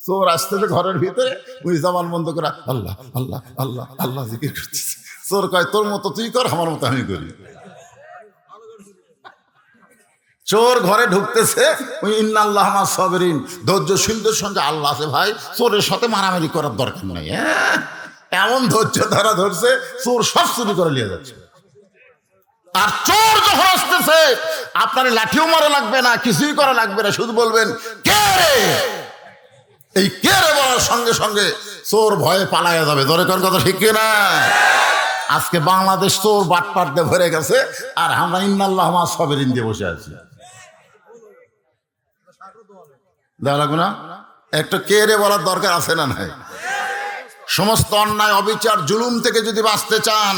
চোর আসতেছে ঘরের ভিতরে, ওই জবান বন্ধ করে আল্লাহ আল্লাহ আল্লাহ আল্লাহ জিকির করতেছে। চোর কয় তোর মতো তুই কর, আমার মতো আমি করি। চোর ঘরে ঢুকতেছে, ওই ইন্নাল্লাহ মা সাবিরিন, ধৈর্যশীলদের সঙ্গে আল্লাহ আছে ভাই, চোরের সাথে মারামারি করার দরকার নেই। হ্যাঁ, এমন ধৈর্য ধরা ধরছে, চোর সব চুরি করে নিয়ে যাচ্ছে। আর চোর যখন আসতেছে, আপনার লাঠিও মারা লাগবে না, কিছুই করা লাগবে না, শুধু বলবেন কে রে। এই কে রে বলার সঙ্গে সঙ্গে চোর ভয়ে পালাইয়া যাবে। ধরে কোন কথা ঠিক কিনা? আজকে বাংলাদেশ চোর বাটপাট দিয়ে ভরে গেছে, আর আমরা ইন্নাল্লাহ মা সাবিরিন দিয়ে বসে আছি। দেওয়া লাগবে না? একটা কে রে বলার দরকার আছে না নাই? সমস্ত অন্যায় অবিচার জুলুম থেকে যদি বাঁচতে চান,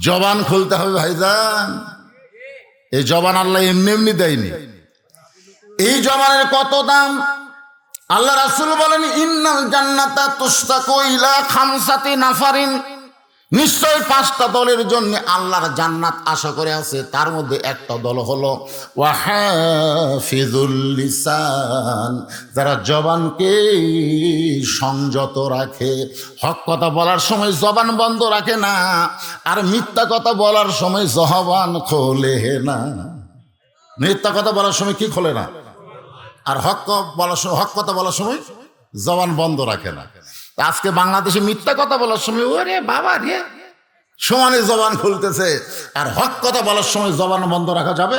জবান খুলতে হবে ভাইজান। এই জবান আল্লাহ এমনি এমনি দেয়নি। এই জবানের কত দাম! আল্লাহ রাসূল বলেন, ইন্নাল জান্নাতা তুশতাকু ইলা খামসাতি নাফারিন, নিশ্চয় 5টা দলের জন্য আল্লাহর জান্নাত আশা করে আছে। তার মধ্যে একটা দল হলো ওয়াহাফিজুল লিসান, যারা জবানকে সংযত রাখে। হক কথা বলার সময় জবান বন্ধ রাখে না, আর মিথ্যা কথা বলার সময় জবান খোলে না। মিথ্যা কথা বলার সময় কি খোলে না, আর হক কথা বলার সময় জবান বন্ধ রাখে না। আজকে বাংলাদেশে মিথ্যা কথা বলার সময় ওরে বাবা রে সমানে জবান খুলতেছে, আর হক কথা বলার সময় জবান বন্ধ রাখা যাবে?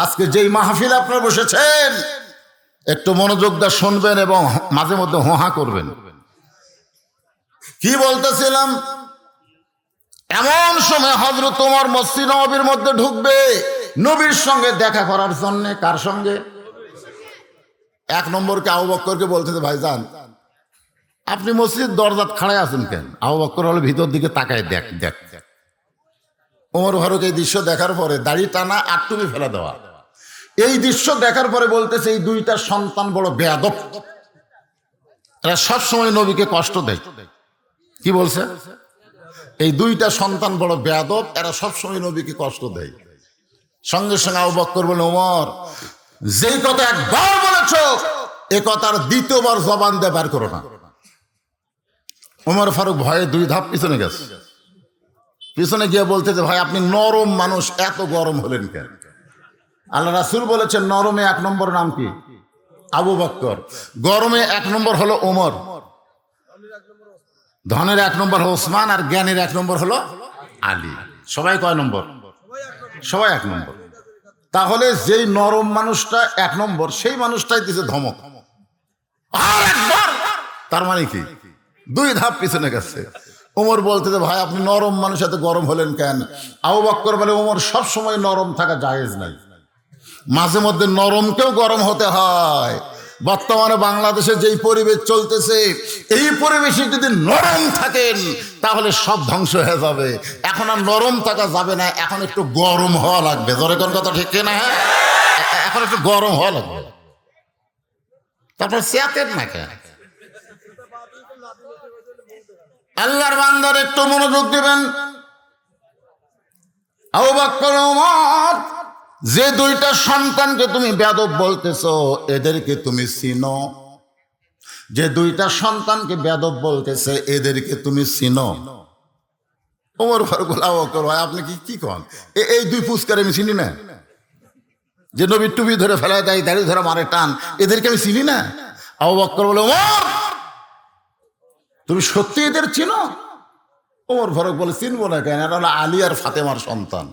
আজকে যেই মাহফিল আপনারা বসেছেন, একটু মনোযোগ দিয়ে শুনবেন এবং মাঝে মধ্যে হোহা করবেন। কি বলতেছিলাম? এমন সময় হযরত ওমর মসজিদ নববীর মধ্যে ঢুকবে নবীর সঙ্গে দেখা করার জন্য। কার সঙ্গে? 1 নম্বরকে আবু বকরকে বলতেছে, ভাইজান আপনি মসজিদ দরজাত খাড়ায় আছেন কেন? আবু বকর হলো ভিতর দিকে তাকায়, দেখ দেখ। ওমর ফারুক এই দৃশ্য দেখার পরে দাড়ি টানা আর টুপি ফেলে দেওয়া, এই দৃশ্য দেখার পরে বলতেছে, এই 2টা সন্তান বড় বেয়াদব, এরা সবসময় নবীকে কষ্ট দেয়। কি বলছে? এই 2টা সন্তান বড় বেয়াদব, এরা সবসময় নবীকে কষ্ট দেয়। সঙ্গে সঙ্গে আবু বকর বলে, ওমর যেই কথা একবার বলেছ, এ কথার দ্বিতীয়বার জবান দিয়ে বার করো না। ওমর ফারুক ভয়ে 2 ধাপ পিছনে গেছে। পিছনে গিয়ে বলতে যে, ভাই আপনি নরম মানুষ, এত গরম হলেন কেন? আল্লাহ রাসূল বলেছেন, নরমে 1 নম্বর নাম কি? আবু বকর। গরমে 1 নম্বর হলো ওমর। ধনের 1 নম্বর হলো ওসমান, আর জ্ঞানের 1 নম্বর হলো আলী। সবাই কয় নম্বর? সবাই 1 নম্বর। তাহলে যেই নরম মানুষটা 1 নম্বর, সেই মানুষটাই দিছে ধমক, আর একবার। তার মানে কি? 2 ধাপ পিছনে গেছে। ওমর বলতে যে, ভাই আপনি নরম মানুষ, এত গরম হলেন কেন? আবু বকর বলে, ওমর সব সময় নরম থাকা জায়েজ নাই, মাঝে মধ্যে নরমকেও গরম হতে হয়। বর্তমানে বাংলাদেশে যেই পরিবেশ চলতেছে, এই পরিবেশে যদি নরম থাকেন তাহলে সব ধ্বংস হয়ে যাবে। এখন আর নরম থাকা যাবে না, এখন একটু গরম হওয়া লাগবে। ধরে কোন কথা ঠিক না? হ্যাঁ, এখন একটু গরম হওয়া লাগবে। তারপর চেয়াতেন না কেন? আল্লাহর বান্দার একটু মনোযোগ দিবেন। আবু বকর, ওমর, যে 2টা সন্তানকে তুমি বেয়াদব বলতেছো, এদেরকে তুমি চিনো? যে 2টা সন্তানকে বেয়াদব বলতেছে, এদেরকে তুমি চিনো? ওমর ফারুক বলে, আবু বকর ভাই আপনি কি কন? এই 2 পুস্কার আমি চিনি না? যে নবীর টুপি ধরে ফেলায় দেয়, দাড়ি ধরে মারে টান, এদেরকে আমি চিনি না? আবু বকর বলে, ওমর তুমি সত্যি এদের চিনো? ওমর ফারুক বলে, চিনবো না কেন, এরা হলো আলী আর ফাতেমার সন্তান।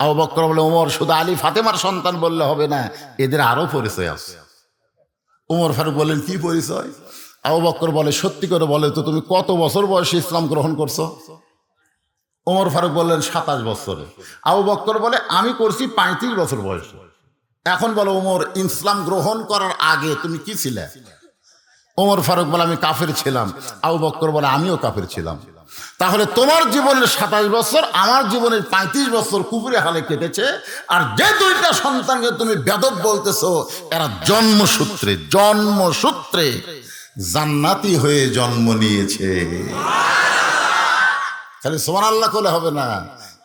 আবু বকর বলে, ওমর শুধু আলী ফাতেমার সন্তান বললে হবে না, এদের আরো পরিচয় আছে। ওমর ফারুক বলেন, কি পরিচয়? আবু বকর বলে, সত্যি করে বলে তো তুমি কত বছর বয়সে ইসলাম গ্রহণ করছো? ওমর ফারুক বললেন, 27 বছরে। আবু বকর বলে, আমি করছি 35 বছর বয়সে। এখন বলো ওমর, ইসলাম গ্রহণ করার আগে তুমি কি ছিলে? ওমর ফারুক বলে, আমি কাফের ছিলাম। আবু বকর বলে, আমিও কাফের ছিলাম। তাহলে তোমার জীবনের 27 বছর, আমার জীবনের 35 বছর কুফরে হালে কেটেছে। আর যে 2টা সন্তানকে তুমি বেয়াদব বলতেছো, এরা জন্মসূত্রে জান্নাতি হয়ে জন্ম নিয়েছে। খালি সুবহানাল্লাহ বলে হবে না,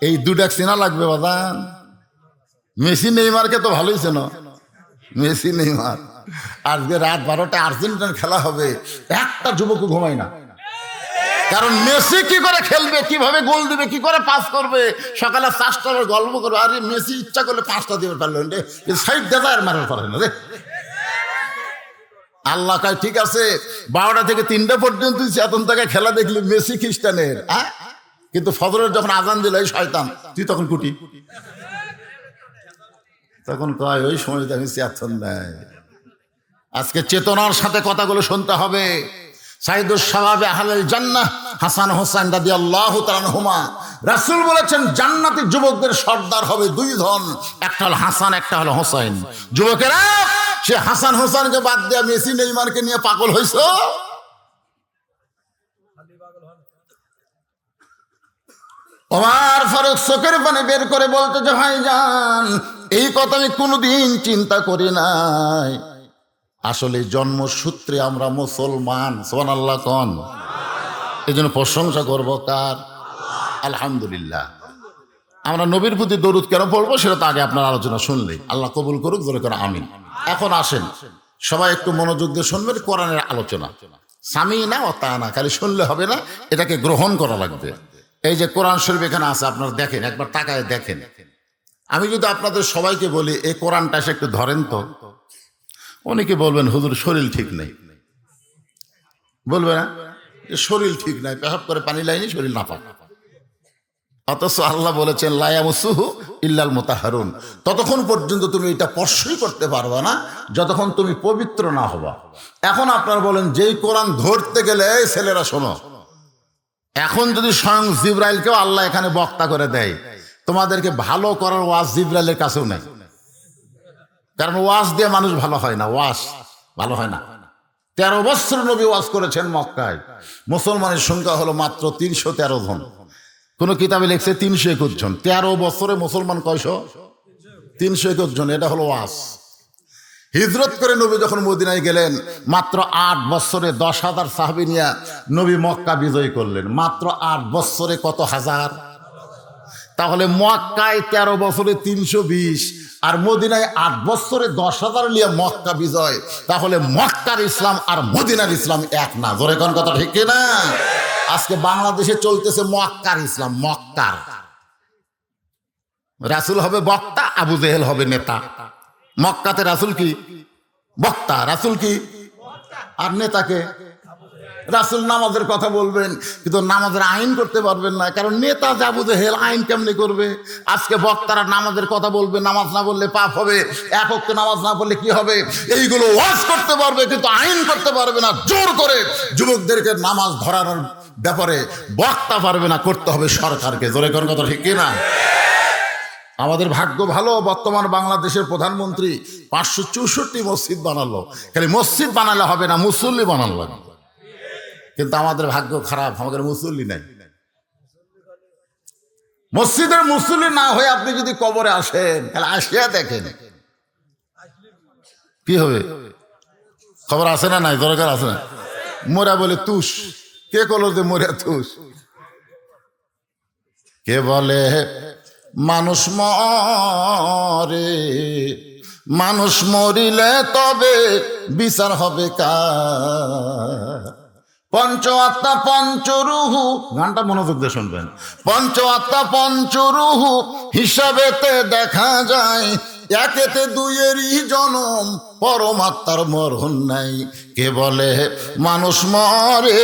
এই 2টা চেনা লাগবে বাদান। মেসি নেইমারকে তো ভালোই চেনো, মেসি নেইমার। আজকে রাত 12টা আর্জেন্টিনার খেলা হবে, একটা যুবকও ঘুমায় না। কারণ মেসি কি করে খেলবে, কিভাবে গোল দিবে, কি করে পাস করবে, সকালে 5টার গল্প করবে। আরে মেসি ইচ্ছা করলে 5টা দিতে পারলেন রে, সাইড দেখা আর মারার পারে না রে। আল্লাহ কয় ঠিক আছে 12টা থেকে 3টা পর্যন্ত চেতন থেকে খেলা দেখলি মেসি খ্রিস্টানের, কিন্তু ফজরের যখন আজান দিল এই শয়তান তুই তখন কুটি, তখন কয় ওই সময় আমি চেতন নাই। আজকে চেতনার সাথে কথাগুলো শুনতে হবে। সাইদুস শাবাবে আহলুল জান্নাহ হাসান হোসেন রাদিয়াল্লাহু তাআলা আনহুমা, রাসূল বলেছেন জান্নাতি যুবকদের সর্দার হবে 2 জন, একটা হলো হাসান, একটা হলো হোসেন। যুবকেরা সে হাসান হোসেনকে বাদ দিয়ে মেসি নেইমারকে নিয়ে পাগল হইছো। ওমর ফারুক চোখের পানি বের করে বলতে যে ভাইজান এই কথা আমি কোনোদিন চিন্তা করি নাই। আসলে জন্মসূত্রে আমরা মুসলমান, সুবহানাল্লাহ কোন, এই জন্য প্রশংসা করবো কার? আলহামদুলিল্লাহ। আমরা নবীর প্রতি দরুদ কেন পড়বো সেটা তো আগে আপনার আলোচনা শুনলেই। আল্লাহ কবুল করুক, জোরে করে আমিন। এখন আসেন সবাই একটু মনোযোগ দিয়ে শুনবেন কোরআনের আলোচনা। সামিনা ও তানা খালি শুনলে হবে না, এটাকে গ্রহণ করা লাগবে। এই যে কোরআন শরীফ এখানে আছে, আপনারা দেখেন, একবার তাকায় দেখেন। আমি যদি আপনাদের সবাইকে বলি এই কোরআনটা এসে একটু ধরেন তো, অনেকে বলবেন হুজুর শরীর ঠিক নেই, বলবে না শরীর ঠিক নাই, পেশাব করে পানি লাইনি শরীর না পাক। অথচ আল্লাহ বলেছেন লা ইয়ামসুহু ইল্লাল মুতাহহারুন, ততক্ষণ পর্যন্ত তুমি এটা স্পর্শই করতে পারবে না যতক্ষণ তুমি পবিত্র না হবা। এখন আপনারা বলেন যেই কোরআন ধরতে গেলে, এই ছেলেরা শোনো, এখন যদি স্বয়ং জিবরাইলকেও আল্লাহ এখানে বক্তা করে দেয়, তোমাদেরকে ভালো করার ওয়াজ জিবরাইলের কাছেও নাই। কারণ ওয়াজ দিয়ে মানুষ ভালো হয় না, ওয়াজ ভালো হয় না। 13 বছর নবী ওয়াজ করেছেন মক্কায়, মুসলমানের সংখ্যা হলো মাত্র 313 জন। কোন কিতাবে লিখছে 321 জন। 13 বছরে মুসলমান কয়শো? 321 জন। এটা হলো ওয়াজ। হিজরত করে নবী যখন মদিনায় গেলেন, মাত্র 8 বছরে 10,000 সাহাবী নিয়ে নবী মক্কা বিজয় করলেন। মাত্র 8 বছরে কত হাজার? তাহলে মক্কায় 13 বছরে 320, আর মদিনায় 8 বছরে 10,000 নিয়ে মক্কা বিজয়। তাহলে মক্কার ইসলাম আর মদিনার ইসলাম এক না। জোরে কোন কথা ঠিক না? আজকে বাংলাদেশে চলতেছে মক্কার ইসলাম। মক্কার রাসূল হবে বক্তা, আবু জেহেল হবে নেতা। মক্কাতে রাসূল কি বক্তা, রাসূল কি আর নেতাকে? রাসূল নামাজের কথা বলবেন, কিন্তু নামাজের আইন করতে পারবেন না, কারণ নেতা আবু জেহেল আইন কেমনে করবে? আজকে বক্তারা নামাজের কথা বলবে, নামাজ না বললে পাপ হবে, এক ওয়াক্ত নামাজ না পড়লে কি হবে, এইগুলো ওয়াজ করতে পারবে কিন্তু আইন করতে পারবে না। জোর করে যুবকদেরকে নামাজ ধরানোর ব্যাপারে বক্তা পারবে না, করতে হবে সরকারকে। জোরে কোন কথা ঠিক কিনা? আমাদের ভাগ্য ভালো, বর্তমান বাংলাদেশের প্রধানমন্ত্রী 564 মসজিদ বানালো। খালি মসজিদ বানালে হবে না, মুসল্লি বানানো লাগবে। কিন্তু আমাদের ভাগ্য খারাপ, আমাদের মুসল্লি নাই। মসজিদের মুসল্লি না হয়ে আপনি যদি কবরে আসেন, তাহলে আসিয়া দেখেন কি হবে। খবর আছে না নাই? দরকার আছে না? মোরা বলে তুষ, কে কল যে মোরা তুষ? কে বলে মানুষ মরে, মানুষ মরিলে তবে বিচার হবে কার? পঞ্চ আত্মা পঞ্চরুহু, গানটা মনোযোগ দিয়ে শুনবেন। পঞ্চ আত্মা পঞ্চরুহু হিসাবেতে দেখা যায়, একেতে দুইয়েরই জনম, পরমাত্মার মরণ নাই। কে বলে মানুষ মরে,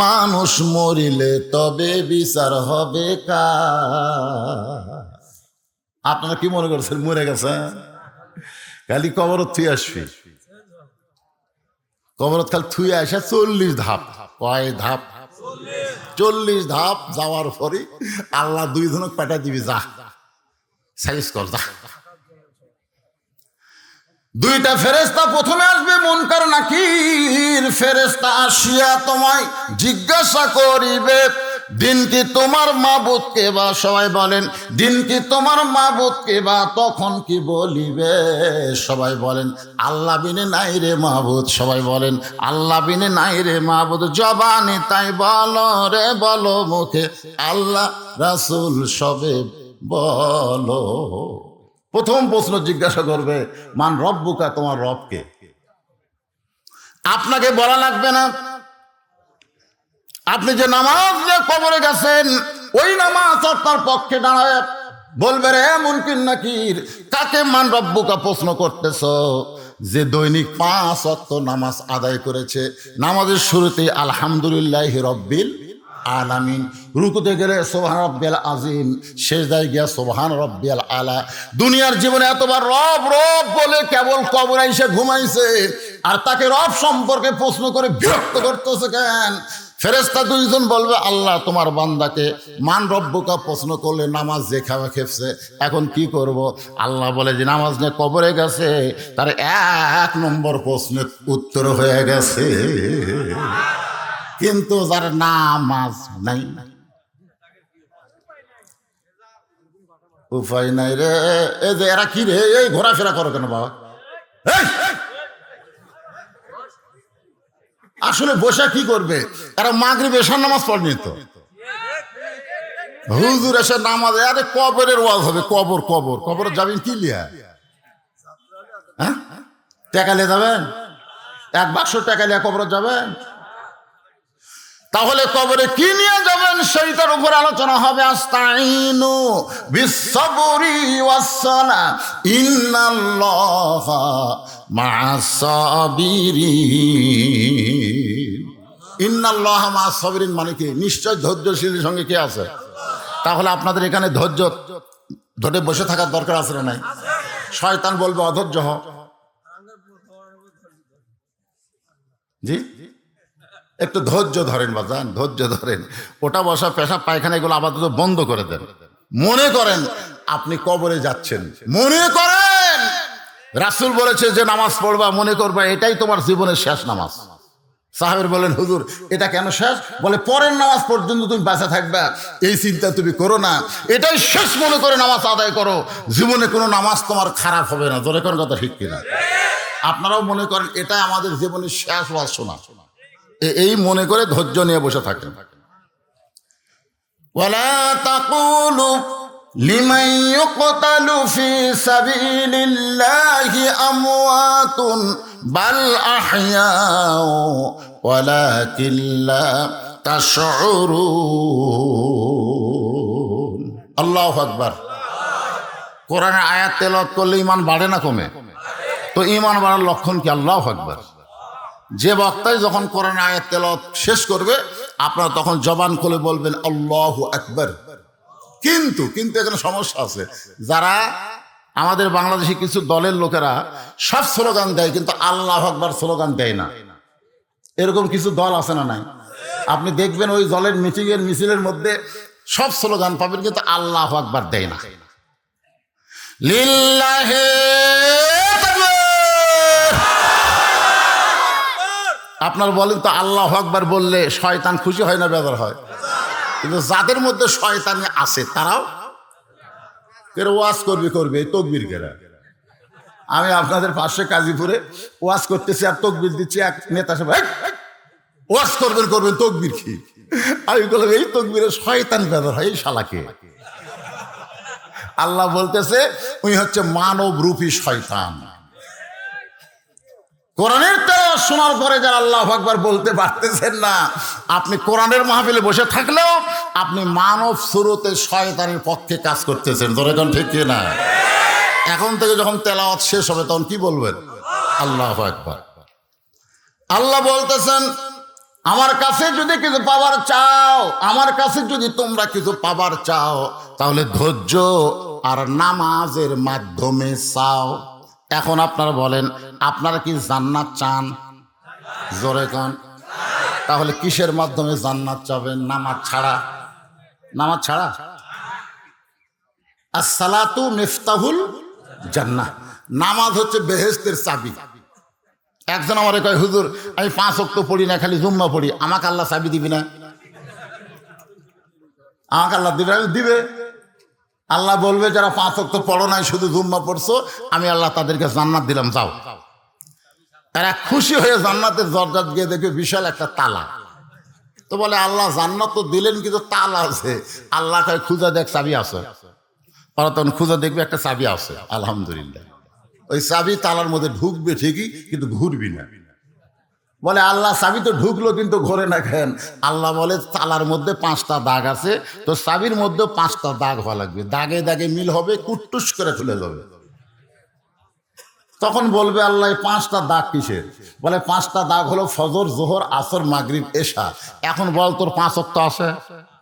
মানুষ মরিলে তবে বিচার হবে কার? আপনারা কি মনে করছেন মরে গেছে? খালি কবরত থুই আসবি, কবরত খালি থুই আসা 40 ধাপ। কয় ধাপ? 40 ধাপ যাওয়ার পরে আল্লাহ 2 জনক পাঠা দিবি, যা সাইজ কর যা। 2টা ফেরেশতা প্রথমে আসবে, মুনকার নাকির ফেরেশতা আসিয়া তোমায় জিজ্ঞাসা করিবে দিন কি তোমার মাবুদ কে বা? সবাই বলেন দিন কি তোমার মাবুদ কে বা? তখন কি বলিবে? সবাই বলেন আল্লাহ বিনে নাই রে মাবুদ। সবাই বলেন আল্লাহ বিনে নাই রে মাবুদ। জবানে তাই বলো রে বলো মুখে, আল্লাহ রাসূল সবে বলো। প্রথম প্রশ্ন জিজ্ঞাসা করবে মান রব্বুকা, তোমার রবকে। আপনাকে বলা লাগবে না, আপনি যে নামাজ নিয়ে কবরে গেছেন ওই নামাজ আপনার পক্ষে দাঁড়ায় বলবে, রে মুনকির নাকির, কাকে মান রব্বুকা প্রশ্ন করতেছ? যে দৈনিক 5 ওয়াক্ত নামাজ আদায় করেছে, নামাজের শুরুতে আলহামদুলিল্লাহি রব্বিল আলামিন, রুকুতে গেলে সুবহান রব্বিয়াল আযীম, সেজদায় গিয়া সুবহান রব্বিয়াল আলা। দুনিয়ার জীবনে এতবার রব রব বলে কেবল কবরে এসে ঘুমাইছে, আর তাকে রব সম্পর্কে প্রশ্ন করে বিরক্ত করতেছে কেন? ফেরেশতা দুইজন বলবে, আল্লাহ তোমার বান্দাকে মান রব্বুকা প্রশ্ন করলে নামাজ যে খাওয়া খেপছে, এখন কি করব? আল্লাহ বলে যে নামাজ নিয়ে কবরে গেছে, তার 1 নম্বর প্রশ্নের উত্তর হয়ে গেছে। কিন্তু যার নামাজ নাই, উপায় নাই রে। এই যে এরা কি রে, এই ঘোরাফেরা করো কেন বাবা? আসলে বসে কি করবে? এরা মাগরিব এশার নামাজ পড়নি তো, হুজুর এসে নামাজ, আরে কবরের ওয়াজ হবে, কবর কবর কবর যাবেন কি লিয়া? হ্যাঁ, টাকা নিয়ে যাবেন? 1 বাক্স টাকা নিয়ে কবর যাবেন? তাহলে কবরে কি নিয়ে যাবেন সেইটার উপর আলোচনা হবে। আস্তাইনু বিসসবরি ওয়াসসালাহ ইন্নাল্লাহা মা'আস সাবিরিন। ইন্নাল্লাহা মা'আস সাবিরিন মানে কি? নিশ্চয় ধৈর্যশীলের সঙ্গে কে আছে? তাহলে আপনাদের এখানে ধৈর্য ধরে বসে থাকার দরকার আছে না নাই? শয়তান বলবে অধৈর্য হ। জি, একটু ধৈর্য ধরেন বাজান, ধৈর্য ধরেন। ওটা বসা, পেশাব পায়খানা এগুলো আপাতত বন্ধ করে দেন। মনে করেন আপনি কবরে যাচ্ছেন, মনে করেন রাসূল বলেছে যে নামাজ পড়বা, মনে করবা এটাই তোমার জীবনের শেষ নামাজ। সাহাবের বলেন, হুজুর এটা কেন শেষ? বলে পরের নামাজ পর্যন্ত তুমি বাঁচা থাকবা, এই চিন্তা তুমি করো না, এটাই শেষ মনে করে নামাজ আদায় করো, জীবনে কোনো নামাজ তোমার খারাপ হবে না। জোরে কোন কথা ঠিক কিনা? আপনারাও মনে করেন এটা আমাদের জীবনের শেষ ওয়াজ শোনা, এই মনে করে ধৈর্য নিয়ে বসে থাকেন। ওয়ালা তাকুলু লিমান ইউকতালু ফি সাবিলিল্লাহি আমওয়াতুন বাল আহইয়াউ ওয়ালাকিন লা তাশউরুন। আল্লাহু আকবার। কোরআনের আয়াত তেলাওয়াত করলে ঈমান বাড়ে না কমে? তো ঈমান বাড়ার লক্ষণ কি? আল্লাহু আকবার। যে বক্তাই যখন কোরআন আয়াত তেলাওয়াত শেষ করবে, আপনারা তখন জবান খুলে বলবেন আল্লাহু আকবার। কিন্তু এখানে সমস্যা আছে। যারা আমাদের বাংলাদেশে কিছু দলের লোকেরা সব স্লোগান দেয়, কিন্তু আল্লাহু আকবার স্লোগান দেয় না। এরকম কিছু দল আছে না নাই? আপনি দেখবেন ওই দলের মিটিংয়ের মিছিলের মধ্যে সব স্লোগান পাবেন, কিন্তু আল্লাহু আকবার দেয় না। লিল্লাহি আপনার বলেন তো, আল্লাহু আকবার বললে শয়তান খুশি হয় না বেজার হয়? কিন্তু যাদের মধ্যে শয়তানি আছে তারাও কেন ওয়াজ করবে এই তকবীর কেরা। আমি আপনাদের পাশে কাজীপুরে ওয়াজ করতেছি আর তকবীর দিচ্ছি, এক নেতা সাহেব ওয়াজ করবেন তকবীর কি? আমি বললাম এই তকবীরে শয়তান বেজার হয়, এই শালাকে। আল্লাহ বলতেছে উনি হচ্ছে মানব রূপী শয়তান। কোরআনের তেলাওয়াত শোনার পরে যারা আল্লাহু আকবার বলতে পারতেছেন না, আপনি কোরআনের মাহফিলে বসে থাকলেও আপনি মানব সুরতে শয়তানের পক্ষে কাজ করতেছেন। ধরেন ঠিক কি না? এখন থেকে যখন তেলাওয়াত শেষ হবে তখন কি বলবেন? আল্লাহু আকবার। আল্লাহ বলতেছেন আমার কাছে যদি কিছু পাবার চাও, আমার কাছে যদি তোমরা কিছু পাবার চাও, তাহলে ধৈর্য আর নামাজের মাধ্যমে চাও। এখন আপনারা বলেন, আপনারা কি জান্নাত চান? জোরে কোন। তাহলে কিসের মাধ্যমে জান্নাত চাবেন? নামাজ ছাড়া? নামাজ ছাড়া? আসসালাতু মিফতাহুল জান্নাহ। নামাজ হচ্ছে বেহেশতের চাবি। একজন আমারে কয়, হুজুর আমি 5 ওয়াক্ত পড়ি না, খালি জুম্মা পড়ি, আমাকে আল্লাহ চাবি দিবি না? আমাকে আল্লাহ দিবে? দিবে। আল্লাহ বলবে যারা 5 ওয়াক্ত পড়ো নাই, শুধু জুম্মা পড়ছো, আমি আল্লাহ তাদেরকে জান্নাত দিলাম, যাও। তারা খুশি হয়ে জান্নাতের দরজাত গিয়ে দেখবে বিশাল একটা তালা। তো বলে আল্লাহ জান্নাত তো দিলেন, কিন্তু তালা আছে। আল্লাহ কয় খুঁজা দেখ, চাবি আছে। ওরা তখন খুঁজা দেখবে একটা চাবি আছে, আলহামদুলিল্লাহ। ওই চাবি তালার মধ্যে ঢুকবে ঠিকই, কিন্তু ঘুরবি না। বলে আল্লাহ চাবি তো ঢুকলো কিন্তু ঘরে না কেন? আল্লাহ বলে তালার মধ্যে 5টা দাগ আছে, তো চাবির মধ্যে 5টা দাগ হওয়া লাগবে, দাগে দাগে মিল হবে, কুট্টুস করে খুলে যাবে। তখন বলবে আল্লাহ 5টা দাগ কিসের? বলে 5টা দাগ হলো ফজর, জোহর, আসর, মাগরিব, এশা। এখন বল তোর 5 ওয়াক্ত আছে?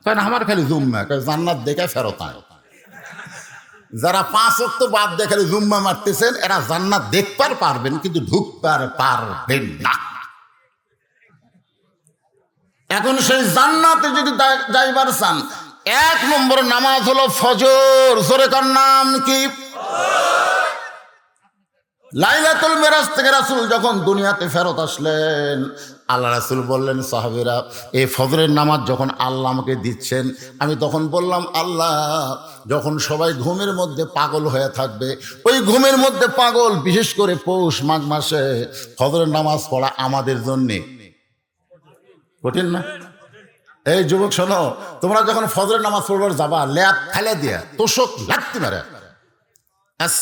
কেন আমার খালি জুম্মা, জান্নাত দেখে ফেরত আয়। যারা 5 ওয়াক্ত বাদ দিয়ে খালি জুম্মা মারতেছেন এরা জান্নাত দেখবার পারবেন কিন্তু ঢুকবার পারবেন না। এখন সেই জান্নাতে যদি যাইবার চান, 1 নম্বর নামাজ হলো ফজর। জোরে কার নাম কি? লাইলাতুল মিরাজ থেকে রাসূল যখন দুনিয়াতে ফেরত আসলেন, আল্লাহ রাসূল বললেন সাহাবীরা, এই ফজরের নামাজ যখন আল্লাহ আমাকে দিচ্ছেন, আমি তখন বললাম আল্লাহ, যখন সবাই ঘুমের মধ্যে পাগল হয়ে থাকবে, ওই ঘুমের মধ্যে পাগল, বিশেষ করে পৌষ মাঘ মাসে ফজরের নামাজ পড়া আমাদের জন্যে কঠিন না? এই যুবক শোনো, তোমরা যখন ফজরের নামাজ পড়বার যাবা, ল্যাপ ফেলে দিয়া তোষক লাগতে মারে,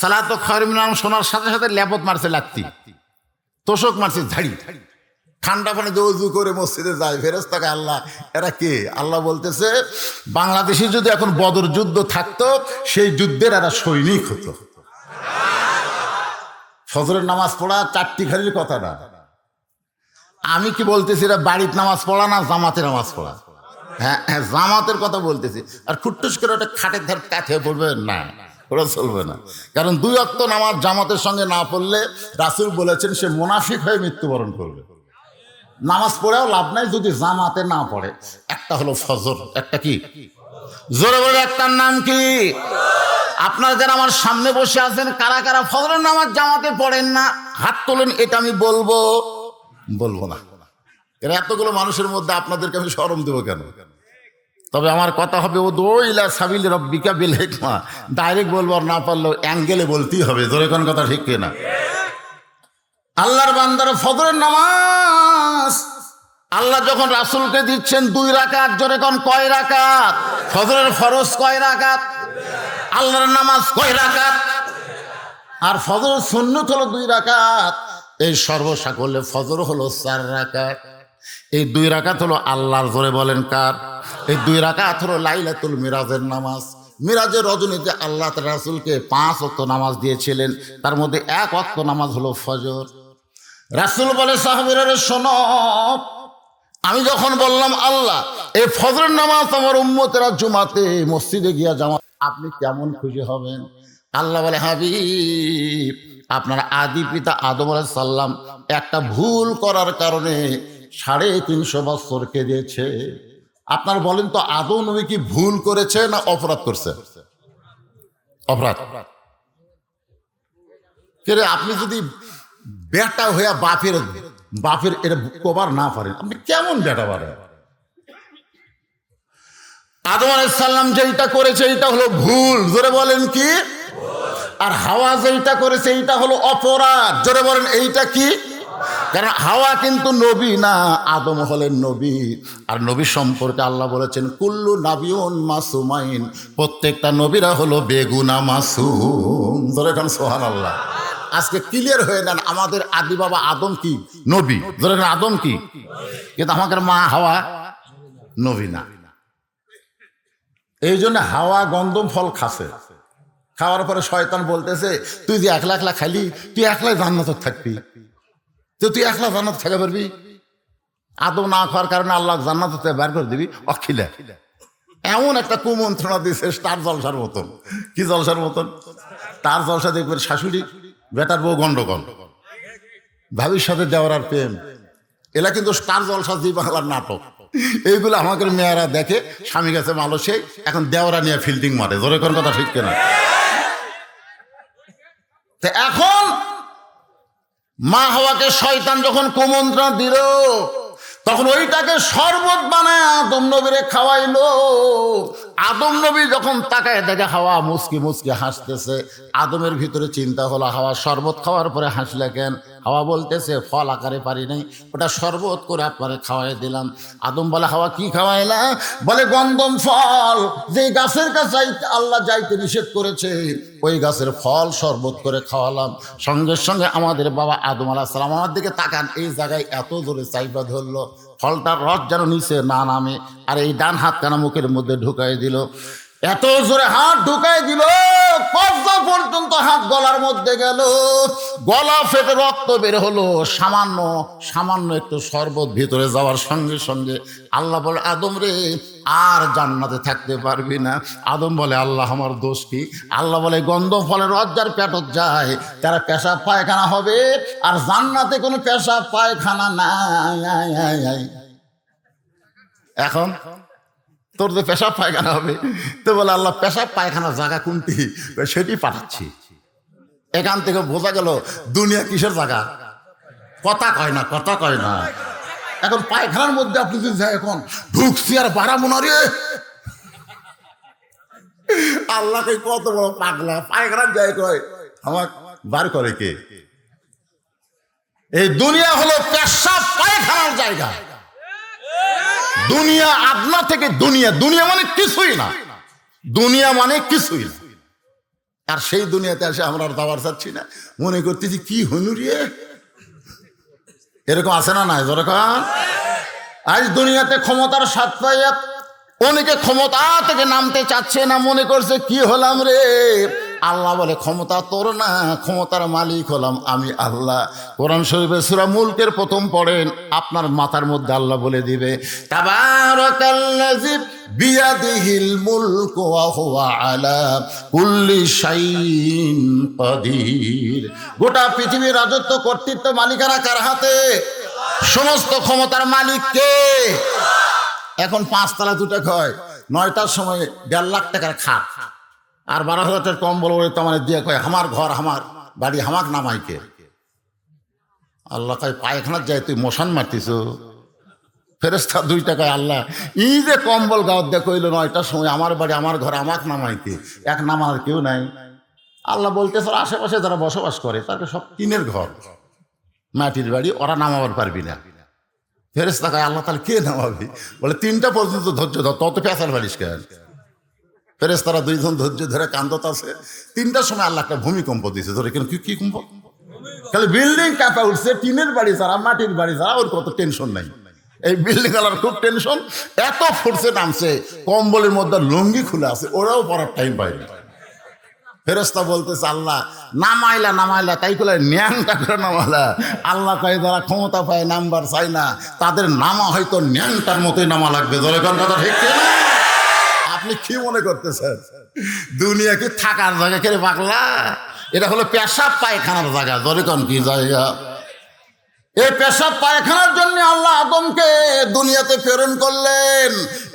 সালাত খায়রুম মিনান শোনার সাথে সাথে ল্যাপত মারছে লাগতি, তোষক মারছে ঝাড়ি, ঠান্ডা পানি দিয়ে উজু করে মসজিদে যায়, ফেরেশতাকে আল্লাহ এরা কে? আল্লাহ বলতেছে বাংলাদেশে যদি এখন বদর যুদ্ধ থাকতো, সেই যুদ্ধের এরা সৈনিক হতো। ফজরের নামাজ পড়া চারটি খালির কথা না, আমি কি বলতেছি এরা বাড়ির নামাজ পড়া না জামাতের নামাজ পড়া? হ্যাঁ হ্যাঁ, জামাতের কথা বলতেছি। আর খুট্টুস করে ওটা খাটের ধার কাঠে পড়বে না, ওরা চলবে না। কারণ 2 ওয়াক্ত নামাজ জামাতের সঙ্গে না পড়লে রাসূল বলেছেন সে মুনাফিক হয়ে মৃত্যুবরণ করবে। নামাজ পড়েও লাভ নাই যদি জামাতে না পড়ে। একটা হলো ফজর, একটা কি? জোরে বলে একটার নাম কি? আপনারা যারা আমার সামনে বসে আছেন, কারা কারা ফজরের নামাজ জামাতে পড়েন না হাত তোলেন। এটা আমি বলবো না, এরা এতগুলো মানুষের মধ্যে আপনাদেরকে আমি শরম দেবো কেন? তবে আমার কথা হবে ও দইলা সাবিল রব্বিকা বিল হিকমা, ডাইরেক্ট বলবো, আর না পারলেও অ্যাঙ্গেলে বলতেই হবে। জোরে কোন কথা ঠিক কিনা? আল্লাহর বান্দার ফজরের নামাজ আল্লাহ যখন রাসূলকে দিচ্ছেন 2 রাকাত, জোরে কোন কয় রাকাত? ফজরের ফরজ কয় রাকাত? আল্লাহর নামাজ কয় রাকাত? আর ফজরের সুন্নত হলো 2 রাকাত। এই সর্বসাকল্যে ফজর হলো 4 রাকাত। এই 2 রাকাত হলো আল্লাহর, জোরে বলেন কার? এই 2 রাকাত হলো লাইলাতুল মিরাজের নামাজ। মিরাজের রজনীতে আল্লাহ তাআলা রাসূলকে 5 ওয়াক্ত নামাজ দিয়েছিলেন, তার মধ্যে 1 ওয়াক্ত নামাজ হলো ফজর। রাসূল বলে সাহাবীরা শোনো, আমি যখন বললাম আল্লাহ এই ফজরের নামাজ আমার উম্মতেরা জুমাতে মসজিদে গিয়া জামাত, আপনি কেমন খুশি হবেন? আল্লাহ বলে হাবিব, আপনার আদি পিতা আদম আলাইহিস সালাম একটা ভুল করার কারণে 350 বছর কেঁদেছে। আপনার বলেন তো আদম নবী কি ভুল করেছে না অপরাধ করছে? অপরাধ। কেরে আপনি যদি বেটা হইয়া বাপের এটা কবার না পারেন, আপনি কেমন বেটা পারেন? আদম আলাইহিস সালাম যেটা করেছে এইটা হলো ভুল, জোরে বলেন কি? আর হাওয়া যেটা করেছে এইটা হলো অপরাধ, জোরে বলেন এইটা কি? কারণ হাওয়া কিন্তু নবী না, আদম হলেন নবী। আর নবী সম্পর্কে আল্লাহ বলেছেন কুল্লু নাবিয়ুন মাসুমাইন, প্রত্যেকটা নবীরা হলো বেগুনা মাসুম। ধরে খান সুবহানাল্লাহ। আজকে ক্লিয়ার হয়ে নেন, আমাদের আদি বাবা আদম কি নবী? ধরে আদম কি? কিন্তু আমাদের মা হাওয়া নবী না। এই জন্য হাওয়া গন্ধম ফল খাসে, খাওয়ার পরে শয়তান বলতেছে তুই যে একলা একলা খালি, তুই একলাই জান্নাতে থাকবি, তো তুই একলা জান্নাত থাকতে পারবি? আদম না খাওয়ার কারণে আল্লাহ জান্নাত থেকে বের করে দিবি অখিলা। এমন একটা কুমন্ত্রণা দিয়েছে স্টার জলসার মতন। কি জলসার মতন? তার জলসা দেখবেন শাশুড়ি বেটার বউ গন্ডগোল, ভাবির সাথে দেওয়ার প্রেম, এলা কিন্তু স্টার জলসা জি বাংলার নাটক। এইগুলো আমাদের মেয়েরা দেখে, স্বামী গেছে মালসে, এখন দেওয়ারা নিয়ে ফিল্ডিং মারে। ধরে কোন কথা ঠিক কিনা? এখন মা হাওয়াকে শয়তান যখন কুমন্ত্রণা দিল, তখন ওইটাকে শরবত বানায় আদম নবীরে খাওয়াইলো। আদম নবী যখন তাকায় দেখে হাওয়া মুচকি মুচকি হাসতেছে, আদমের ভিতরে চিন্তা হলো হাওয়া শরবত খাওয়ার পরে হাসলে কেন? হাওয়া বলতেছে ফল আকারে পারি নাই, ওটা শরবত করে আপনারে খাওয়াই দিলাম। আদম বলে হাওয়া কি খাওয়াইলা? বলে গন্ধম ফল, যে গাছের কাছে আল্লাহ যাইতে নিষেধ করেছে ওই গাছের ফল শরবত করে খাওয়ালাম। সঙ্গে সঙ্গে আমাদের বাবা আদম আলাইহিস সালাম আমার দিকে তাকান, এই জায়গায় এত জোরে চাইবা ধরলো, ফলটার রস যেন নিচে না নামে, আর এই ডান হাত কানা মুখের মধ্যে ঢুকাই দিল। এত জোরে হাত ঢুকাই দিল, কবজা পর্যন্ত হাত গলার মধ্যে গেল, গলা ফেটে রক্ত বের হলো। সামান্য সামান্য একটু শরবত ভিতরে যাওয়ার সঙ্গে সঙ্গে আল্লাহ বলে আদম রে আর জান্নাতে থাকতে পারবি না। আদম বলে আল্লাহ আমার দোষ কি? আল্লাহ বলে গন্ধ ফলের রস যার পেটত যায় তারা পেশাব পায়খানা হবে, আর জান্নাতে কোনো পেশাব পায়খানা নাই। এখন তোর যে পেশাব পায়খানা হবে, তো বলে আল্লাহ পেশাব পায়খানার জায়গা কোনটি? সেটি পাঠাচ্ছি। এখান থেকে বোঝা গেল দুনিয়া কিসের জায়গা। কথা কয় না, কথা কয় না। এখন পায়খানার মধ্যে আপনি যদি যায়, এখন ঢুকছি আর বাড়াবো না রে, আল্লাহকে কত বড় পাগলা, পায়খানার যায় কয় আমার বার করে কে? এই দুনিয়া হলো পেশাব পায়খানার জায়গা। দুনিয়া আদনা থেকে দুনিয়া, দুনিয়া মানে কিছুই না, দুনিয়া মানে কিছুই না। আর সেই দুনিয়াতে এসে আমরা আর দাবার চাচ্ছি না, মনে করতেছি কি হনু রে। এরকম আছে না নাই? যেরকম আজ দুনিয়াতে ক্ষমতার স্বাদ পাইয়া অনেকে ক্ষমতা থেকে নামতে চাচ্ছে না, মনে করছে কি হলাম রে। আল্লাহ বলে ক্ষমতা তোর না, ক্ষমতার মালিক হলাম আমি আল্লাহ। কোরআন শরীফে সূরা মুলকের প্রথম পড়েন, আপনার মাথার মধ্যে আল্লাহ বলে দিবে তাবারাকাল্লাযী বিয়াদিহিল মুলকু ওয়া হুয়া আলা কুল্লি শাইইন কাদির। গোটা পৃথিবীর রাজত্ব কর্তৃত্ব মালিকানা কার হাতে? সমস্ত ক্ষমতার মালিক কে? এখন 5 তলা 2টা কয় 9টার সময় 1.5 লাখ টাকার খাট আর 12,000 টাকার কম্বল ওরে তো মানে দিয়ে কয় আমার ঘর আমার বাড়ি হামাক নামাইকে। আল্লাহ কয় পায়খানার যায় তুই মশান মারতিস। ফেরেশতা 2 টাকায় আল্লাহ ই যে কম্বল গাঁত দিয়ে কইল 9টার সময় আমার বাড়ি আমার ঘর আমাক নামাইকে, এক নামার কেউ নাই। আল্লাহ বলতেছে আশেপাশে যারা বসবাস করে তাদের সব টিনের ঘর, মাটির বাড়ি, ওরা নামাবার পারবি না। ফেরেশতা কয় আল্লাহ তাহলে কে নামাবি? বলে 3টা পর্যন্ত ধৈর্য ধর, তত পেঁচার বাড়িস কেন? ফেরেশতারা 2 জন ধৈর্য ধরে কান্দত আছে। 3টার সময় আল্লাহ একটা ভূমিকম্প দিয়েছে, ধরে কেন কি কম্প? খালি বিল্ডিং কাঁপা উঠছে, টিনের বাড়ি যারা মাটির বাড়ি যারা ওর কত টেনশন নাই। এই বিল্ডিং আলার খুব টেনশন, এত ফোর্সে নামছে, কম্বলের মধ্যে লুঙ্গি খুলে আছে, ওরাও পড়ার টাইম পায়নি। ফেরেশতা বলতেছে আল্লাহ নামাইলা নামাইলা, তাই করে ন্যাংটা করে নামালা। আল্লাহ কয় যারা ক্ষমতা পায় নাম্বার চাই না, তাদের নামা হয়তো ন্যাংটার মতোই নামা লাগবে। ধরে কোন কথা ঠিক না? আপনি কি মনে করতেছেন দুনিয়া কি থাকার জায়গা কেড়ে পাগলা? এটা হলো পেশাব পায়খানার জায়গা। ধরে কোন কি জায়গা? এই পেশাব পায়খানার জন্য আল্লাহ আদমকে দুনিয়াতে প্রেরণ করলেন।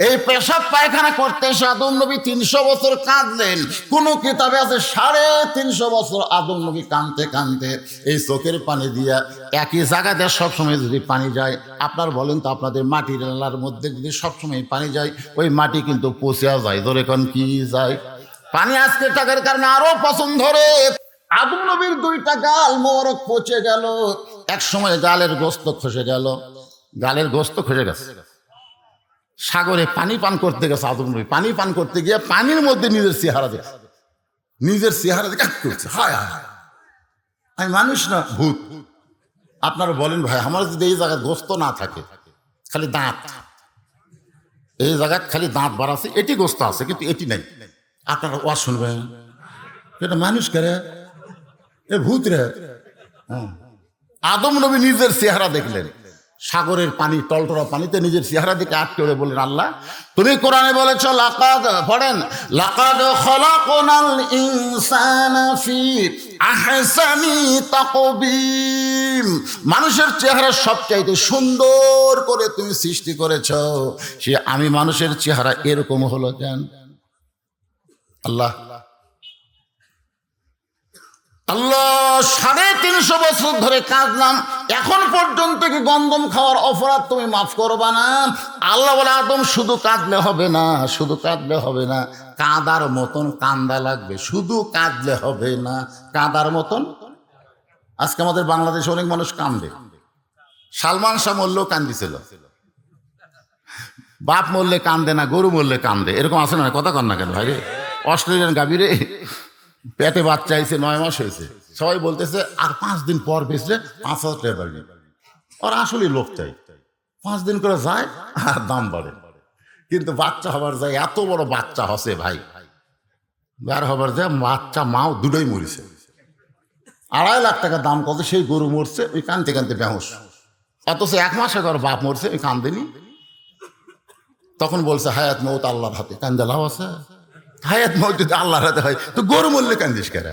এই পেশাব পায়খানা করতে এসে আদম নবী 300 বছর কাঁদলেন। কোন কিতাবে আছে 350 বছর আদম নবী কাঁদতে কাঁদতে এই চোখের পানি দিয়া একই জায়গাতে সবসময় যদি পানি যায়, আপনার বলেন তো আপনাদের মাটির নালার মধ্যে যদি সবসময় পানি যায়, ওই মাটি কিন্তু পচে যায়। ধরে কোন কি যায়? পানি আজকে টাকার কারণে আরো পছন্দ ধরে। আদম নবীর 2টা গাল মোবারক পচে গেল। এক সময় গালের গোস্ত খসে গেল, গালের গোস্ত খসে গেছে। সাগরে পানি পান করতে গেছে আদম নবী, পানি পান করতে গিয়ে পানির মধ্যে নিজের চেহারা দেখে, নিজের চেহারা দেখে করছে হায় হায় আমি মানুষ না ভূত। আপনারা বলেন ভাই আমার যদি এই জায়গায় গোস্ত না থাকে, খালি দাঁত, এই জায়গায় খালি দাঁত বাড়াচ্ছে, এটি গোস্ত আছে কিন্তু এটি নাই, আপনারা ওয়াজ শুনবেন এটা মানুষ করে এ ভূত রে। আদম নবী নিজের চেহারা দেখলেন, সাগরের পানি টলটলা পানিতে নিজের চেহারা দিকে আটকে ওরে বললেন আল্লাহ তুমি কোরআনে বলেছ লাকাদ, পড়েন লাকাদ খলাকনাল ইনসানা ফি আহসানি তাকবীম, মানুষের চেহারা সবচাইতে সুন্দর করে তুমি সৃষ্টি করেছ, সে আমি মানুষের চেহারা এরকম হলো কেন? আল্লাহ আল্লাহ 350 বছর ধরে কাঁদলাম, এখন পর্যন্ত কি গন্ধম খাওয়ার অপরাধ তুমি মাফ করবা না? আল্লাহ বলে আদম শুধু কাঁদলে হবে না, শুধু কাঁদলে হবে না, কাঁদার মতন কান্দা লাগবে। শুধু কাঁদলে হবে না, কাঁদার মতন। আজকে আমাদের বাংলাদেশে অনেক মানুষ কান্দে। সালমান শাহ মরলেও কান্দিছিল, বাপ মরলে কান্দে না, গরু মরলে কান্দে, এরকম আছে না? কথা কন না কেন ভাই রে? অস্ট্রেলিয়ান গাভীরে পেটে বাচ্চা হয়েছে, 9 মাস হয়েছে, সবাই বলতেছে আর 5 দিন পর বেচলে 5,000 টাকা বাড়বে। ওর আসলেই লোক চাই, 5 দিন করে যায় আর দাম বাড়ে। কিন্তু বাচ্চা হবার যায়, এত বড় বাচ্চা হসে ভাই, বের হবার যায় বাচ্চা মাও দুটোই মরিছে। 2.5 লাখ টাকা দাম কত, সেই গরু মরছে, ওই কানতে কানতে বেহুশ। অথচ 1 মাস আগে ওর বাপ মরছে, ওই কান্দেনি। তখন বলছে হায়াত মৌত আল্লাহর হাতে, কান্দে লাভ আছে? হায়াত মৌত যদি আল্লাহর হাতে হয় তো গরু মরলে কান্দিস কেন?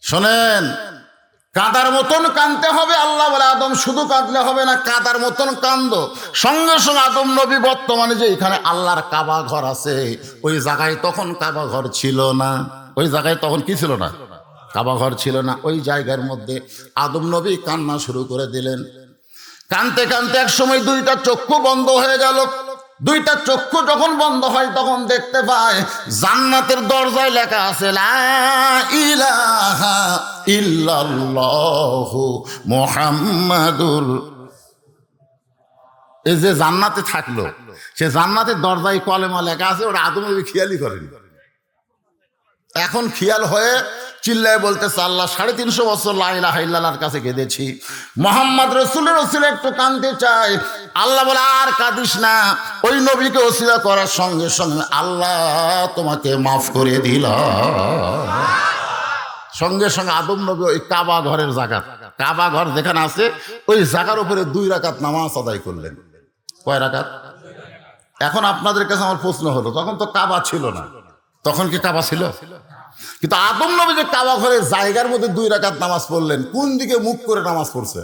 শোনেন, কাঁদার মতন কাঁদতে হবে। আল্লাহ বলে আদম শুধু কাঁদলে হবে না, কাঁদার মতন কান্দো। সঙ্গে সঙ্গে আদম নবী বর্তমানে যে এখানে আল্লাহর কাবা ঘর আছে, ওই জায়গায় তখন কাবা ঘর ছিল না। ওই জায়গায় তখন কি ছিল না? কাবা ঘর ছিল না। ওই জায়গার মধ্যে আদম নবী কান্না শুরু করে দিলেন। কানতে কানতে এক সময় 2টা চক্ষু বন্ধ হয়ে গেল। 2টা চক্ষু যখন বন্ধ হয় তখন দেখতে পায় জান্নাতের দরজায় লেখা আছে লা ইলাহা ইল্লাল্লাহু মুহাম্মাদুর। এই যে জান্নাতে থাকলো, সে জান্নাতের দরজায় কলেমা লেখা আছে, ওরা আদম নবী খেয়ালই করেনি। এখন খেয়াল হয়ে চিল্লায় বলতেছে আল্লাহ 350 বছর লা ইলাহা ইল্লাল্লাহর কাছে কেঁদেছি, মুহাম্মদ রাসূলের ওসিলা একটু কাঁদতে চাই। আল্লাহ বলে আর কাঁদিস না, ওই নবীকে ওসিলা করার সঙ্গে সঙ্গে আল্লাহ তোমাকে মাফ করে দিল। সঙ্গে সঙ্গে আদম নবী ওই কাবা ঘরের জায়গা, কাবা ঘর যেখানে আছে ওই জায়গার উপরে 2 রাকাত নামাজ আদায় করলেন। কয় রাকাত? এখন আপনাদের কাছে আমার প্রশ্ন হলো, তখন তো কাবা ছিল না, তখন কি কাবা ছিল? কিন্তু আদম নবী যে কাবা ঘরের জায়গার মধ্যে 2 রাকাত নামাজ পড়লেন, কোন দিকে মুখ করে নামাজ পড়ছে?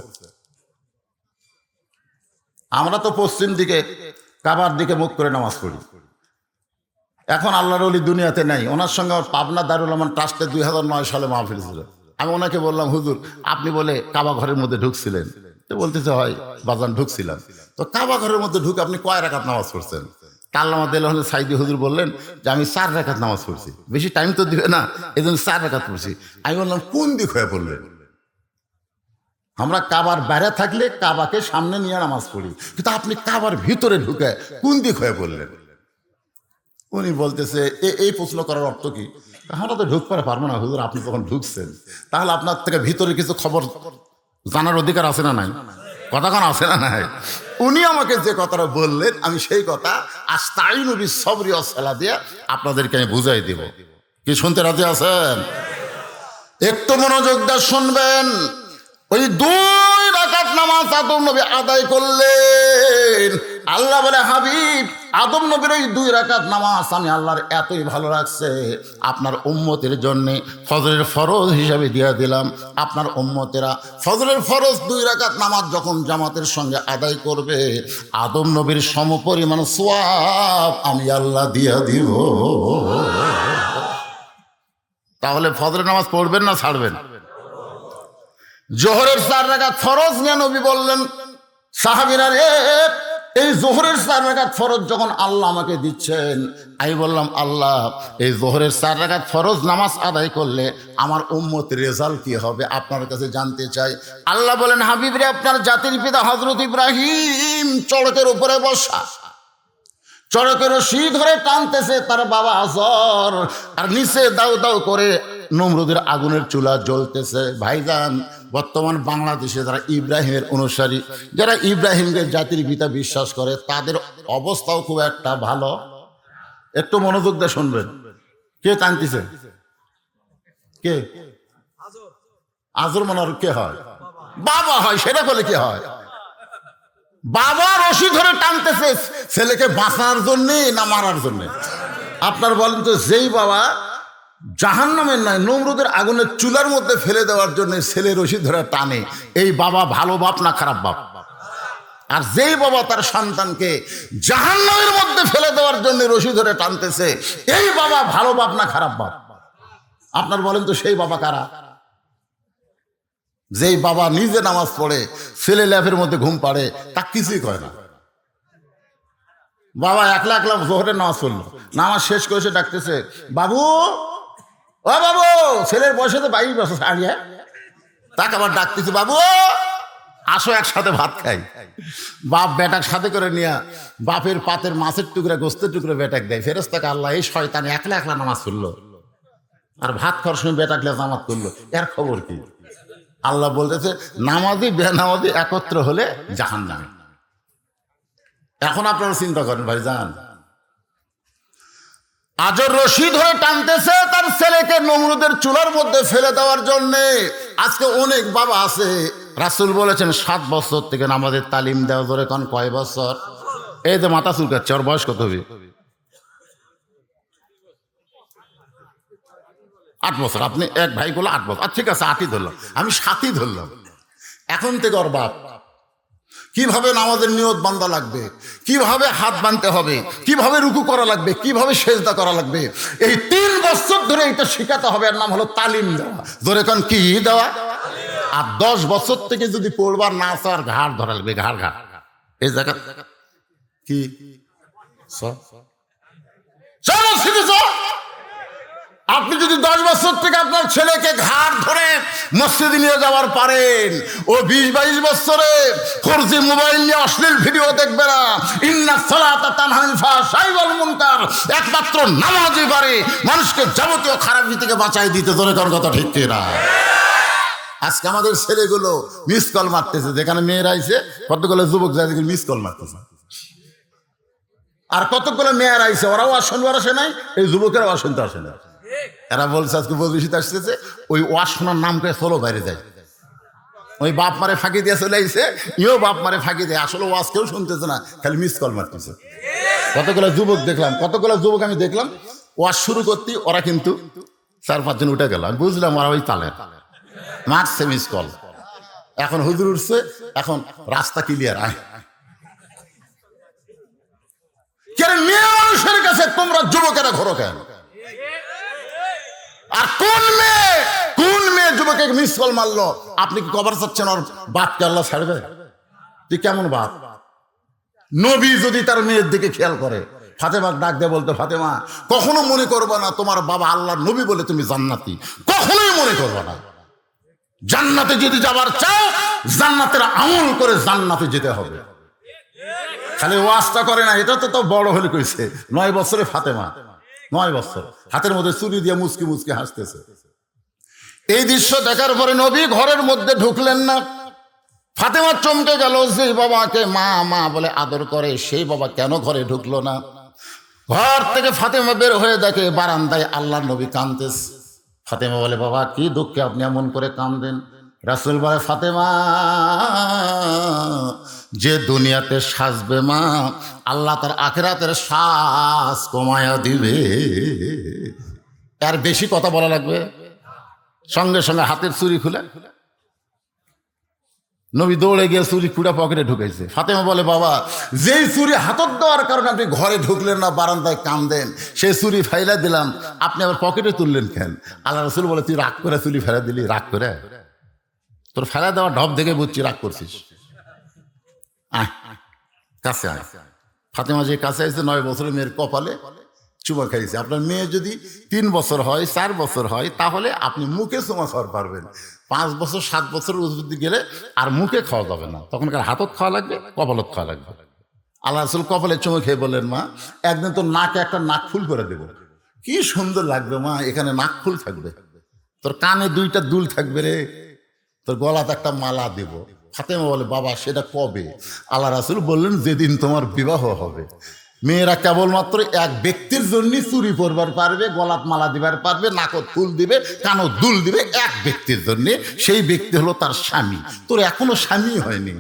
আমরা তো পশ্চিম দিকে কাবার দিকে মুখ করে নামাজ পড়ি। এখন আল্লাহর ওলি দুনিয়াতে নাই। ওনার সঙ্গে আমার পাবনা দারুল আমান ট্রাস্টে 2009 সালে মাহফিল ছিল। আমি ওনাকে বললাম হুজুর আপনি বলে কাবা ঘরের মধ্যে ঢুকছিলেন? তো বলতেছে হয় বাজান ঢুকছিলাম। তো কাবা ঘরের মধ্যে ঢুকে আপনি কয় রাকাত নামাজ পড়ছেন? আল্লামা দেওয়ান সাইদি হুজুর বললেন যে আমি 4 রাকাত নামাজ পড়ছি, বেশি টাইম তো দিবে না, এই জন্য 4 রাকাত পড়ছি। আমি বললাম কোন দিক হয়ে পড়লেন? আমরা কাবার বাইরে থাকলে কাবাকে সামনে নিয়ে নামাজ পড়ি, কিন্তু আপনি কাবার ভিতরে ঢুকে কোন দিক হয়ে পড়লেন? উনি বলতেছে এই প্রশ্ন করার অর্থ কি? আমরা তো ঢুকতে পারবো না হুজুর, আপনি যখন ঢুকছেন তাহলে আপনার থেকে ভিতরে কিছু খবর জানার অধিকার আছে না নাই? কথা কোন আছে না নাই? উনি আমাকে যে কথাটা বললেন আমি সেই কথা আস্তাইনু বিস-সবরি ওয়াস-সালাহ দিয়ে আপনাদেরকে আমি বুঝাই দেব। কি শুনতে রাজি আছেন? একটু মনোযোগ দিয়ে শুনবেন। ওই 2 রাকাত নামাজ আদম নবী আদায় করলেন। আল্লাহ বলে হাবিব আদম নবীর ওই 2 রাকাত নামাজ আমি আল্লাহর এতই ভালো লাগছে, আপনার উম্মতের জন্য ফজরের ফরজ হিসাবে দিয়ে দিলাম। আপনার উম্মতেরা ফজরের ফরজ 2 রাকাত নামাজ যখন জামাতের সঙ্গে আদায় করবে, আদম নবীর সমপরিমাণ সওয়াব আমি আল্লাহ দিয়ে দিব। তাহলে ফজরের নামাজ পড়বেন না ছাড়বেন? জোহরের 4 রাকাত ফরজ নিয়ে নবী বললেন সাহাবীরা রে, এই জোহরের 4 রাকাত ফরজ যখন আল্লাহ আমাকে দিচ্ছেন, আমি বললাম আল্লাহ এই জোহরের 4 রাকাত ফরজ নামাজ আদায় করলে আমার উম্মতের রেজাল্ট কি হবে আপনার কাছে জানতে চাই। আল্লাহ বলেন হাবিব রে, আপনার জাতির পিতা হযরত ইব্রাহিম চড়কের উপরে বসা, চড়কের রশি ধরে টানতেছে তার বাবা আজর, আর নিচে দাউ দাউ করে নমরুদের আগুনের চুলা জ্বলতেছে। ভাইজান বর্তমান বাংলাদেশে যারা ইব্রাহিমের অনুসারী, যারা ইব্রাহিমকে জাতির পিতা বিশ্বাস করে, তাদের অবস্থাও খুব একটা ভালো। একটু মনোযোগ দিয়ে শুনবেন। কে টানতেছে? কে? আজর মনার কে হয়? বাবা হয়। সেটা বলে কি হয়? বাবা রশি ধরে টানতেছে ছেলেকে বাঁচানোর জন্যে না মারার জন্যে? আপনার বলেন তো, যেই বাবা জাহান্নামের নয় নমরুদের আগুনের চুলার মধ্যে ফেলে দেওয়ার জন্য ছেলে রশি ধরে টানে, এই বাবা ভালো বাপ না খারাপ বাপ? আর যেই বাবা তার সন্তানকে জাহান্নামের মধ্যে ফেলে দেওয়ার জন্য রশি ধরে টানতেছে, এই বাবা ভালো বাপ না খারাপ বাপ? আপনার বলেন তো সেই বাবা কারা? যেই বাবা নিজে নামাজ পড়ে, ছেলে ল্যাপের মধ্যে ঘুম পাড়ে, তা কিছুই কয় না। বাবা একলা একলা জোহরের নামাজ পড়লো, নামাজ শেষ করে সে ডাকতেছে বাবু ও বাবু, ছেলের বয়সে তো 22 বছর ছাড়িয়ে, তাকে আবার ডাকতেছি, বাবু আসো একসাথে ভাত খাই। বাপ বেটাক সাথে করে নিয়ে বাপের পাতের মাছের টুকরা গোস্তের টুকরা বেটাক দেয়। ফেরেশতাকে আল্লাহ এই শয়তান একলা একলা নামাজ পড়লো আর ভাত খাওয়ার সময় বেটাকলে জামাত করলো, এর খবর কি? আল্লাহ বলতেছে নামাজি বেনামাজি একত্র হলে জাহান্নামে। এখন আপনারা চিন্তা করেন ভাইজান, আজর রশিদ হয়ে টানতেছে তার ছেলেকে নমরুদের চুলার মধ্যে ফেলে দেওয়ার জন্যে। আজকে অনেক বাবা আছে, রাসূল বলেছেন 7 বছর থেকে নামাজের তালিম দেওয়া ধরে, কারণ কয় বছর? এই যে মাথা চুলকাচ্ছে, ওর বয়স কত হবে? 8 বছর। আপনি এক ভাই বললো 8 বছর, ঠিক আছে 8ই ধরলাম, আমি 7ই ধরলাম। এখন থেকে ওর বাপ কিভাবে নামাজের নিয়ত বান্ধা লাগবে, কিভাবে হাত বাঁধতে হবে, কিভাবে রুকু করা লাগবে, কিভাবে সেজদা করা লাগবে, এই 3 বছর ধরে এটা শেখাতে হবে। এর নাম হলো তালিম দেওয়া। ধরে কোন কি দেওয়া? আর 10 বছর থেকে যদি পড়বার না চার ঘাড় ধরা লাগবে, ঘাড় ঘাড় এই জায়গা কি চলো শিখেছ। আপনি যদি 10 বছর থেকে আপনার ছেলেকে ঘাট ধরে মসজিদে নিয়ে যাওয়ার পারেন, ও 20-22 বছরে ফোরজি মোবাইল নিয়ে অশ্লীল ভিডিও দেখবে না। ইন্না সালাতা তানহা আনিল ফাহশাই ওয়াল মুনকার, একমাত্র নামাজই পারে মানুষকে যাবতীয় খারাপ থেকে বাঁচাই দিতে। ধরে কোন কথা ঠিক কিনা? আজকে আমাদের ছেলেগুলো মিস কল মারতেছে, যেখানে মেয়েরা আইছে কতগুলো যুবক যায় মিস কল মারতেছে, আর কতগুলো মেয়েরা আইছে ওরাও আর শুনবার আসে নাই, এই যুবকেরাও আর শুনতে আসে না। এরা বলছে আজকে বলবিশিত আসতেছে, ওই ওয়াজ শোনার নাম করে চলো বাইরে যায়। ওই বাপ মারে ফাঁকি দিয়ে চলে আইছে, ইও বাপ মারে ফাঁকি দিয়ে, আসলে ওয়াজ কেউ শুনতেছে না, খালি মিস কল মারতেছে। কতগুলো যুবক দেখলাম, কতগুলো যুবক আমি দেখলাম ওয়াজ শুরু করতে ওরা কিন্তু 4-5 জন উঠে গেল। আমি বুঝলাম ওরা ওই তালে মারছে মিস কল। এখন হুজুর উঠছে, এখন রাস্তা ক্লিয়ার। কেন মেয়ে মানুষের কাছে তোমরা যুবকেরা ঘোরো কেন? আর কোন মেয়ে যুবকে মিস কল মারলো? আপনি কি কভার চাচ্ছেন ওর বাপকে আল্লাহ ছাড়বে? তুই কেমন বাপ? নবী যদি তার মেয়ের দিকে খেয়াল করে, ফাতেমাকে ডাক দিয়ে বলতো, ফাতেমা কখনো মনে করবা না তোমার বাবা আল্লাহর নবী বলে তুমি জান্নাতি, কখনোই মনে করবা না। জান্নাতে যদি যাবার চাও, জান্নাতের আমল করে জান্নাতে যেতে হবে। খালি ওয়াজটা করে না, এটা তো বড় হলে কইছে। 9 বছরে ফাতেমা, 9 বছর, হাতের মধ্যে চুরি দিয়ে মুচকি মুচকি হাসতেছে। এই দৃশ্য দেখার পরে নবী ঘরের মধ্যে ঢুকলেন না। ফাতেমা চমকে গেল, যে বাবাকে মা মা বলে আদর করে সেই বাবা কেন ঘরে ঢুকলো না? ঘর থেকে ফাতেমা বের হয়ে দেখে বারান্দায় আল্লাহর নবী কাঁদতেছে। ফাতেমা বলে, বাবা কি দুঃখে আপনি এমন করে কাঁদেন? রাসূল বলে, ফাতেমা যে দুনিয়াতে সাজবে মা, আল্লাহ তার আখিরাতের শ্বাস কমায়া দিবে। আর বেশি কথা বলা লাগবে? সঙ্গে সঙ্গে হাতের চুরি খুলে নবী দৌড়ে গিয়ে চুরি কুড়া পকেটে ঢুকেছে। ফাতেমা বলে, বাবা যেই চুরি হাতত দেওয়ার কারণে আপনি ঘরে ঢুকলেন না, বারান্দায় কাঁদেন, সেই চুরি ফাইলা দিলাম, আপনি আবার পকেটে তুললেন কেন? আল্লাহ রাসূল বলে, তুই রাগ করে চুরি ফেলা দিলি? রাগ করে? তোর ফেলা দেওয়া ঢপ দেখে বুঝছি রাগ করছিস। আয় কাছে আয়। ফাতেমা যে কাছে আসছে, 9 বছরের মেয়ের কপালে চুমা খাইছে। আপনার মেয়ে যদি 3 বছর হয়, 4 বছর হয়, তাহলে আপনি মুখে চুমা খাওয়ার পারবেন। 5 বছর 7 বছর যদি গেলে আর মুখে খাওয়া যাবে না, তখনকার হাতত খাওয়া লাগবে, কপালত খাওয়া লাগবে। আল্লাহ রাসূল কপালে চুমা খেয়ে বললেন, মা একদিন তোর নাকে একটা নাক ফুল করে দেবো। কি সুন্দর লাগবে মা, এখানে নাক ফুল থাকবে, তোর কানে 2টা দুল থাকবে রে, তোর গলাতে একটা মালা দেব। ফাতেমা বলে, বাবা সেটা কবে? আল্লাহ রাসূল বললেন, যেদিন তোমার বিবাহ হবে। মেয়েরা কেবলমাত্র এক ব্যক্তির জন্য চুরি পরবার পারবে, গলাত মালা দিবার পারবে, নাকত ফুল দিবে, কানো দুল দিবে, এক ব্যক্তির জন্য। সেই ব্যক্তি হলো তার স্বামী। তোর এখনো স্বামী হয়নি।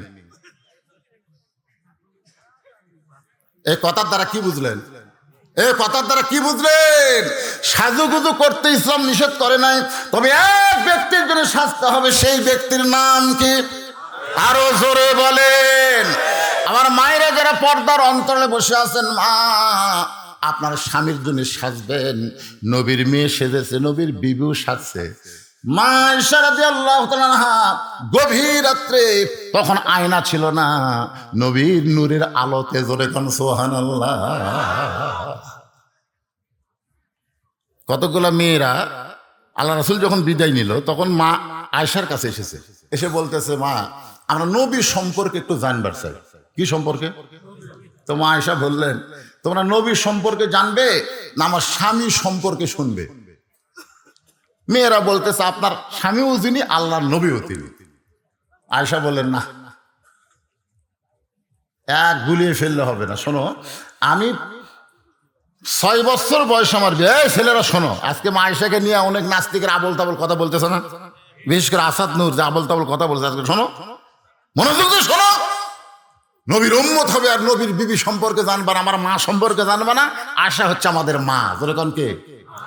এই কথার দ্বারা কি বুঝলেন? এই কথার দ্বারা কি বুঝলেন? সাজুগুজু করতে ইসলাম নিষেধ করে নাই, তবে এক ব্যক্তির জন্য সাজতে হবে। সেই ব্যক্তির নাম কি? আরো জোরে বলেন। আমার মায়েরা যারা পর্দার অন্তরে বসে আছেন, মা আপনার স্বামীর জন্য সাজবেন। নবীর মেয়ে সেজেছে, নবীর বিবিও সাজছে। মা আয়েশা রাদিয়াল্লাহু তাআলা আনহা গভীর রাত্রে, তখন আয়না ছিল না, নবীর নূরের আলোতে, জোরে কোন সুবহানাল্লাহ। কতগুলো মেয়েরা আল্লাহ রাসূল যখন বিদায় নিল তখন মা আয়েশার কাছে এসেছে, এসে বলতেছে, মা আমরা নবীর সম্পর্কে একটু জানবার চাই। কি সম্পর্কে? তো মা আয়েশা বললেন, তোমরা নবীর সম্পর্কে জানবে না আমার স্বামী সম্পর্কে শুনবে? মেয়েরা বলতেছে, আপনার স্বামীও যিনি আল্লাহর নবীও তিনি। আয়েশা বললেন, না, এক গুলিয়ে ফেললে হবে না। শোনো, আমি 6 বছর বয়স আমার বিয়ে। ছেলেরা শোনো, আজকে মা আয়েশাকে নিয়ে অনেক নাস্তিকের আবল তাবল কথা বলতেছে না, বিশেষ করে আসাদ নূর যে আবল তাবল কথা বলছে আজকে। শোনো, মনোযোগ দিয়ে শোনো, নবীর উম্মত হবে আর নবীর বিবি সম্পর্কে জানবা না, আমার মা সম্পর্কে জানবা না। আয়েশা হচ্ছে আমাদের মা, যেরকম কে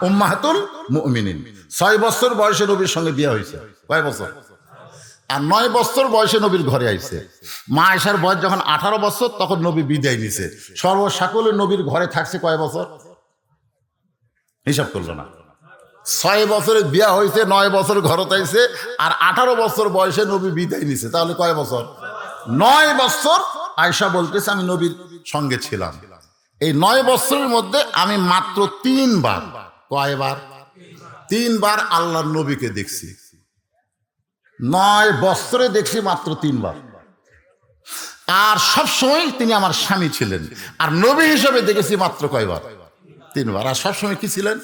উম্মাহাতুল মুমিনিন। 6 বছর বয়সে নবীর সঙ্গে বিয়ে হয়েছে। কয় বছর? আর 9 বছর বয়সে নবীর ঘরে আইছে। মা আয়েশার বয়স যখন 18 বছর তখন নবী বিদায় নিছে। সর্বসাকলে নবীর ঘরে থাকছে কয় বছর? হিসাব করলো না। 6 বছরে বিয়া হয়েছে, 9 বছর ঘরে থাকছে, আর 18 বছর বয়সে নবী বিদায় নিছে। তাহলে কয় বছর? 9 বছর। আয়েশা বলতেছে, আমি নবীর সঙ্গে ছিলাম। এই 9 বছরের মধ্যে আমি মাত্র 3 বার, কয়বার? 3 বার আল্লাহর নবীকে দেখছি। 9 বছরে দেখছি মাত্র 3 বার। আর সবসময় তিনি আমার স্বামী ছিলেন। আর নবী হিসেবে দেখেছি মাত্র কয়বার? 3 বার। আর সবসময় কি ছিলেন?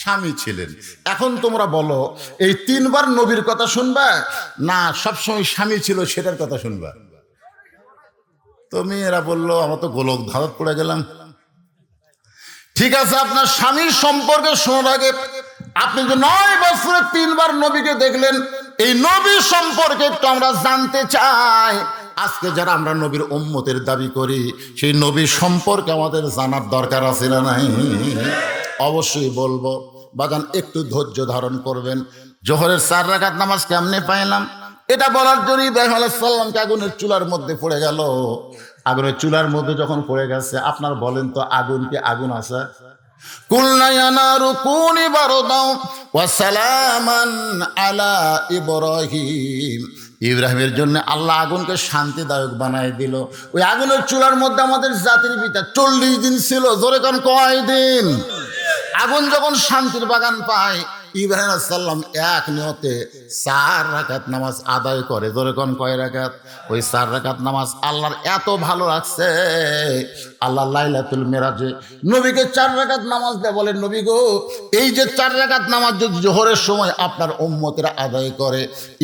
স্বামী ছিলেন। এখন তোমরা বলো, এই 3 বার নবীর কথা শুনবা না সবসময় স্বামী ছিল সেটার কথা শুনবা? তো মেয়েরা বললো, আমার তো গোলক ধারত পড়ে গেলাম। ঠিক আছে, আপনার স্বামীর সম্পর্কে শোনার আগে আপনি যে 9 বছরে 3 বার নবীকে দেখলেন, এই নবী সম্পর্কে একটু আমরা জানতে চাই। আজকে যারা আমরা নবীর উম্মতের দাবি করি, সেই নবী সম্পর্কে আমাদের জানার দরকার আছে না নাই? অবশ্যই বলবো। বাগান একটু ধৈর্য ধারণ করবেন। জোহরের 4 রাকাত নামাজ কেমনে পাইলাম, এটা বলার জন্য ইব্রাহিম আলাইহিস সালামকে আগুনের চুলার মধ্যে পড়ে গেল। আগুনের চুলার মধ্যে যখন পড়ে গেছে, আপনার বলেন তো আগুন কি আগুন আছে? কুলনা ইয়া নারু কুনি বারদাও ওয়া সালামান আলা ইব্রাহিম। ইব্রাহিমের জন্য আল্লাহ আগুনকে শান্তিদায়ক বানায় দিল। ওই আগুনের চুলার মধ্যে আমাদের জাতির পিতা 40 দিন ছিল। জোরে কোন কয় দিন? আগুন যখন শান্তির বাগান পায়, ইব্রাহিম আলাইহিস সালাম এক নিয়তে 4 রাকাত নামাজ আদায় করে। জোরে কোন কয় রাকাত? ওই 4 রাকাত নামাজ আল্লাহর এত ভালো লাগছে, আল্লাহ লাইলাতুল মিরাজে নবীকে 4 রাকাত নামাজ দেয়। বলেন, নবী গো, এই যে 4 রাকাত নামাজ যদি জোহরের সময় আপনার উম্মতেরা আদায় করে,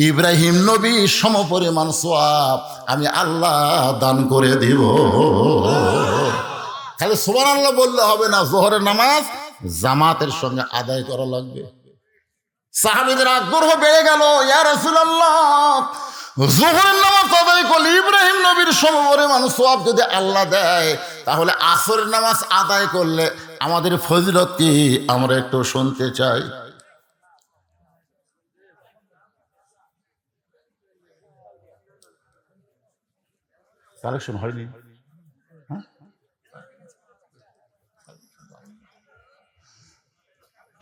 ইব্রাহিম নবী সমপরিমাণ সওয়াব আমি আল্লাহ দান করে দিব। খালি সুবহানাল্লাহ বললে হবে না, জোহরের নামাজ জামাতের সঙ্গে আদায় করা লাগবে। সাহাবীদের আগ্রহ বেড়ে গেল, ইয়া রাসূলুল্লাহ, যোহরের নামাজ আদায় করলে ইব্রাহিম নবীর সমপরিমাণ সওয়াব যদি আল্লাহ দেয়, তাহলে আসরের নামাজ আদায় করলে আমাদের ফজিলত কি আমরা একটু শুনতে চাই। কালেকশন হয়নি?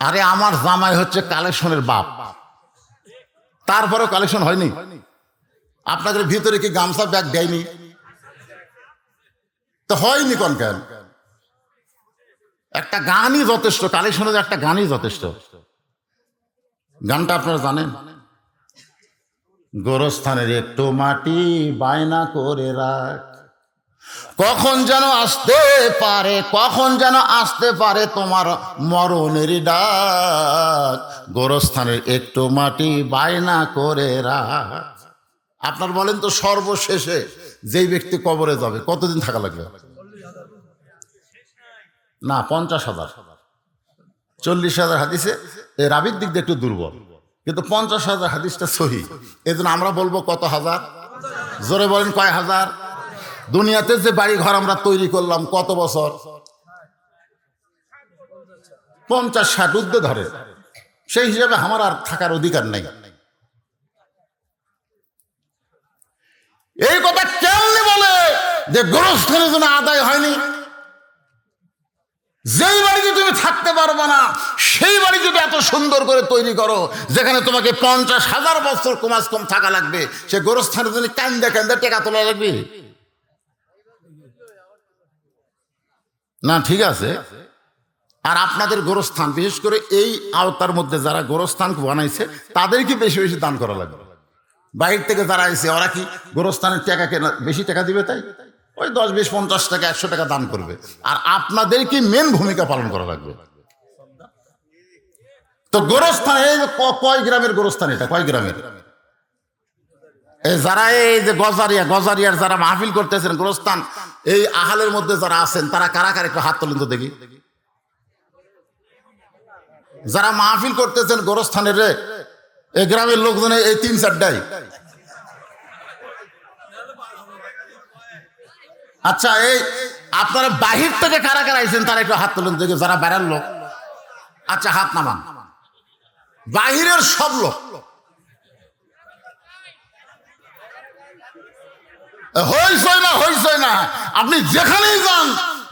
আরে আমার জামাই হচ্ছে কালেকশনের বাপ, তারপরেও কালেকশন হয়নি? আপনাদের ভিতরে কি গামছা ব্যাগ দেয়নি? তো হয়নি কোন কেন? একটা গানই যথেষ্ট, কালেকশনের একটা গানই যথেষ্ট। গানটা আপনারা জানেন? গোরস্থানের একটু মাটি বায়না করে রাখ, কখন যেন আসতে পারে, কখন যেন আসতে পারে তোমার মরণের ডাক। গোরস্থানের একটু মাটি বায়না করে রাখ। আপনার বলেন তো, সর্বশেষে যেই ব্যক্তি কবরে যাবে কতদিন থাকা লাগবে? না, 50,000, 40,000 হাদিসে এই রাবির দিক দিয়ে একটু দুর্বল, কিন্তু 50,000 হাদিসটা সহি। এই জন্য আমরা বলবো কত হাজার? জোরে বলেন, কয় হাজার? দুনিয়াতে যে বাড়ি ঘর আমরা তৈরি করলাম কত বছর? 50-60 ঊর্ধ্বে ধরে। সেই হিসাবে আমার আর থাকার অধিকার নেই। এই কথা কেমনে বলে যে গোরস্থানের জন্য আদায় হয়নি? যেই বাড়িতে তুমি থাকতে পারবে না, সেই বাড়ি যদি এত সুন্দর করে তৈরি করো, যেখানে তোমাকে 50,000 বছর কমাস কম থাকা লাগবে, সে গোরস্থানের জন্য কান্দে কান্দে টেকা তোলা লাগবে না? ঠিক আছে, আর আপনাদের গোরস্থান, বিশেষ করে এই আওতার মধ্যে যারা গোরস্থান বানাইছে তাদেরকে বেশি বেশি দান করা লাগবে। বাইরে থেকে যারা আইছে ওরা কি গোরস্থানের টাকা কেনা বেশি টাকা দিবে? তাই ওই 10, 20, 50 টাকা, 100 টাকা দান করবে। আর আপনাদেরকে মেন ভূমিকা পালন করা লাগবে। তো গোরস্থান এই কয় গ্রামের গোরস্থান? এটা কয় গ্রামের? এই যারা এই যে গজারিয়ার যারা মাহফিল করতেছেন গোরস্থান, এই আহালের মধ্যে যারা আছেন তারা কারা কারা একটু হাত তোলেন তো দেখি। যারা মাহফিল করতেছেন গোরস্থানের রে, এই গ্রামের লোকজন এই 3-4টাই। আচ্ছা, এই আপনারা বাহির থেকে কারা কারা আইছেন তারা একটু হাত তোলেন দেখি, যারা বাইরের লোক। আচ্ছা, হাত নামান। বাহিরের সব লোক হইছে না। আপনি যেখানেই যান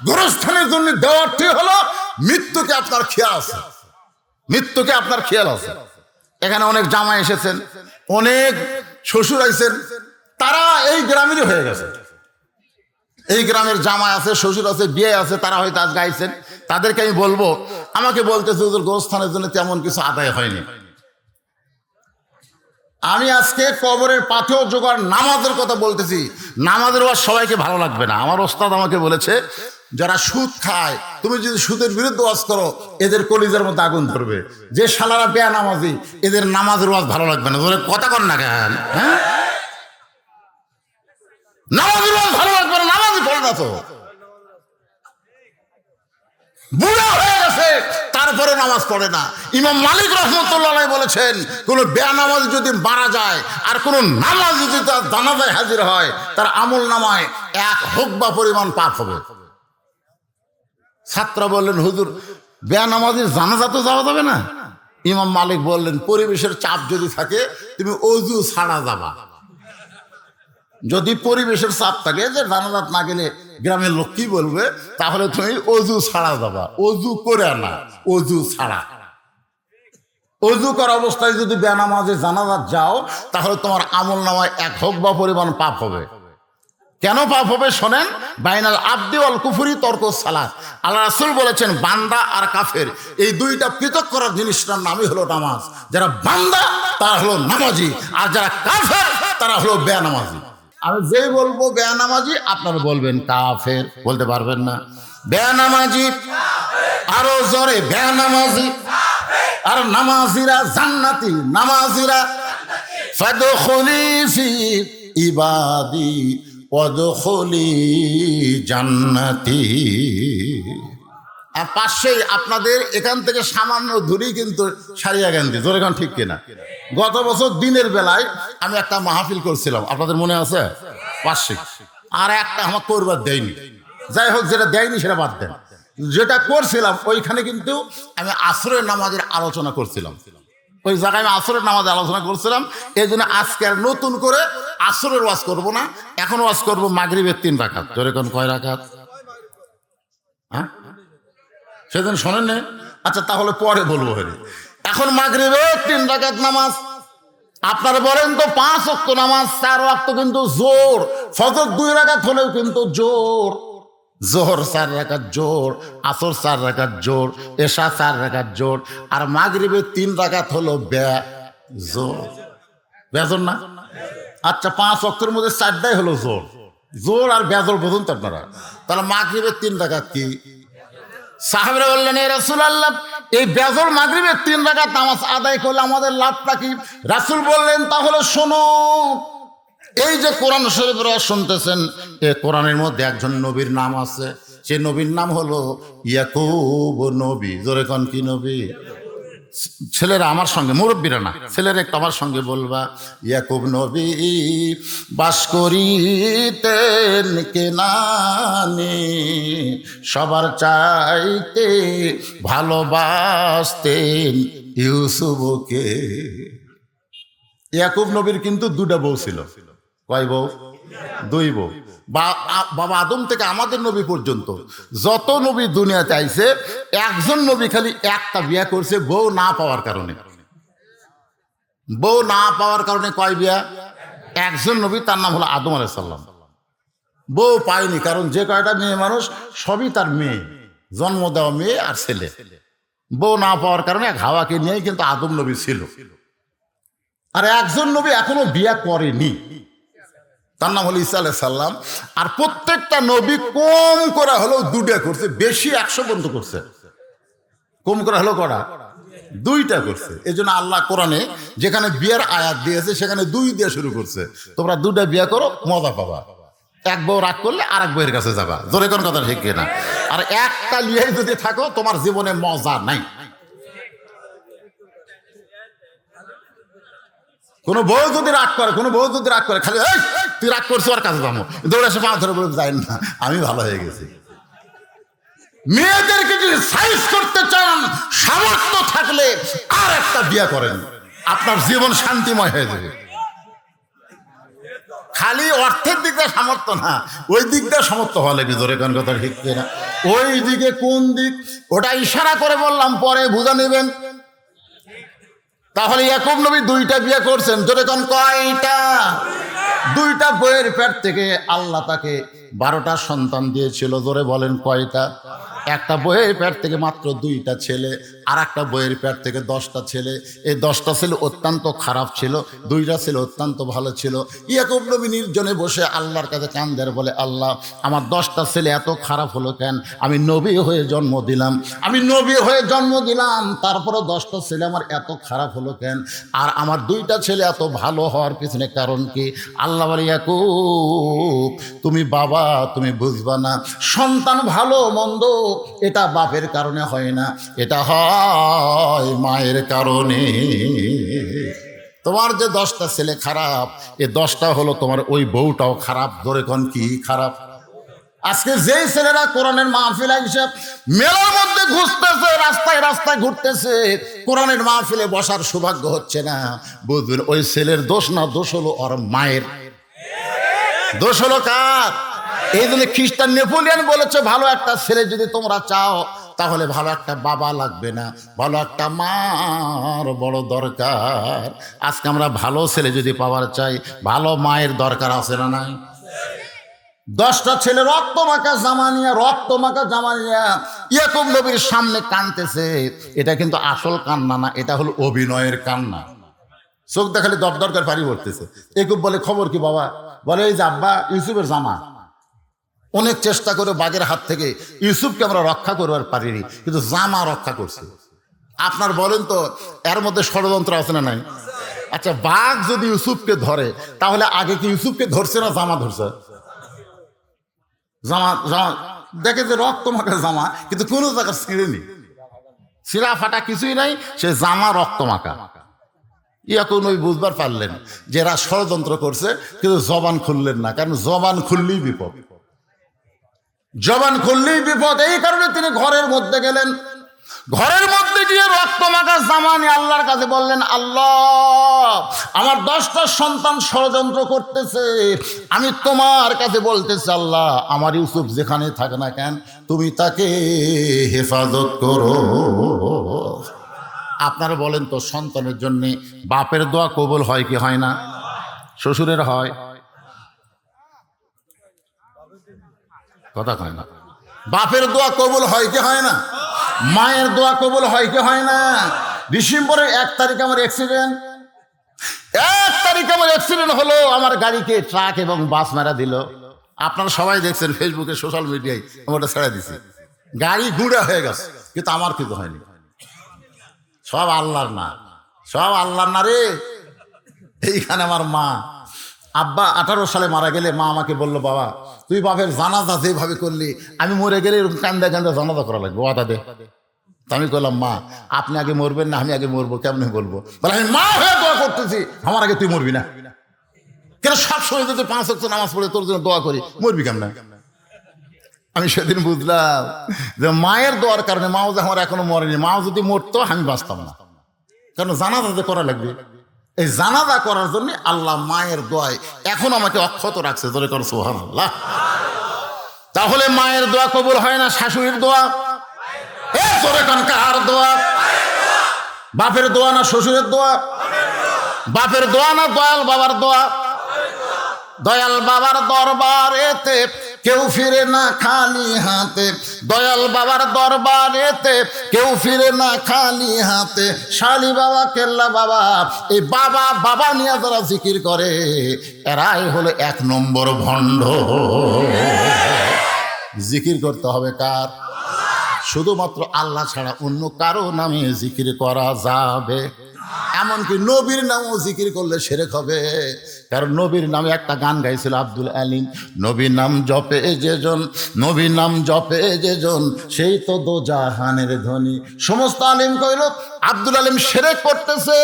গোরস্থানের জন্য দেওয়ারটি হলো মৃত্যুকে আপনার খেয়াল আছে, মৃত্যুকে আপনার খেয়াল আছে। এখানে অনেক জামাই এসেছেন, অনেক শ্বশুর আইছেন, তারা এই গ্রামেরই হয়ে গেছে। এই গ্রামের জামাই আছে, শ্বশুর আছে, বিয়ে আছে, তারা হয়তো আজ গাইছেন। তাদেরকে আমি বলবো, আমাকে বলতেছে হুজুর গোরস্থানের জন্য তেমন কিছু আদায় হয়নি। আমি আজকে কবরের পাথেও জোগাড় নামাজের কথা বলতেছি। নামাজের ওয়াজ সবাইকে ভালো লাগবে না। আমার ওস্তাদ আমাকে বলেছে, যারা সুদ খায় তুমি যদি সুদের বিরুদ্ধে ওয়াজ করো এদের কলিজার মধ্যে আগুন ধরবে। যে শালারা বেয়া নামাজি এদের নামাজের ওয়াজ ভালো লাগবে না। কথা কর না কেন? হ্যাঁ, নামাজের ওয়াজ ভালো লাগবে না, নামাজই পড়ে না তো। বুড়া হয়ে গেছে তারপরে নামাজ পড়ে না। ইমাম মালিক রহমতুল্লাহ বলেছেন, কোন বেনামাজ যদি মারা যায় আর কোন নামাজ যদি তার জানাজায় হাজির হয় তার আমল নামায় 1 হুকবা পরিমাণ পাপ হবে। ছাত্র বললেন, হুজুর বেনামাজির জানাজা তো যাওয়া যাবে না। ইমাম মালিক বললেন, পরিবেশের চাপ যদি থাকে তুমি অজু ছাড়া যাবা। যদি পরিবেশের চাপ থাকে যে জানাজাত না গেলে গ্রামের লোক কি বলবে, তাহলে তুমি অজু ছাড়া যাবা। অজু করে না, অজু ছাড়া। অজু করা অবস্থায় যদি বেনামাজে জানাজাত যাও তাহলে তোমার আমল নামায় 1 হুকবা পরিমাণ পাপ হবে। কেন পাপ হবে শোনেন। বাইনাল আবদি ওয়াল কুফরি তরকুস সালাত। আল্লাহ রাসূল বলেছেন, বান্দা আর কাফের এই দুইটা পৃথক করার জিনিসটার নামই হলো নামাজ। যারা বান্দা তারা হলো নামাজি, আর যারা কাফের তারা হলো বেনামাজি। আমি যেই বলবো বেনামাজি আপনারা বলবেন কাফের, বলতে পারবেন না। বেনামাজি আরো জোরে, বেনামাজি। আর নামাজিরা জান্নাতি, নামাজিরা ফাদখুলি ফি ইবাদি ওয়াদখুলি জান্নাতি। আর পাশেই আপনাদের এখান থেকে সামান্য দূরেই কিন্তু সারিয়া গান্ধী, জোরে গান ঠিক কিনা। গত বছর দিনের বেলায় আমি একটা মাহফিল করছিলাম, আপনাদের মনে আছে? পাশে আর একটা আমার করবার দেয়নি। যাই হোক, যেটা দেয়নি সেটা বাদ দেন। যেটা করছিলাম ওইখানে কিন্তু আমি আসরের নামাজের আলোচনা করছিলাম। ওই জায়গায় আমি আসরের নামাজের আলোচনা করছিলাম। এই জন্য আজকে আর নতুন করে আসরের ওয়াজ করব না, এখন ওয়াজ করবো মাগরিবের 3 রাকাত। জোরে কোন কয় রাকাত? হ্যাঁ, সেদিন শোনেন না? আচ্ছা, তাহলে পরে বলবো। এখন মাগরিবের 3 রাকাত নামাজ। আপনারা বলেন তো 5 ওয়াক্ত নামাজ, 4 ওয়াক্ত কিন্তু জোর। ফজর 2 রাকাত হলেও কিন্তু জোর। জোহর 4 রাকাত জোর, আসর 4 রাকাত জোর, এশা 4 রাকাত জোর, আর মাগরিবের 3 রাকাত হলো বেজোর। বেজোর না? আচ্ছা, 5 ওয়াক্তের মধ্যে 4টাই হলো জোর। জোর আর বেজোর বুঝুন তো আপনারা। তাহলে মাগরিবের 3 রাকাত কি? সাহাবারা বললেন, এ রাসূলুল্লাহ, এই বেজর মাগরিবের 3 রাকাত নামাজ আদায় করলে আমাদের লাভটা কি? রাসূল বললেন, তাহলে শোনো, এই যে কোরআন শরীফ শুনতেছেন, এই কোরআনের মধ্যে একজন নবীর নাম আছে। সে নবীর নাম হলো ইয়াকুব নবী। জোরে কোন কি নবী? ছেলেরা আমার সঙ্গে, মুরব্বীরা না, ছেলেরা একটু আমার সঙ্গে বলবা, ইয়াকুব নবী বাস করিতেন কেনানে, সবার চাইতে ভালোবাসতেন ইউসুফকে। ইয়াকুব নবীর কিন্তু 2টা বউ ছিল। কয় বউ? 2 বউ। বাবা আদম থেকে আমাদের নবী পর্যন্ত যত নবী দুনিয়াতে আইছে, একজন নবী খালি একটা বিয়া করছে বউ না পাওয়ার কারণে। বউ না পাওয়ার কারণে কয় বিয়া? একজন নবী, তার নাম হলো আদম আলাইহিস সালাম। বউ পায়নি, কারণ যে কয়টা মেয়ে মানুষ সবই তার মেয়ে। জন্ম দেওয়া মেয়ে আর ছেলে, বউ না পাওয়ার কারণে এক হাওয়াকে নিয়েই কিন্তু আদম নবী ছিল। আর একজন নবী এখনো বিয়ে করেনি, তার নাম হলো ঈসা আলাইহিস সালাম। আর প্রত্যেকটা নবী কম করে হলেও দুটা করছে, বেশি 100 পর্যন্ত করছে। কম করে হলো করা, 2টা করছে। এই জন্য আল্লাহ কোরআনে যেখানে বিয়ের আয়াত দিয়েছে সেখানে 2 দিয়ে শুরু করছে। তোমরা 2টা বিয়ে করো, মজা পাবা। এক বউ রাগ করলে আর এক বউয়ের কাছে যাবা, জোরে কোন কথা ঠিক কিনা? আর একটা লিয়ে যদি থাকো তোমার জীবনে মজা নাই। কোনো বউ যদি রাগ করে খালি এই তুই রাগ করছো আর কাছে যাবো, দৌড়ে এসে পা ধরে বলে যায় না আমি ভালো হয়ে গেছি। মেয়েদেরকে যদি সাইজ করতে চান, সামর্থ্য থাকলে আর একটা বিয়ে করেন, আপনার জীবন শান্তিময় হয়ে যাবে। খালি অর্থের দিক দিয়ে সামর্থ্য না, ওই দিক দিয়ে সামর্থ্য হওয়া লাগে। জোরে কোন কথা ঠিক কিনা? ওই দিকে কোন দিক ওটা ইশারা করে বললাম, পরে বুঝে নেবেন। তাহলে ইয়াকুব নবী 2টা বিয়ে করছেন। জোরে কোন কয়টা? 2টা বইয়ের পেট থেকে আল্লাহ তাকে 12টা সন্তান দিয়েছিল। জোরে বলেন কয়টা? একটা বইয়ের পেট থেকে মাত্র 2টা ছেলে, আর একটা বইয়ের পেট থেকে 10টা ছেলে। এই 10টা ছেলে অত্যন্ত খারাপ ছিল, 2টা ছেলে অত্যন্ত ভালো ছিল। ইয়াকুব নবী নির্জনে বসে আল্লাহর কাছে কান ধরে বলে, আল্লাহ আমার 10টা ছেলে এত খারাপ হলো কেন? আমি নবী হয়ে জন্ম দিলাম, তারপরে 10টা ছেলে আমার এত খারাপ হলো কেন? আর আমার 2টা ছেলে এত ভালো হওয়ার পিছনে কারণ কি? আল্লাহ বলে, ইয়াকুব তুমি বাবা, তুমি বুঝবা না। সন্তান ভালো মন্দ এটা বাপের কারণে হয় না, এটা হয় মায়ের কারণে। তোমার যে 10টা ছেলে খারাপ, এই 10টা হলো তোমার ওই বউটাও খারাপ। ধরে কোন কি খারাপ? আজকে যেই ছেলেরা কোরআনের মাহফিল হিসাব মেলার মধ্যে ঘুরতেছে, রাস্তায় ঘুরতেছে, কোরআনের মাহফিলে বসার সৌভাগ্য হচ্ছে না, বুঝবেন ওই ছেলের দোষ না, দোষ হলো ওর মায়ের। দোষ হলো কার? এই জন্য খ্রিস্টান নেপোলিয়ান বলেছে, ভালো একটা ছেলে যদি তোমরা চাও তাহলে ভালো একটা বাবা লাগবে না, ভালো একটা মার বড় দরকার। আজকে আমরা ভালো ছেলে যদি পাওয়ার চাই, ভালো মায়ের দরকার আছে না নাই? 10টা ছেলে রক্ত মাখা জামা নিয়ে ইয়াকুব নবীর সামনে কাঁদতেছে। এটা কিন্তু আসল কান্না না, এটা হলো অভিনয়ের কান্না। চোখ দেখালে দরদর করে পানি পড়তেছে। ইয়াকুব বলে, খবর কি বাবা? বলে, এই যে আব্বা ইউসুফের জামা, অনেক চেষ্টা করে বাঘের হাত থেকে ইউসুফকে আমরা রক্ষা করবার পারিনি, কিন্তু জামা রক্ষা করছে। আপনার বলেন তো এর মধ্যে ষড়যন্ত্র আছে না নাই? আচ্ছা, বাঘ যদি ইউসুফকে ধরে তাহলে আগে কি ইউসুফকে ধরছে না জামা ধরছে? জামা দেখে যে রক্ত মাখা জামা, কিন্তু কোনো জায়গা ছিঁড়েনি, ছিঁড়া ফাটা কিছুই নাই, সে জামা রক্ত মাখা। ইয়াকুব নবী বুঝবার পারলেন যে এরা ষড়যন্ত্র করছে, কিন্তু জবান খুললেন না, কারণ জবান খুললেই বিপদ। এই কারণে তিনি ঘরের মধ্যে গেলেন। ঘরের মধ্যে গিয়ে রক্ত মাখা জামা নিয়ে আল্লাহর কাছে বললেন, আল্লাহ আমার 10টা সন্তান ষড়যন্ত্র করতেছে, আমি তোমার কাছে বলতেছি আল্লাহ আমার ইউসুফ যেখানে থাকে না কেন তুমি তাকে হেফাজত করো। আপনারা বলেন তো, সন্তানের জন্য বাপের দোয়া কবুল হয় কি হয় না? শ্বশুরের হয়? কথা কয় না। বাপের দোয়া কবুল হয় কি হয় না? মায়ের দোয়া কবুল হয় কি হয় না? ডিসেম্বরের 1 তারিখ আমার অ্যাক্সিডেন্ট হলো। আমার গাড়িকে ট্রাক এবং বাস মারা দিল। আপনারা সবাই দেখছেন ফেসবুকে, সোশ্যাল মিডিয়ায়, আমি ওটা ছেড়ে দিছি। গাড়ি গুঁড়া হয়ে গেছে, কিন্তু আমার কিছু হয়নি। সব আল্লাহর না রে। এইখানে আমার মা, আব্বা 18 সালে মারা গেলে মা আমাকে বললো, বাবা তুই বাপের জানাজা যেভাবে করলি, আমি মরে গেলে এরকম কান্দা জানাজা করা লাগবে, ওয়াদা দে। আমি বললাম, মা আপনি আগে মরবেন না আমি আগে মরবো? কেমন বলবো? বলে, আমি মা হয়ে দোয়া করতেছি, আমার আগে তুই মরবি না কেন? সবসময় যদি 5 ওয়াক্ত নামাজ পড়ে তোর জন্য দোয়া করি, মরবি কেমন? আমি সেদিন বুঝলাম যে মায়ের দোয়ার কারণে, মাও যে আমার এখনো মরেনি, মাও যদি মরতো আমি বাঁচতাম না, কারণ জানাজা যে করা লাগবে। এই জানাজা করার জন্য আল্লাহ মায়ের দোয়ায় এখন আমাকে অক্ষত রাখছে। জোরে কর সুবহানাল্লাহ। তাহলে মায়ের দোয়া কবুল হয় না, শাশুড়ির দোয়া? জোরে কোন কার দোয়া? বাপের দোয়া না শ্বশুরের দোয়া? বাপের দোয়া না দয়াল বাবার দোয়া? দয়াল বাবার দরবারেতে কেউ ফিরে না খালি হাতে, দয়াল বাবার দরবারেতে কেউ ফিরে না খালি হাতে। শালি বাবা, কেল্লা বাবা, এই বাবা বাবা নিয়ে যারা জিকির করে এরাই হলো 1 নম্বর ভণ্ড। জিকির করতে হবে কার? শুধুমাত্র আল্লাহ ছাড়া অন্য কারো নামে জিকির করা যাবে? এমনকি নবীর নামও জিকির করলে শিরক হবে। কারণ নবীর নামে একটা গান গাইছিল আব্দুল আলিম, নবীর নাম জপে যেজন, নবীর নাম জপে যেজন, সেই তো দোজাহানের ধনী। সমস্ত আলিম কইল আব্দুল আলিম শিরক করতেছে।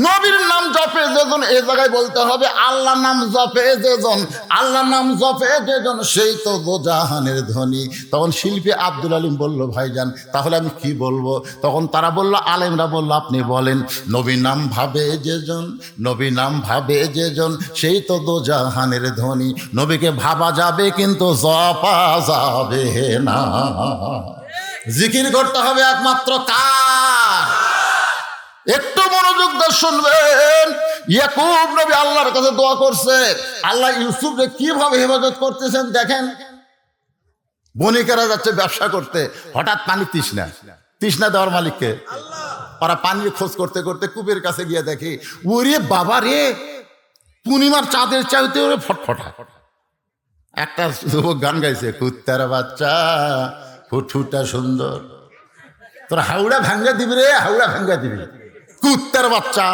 নবীর নাম জপে যেজন, এই জায়গায় বলতে হবে আল্লাহ নাম জপে যেজন, আল্লাহ নাম জপে যেজন, সেই তো দোজাহানের ধনী। তখন শিল্পী আব্দুল আলিম বলল, ভাইজান তাহলে আমি কি বলবো? তখন তারা বলল, আলেমরা বলল, আপনি বলেন নবীর নাম ভাবে যেজন, নবীর নাম ভাবে যেজন, সেই তো দোজাহানের ধনী। নবীকে ভাবা যাবে কিন্তু জপা যাবে না। জিকির করতে হবে একমাত্র কার? একটু মনোযোগ দিয়ে শুনবেন। ইয়াকুব নবী আল্লাহর কাছে দোয়া করছে। আল্লাহ ইউসুফকে কিভাবে হেফাজত করতেছেন দেখেন। বণিকেরা যাচ্ছে ব্যবসা করতে, হঠাৎ পানি তৃষ্ণা, তৃষ্ণা দেওয়ার মালিককে। ওরা পানির খোঁজ করতে করতে কূপের কাছে গিয়ে দেখে, ওরে বাবা রে, পূর্ণিমার চাঁদের চাইতে ওরে ফটফটা। একটা যুবক গান গাইছে, কুত্তার বাচ্চা ফুটফুটা সুন্দর, তোর হাওড়া ভাঙ্গা দিবি রে, হাওড়া ভাঙ্গা দিবি, কুত্তার বাচ্চা।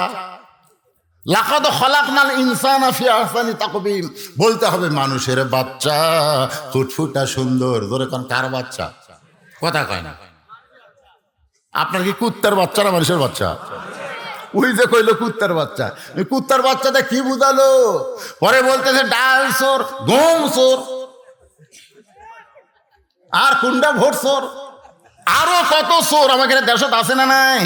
লাকাদ খলাকনাল ইনসানা ফি আহসানি তাকবীম, বলতে হবে মানুষের বাচ্চা ফুটফুটা সুন্দর। ধরে কোন কার বাচ্চা? কথা কয় না। আপনার কি কুত্তার বাচ্চা না মানুষের বাচ্চা? ওই যে কইলো কুত্তার বাচ্চা, কুত্তার বাচ্চাটা কি বুঝালো? পরে বলতেছে ডাল চোর, গম চোর, আর কুন্ডা ভোট চোর, আরো কত চোর আমাকে দেশত আছে না নাই?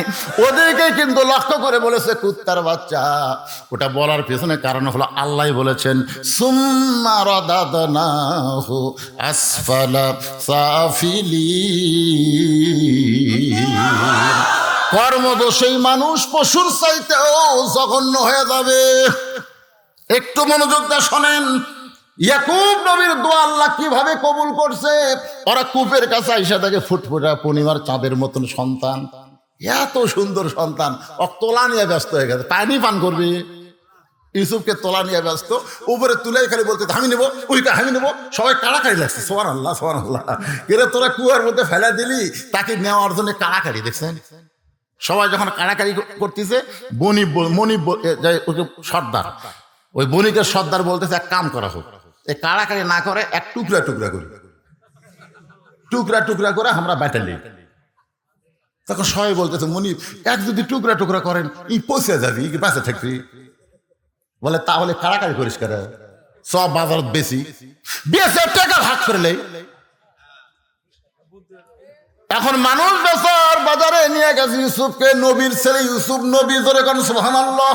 ওদেরকে কিন্তু লক্ষ্য করে বলেছে কুত্তার বাচ্চা। ওটা বলার পেছনে কারণ হলো আল্লাহ বলেছেন, সুম্মা রাদাদনাহু আসফালা সাফিলিন। কর্মদোষী মানুষ পশুর চাইতেও জঘন্য হয়ে যাবে। একটু মনোযোগ দিয়ে শোনেন। ইয়াকুব নবীর দোয়া আল্লাহ কিভাবে কবুল করছে। ওরা কূপের কাছে আইসা দেখে ফুটফুটা পূর্ণিমার চাঁদের মতন সন্তান, এত সুন্দর সন্তান। তোলা নিয়ে ব্যস্ত হয়ে গেছে, পানি পান করবে। ইউসুফকে তোলা নিয়ে ব্যস্ত, উপরে তুলে খালি বলতে আমি নেবো, ওইটা আমি নেবো। সবাই কাড়াকাড়ি লাগছে, সুবহানাল্লাহ সুবহানাল্লাহ। এরা তোরা কুয়ার মধ্যে ফেলা দিলি, তাকে নেওয়ার জন্য কাড়াকাড়ি। দেখছেন সবাই যখন কাড়াকাড়ি করতেছে, মনিব ওকে সর্দার, ওই বণিকের সর্দার বলতেছে এক কাম করা হোক, এই কাড়াকাড়ি না করে এক টুকরা টুকরা করি, টুকরা টুকরা করে আমরা ব্যাটালি। তখন সবাই বলতেছে মনিব এক যদি টুকরা টুকরা করেন ই পৌঁছে যাবি, বাঁচে থাকবি। বলে তাহলে কাড়াকাড়ি করিস করে, সব বাজার বেশি বেশি টাকা ভাগ করলে। এখন মানুষ বেচার বাজারে নিয়ে গেছে ইউসুফকে, নবীর ছেলে ইউসুফ নবী, জোরে কোন সুবহানাল্লাহ।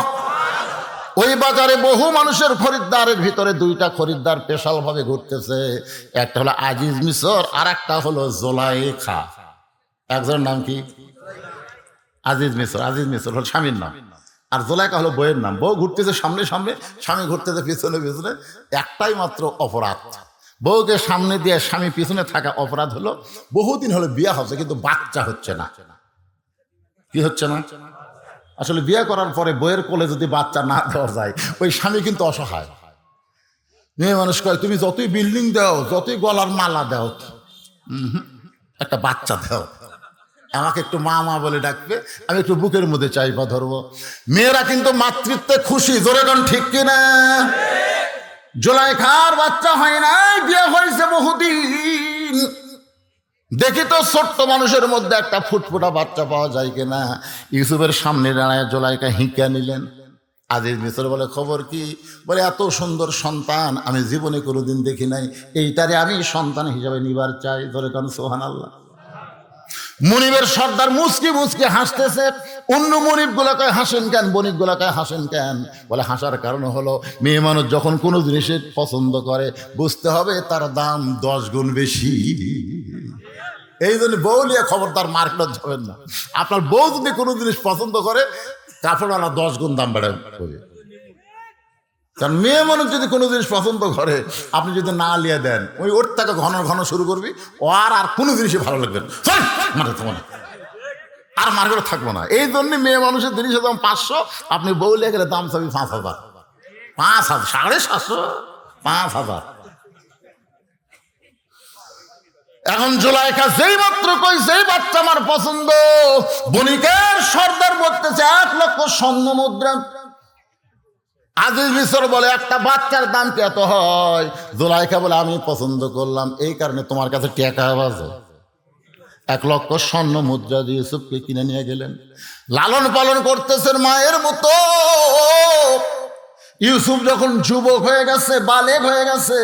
ওই বাজারে বহু মানুষের খরিদ্দারের ভিতরে 2টা খরিদ্দার স্পেশাল ভাবে ঘুরতেছে। একটা হলো আজিজ মিশর, আর একটা হলো জোলাইখা। একজনের নাম কি? আজিজ মিশর। আজিজ মিশর হলো স্বামীর নাম, আর জোলাইখা হলো বইয়ের নাম। বউ ঘুরতেছে সামনে সামনে, স্বামী ঘুরতেছে পিছনে পিছনে। একটাই মাত্র অপরাধ, বউকে সামনে দিয়ে স্বামী পিছনে থাকা অপরাধ হলো বহুদিন হলো বিয়ে হচ্ছে কিন্তু বাচ্চা হচ্ছে না। কি হচ্ছে না? আসলে বিয়ে করার পরে বইয়ের কোলে যদি বাচ্চা না দেওয়া যায়, ওই স্বামী কিন্তু অসহায়। মেয়ে মানুষ কয় তুমি যতই বিল্ডিং দাও, যতই গলার মালা দাও, একটা বাচ্চা দাও, আমাকে একটু মা মা বলে ডাকবে, আমি একটু বুকের মধ্যে চাইপা ধরবো। মেয়েরা কিন্তু মাতৃত্বে খুশি, জোরে গান ঠিক কিনা? জোলাইখার বাচ্চা হয় নাই, বিয়ে হয়েছে বহুদিন। দেখি তো ছোট্ট মানুষের মধ্যে একটা ফুটফুটা বাচ্চা পাওয়া যায় কিনা। ইউসুফের সামনে দাঁড়ায় জোলাইখা হিঁকা নিলেন। আজিজ মিশর বলে খবর কি? বলে এত সুন্দর সন্তান আমি জীবনে কোনোদিন দেখি নাই, এইটারে আমি সন্তান হিসাবে নিবার চাই। ধরে কারণ সুবহানাল্লাহ। মনিবের সর্দার মুচকি মুচকি হাসতেছে। অন্য মনিব গুলাকে হাসেন কেন, বণিক গুলাকে হাসেন কেন? বলে হাসার কারণ হলো মেয়ে মানুষ যখন কোনো জিনিসের পছন্দ করে বুঝতে হবে তার দাম 10 গুণ বেশি। এই জন্য বউ নিয়ে খবরদার মার্কেট যাবেন না। আপনার বউ যদি কোনো জিনিস পছন্দ করে, কাপড়ওয়ালা 10 গুণ দাম বাড়াবে। কারণ মেয়ে মানুষ যদি কোনো জিনিস পছন্দ করে, আপনি যদি না লিয়ে দেন, ওর থেকে ঘন ঘন শুরু করবি, ও আর কোনো জিনিসই ভালো লাগবে না, মানে তোমার আর মার্কেটে থাকবো না। এই জন্য মেয়ে মানুষের জিনিসের দাম 500, আপনি বউ লিয়ে গেলে দাম চাবি 5,000, 5,000, 750, 5,000। এখন জুলাইখা যেই মাত্র কই যেই বাচ্চা আমার পছন্দ, বণিকের সর্দার বলতেছে 1 লক্ষ স্বর্ণ মুদ্রা। আজিজ মিশর বলে একটা বাচ্চার দাম কি এত হয়? জুলাইখা বলে আমি পছন্দ করলাম, এই কারণে তোমার কাছে টাকা বাজে। 1 লক্ষ স্বর্ণ মুদ্রা দিয়ে ইউসুফকে কিনে নিয়ে গেলেন। লালন পালন করতেছেন মায়ের মতো। ইউসুফ যখন যুবক হয়ে গেছে, বালেগ হয়ে গেছে,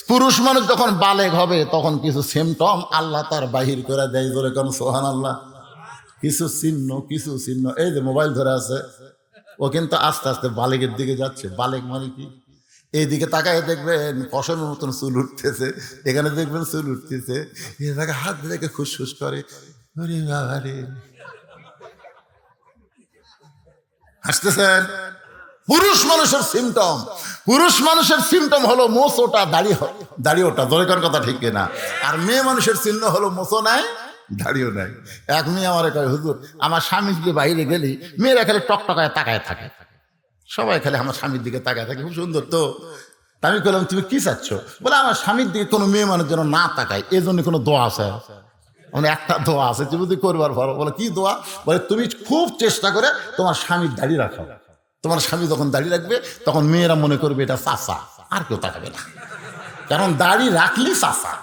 পুরুষ মানুষ যখন বালেগ হবে তখন কিছু সিমটম আল্লাহ তার বাহির করে দেয়। ধরে কোন সুবহানাল্লাহ। কিছু চিহ্ন, এই যে মোবাইল ধরে আছে, ও কিন্তু আস্তে আস্তে বালেগের দিকে যাচ্ছে। বালেগ মানে কি? এইদিকে তাকায় দেখবেন পশমের মতন চুল উঠতেছে, এখানে দেখবেন চুল উঠতেছে, এটাকে হাত রেখে খুশখুশ করে, ওরে বাবা রে, হাসতেছেন। পুরুষ মানুষের সিমটম হলো মোচোটা, দাড়ি ওটা, দরকার কথা ঠিক কিনা? আর মেয়ে মানুষের চিহ্ন হলো মোচো নাই, দাড়িও নাই। এক মেয়ে আমার কয়, হুজুর আমার স্বামীর দিকে বাইরে গেলি মেয়েরা খালি টকটকায় তাকায় থাকে, সবাই খালি আমার স্বামীর দিকে তাকায় থাকে, খুব সুন্দর তো। আমি বললাম তুমি কি চাচ্ছ? বলে আমার স্বামীর দিকে কোনো মেয়ে মানুষ যেন না তাকায়, এই জন্য কোনো দোয়া আছে? মানে একটা দোয়া আছে, তুমি যদি করবার পারো। বলে কি দোয়া? বলে তুমি খুব চেষ্টা করে তোমার স্বামীর দাড়ি রাখো। তোমার স্বামী যখন দাড়ি রাখবে তখন মেয়েরা মনে করবে এটা চাচা, আর কেউ তাকাবে না, কারণ দাড়ি রাখলি চাচা।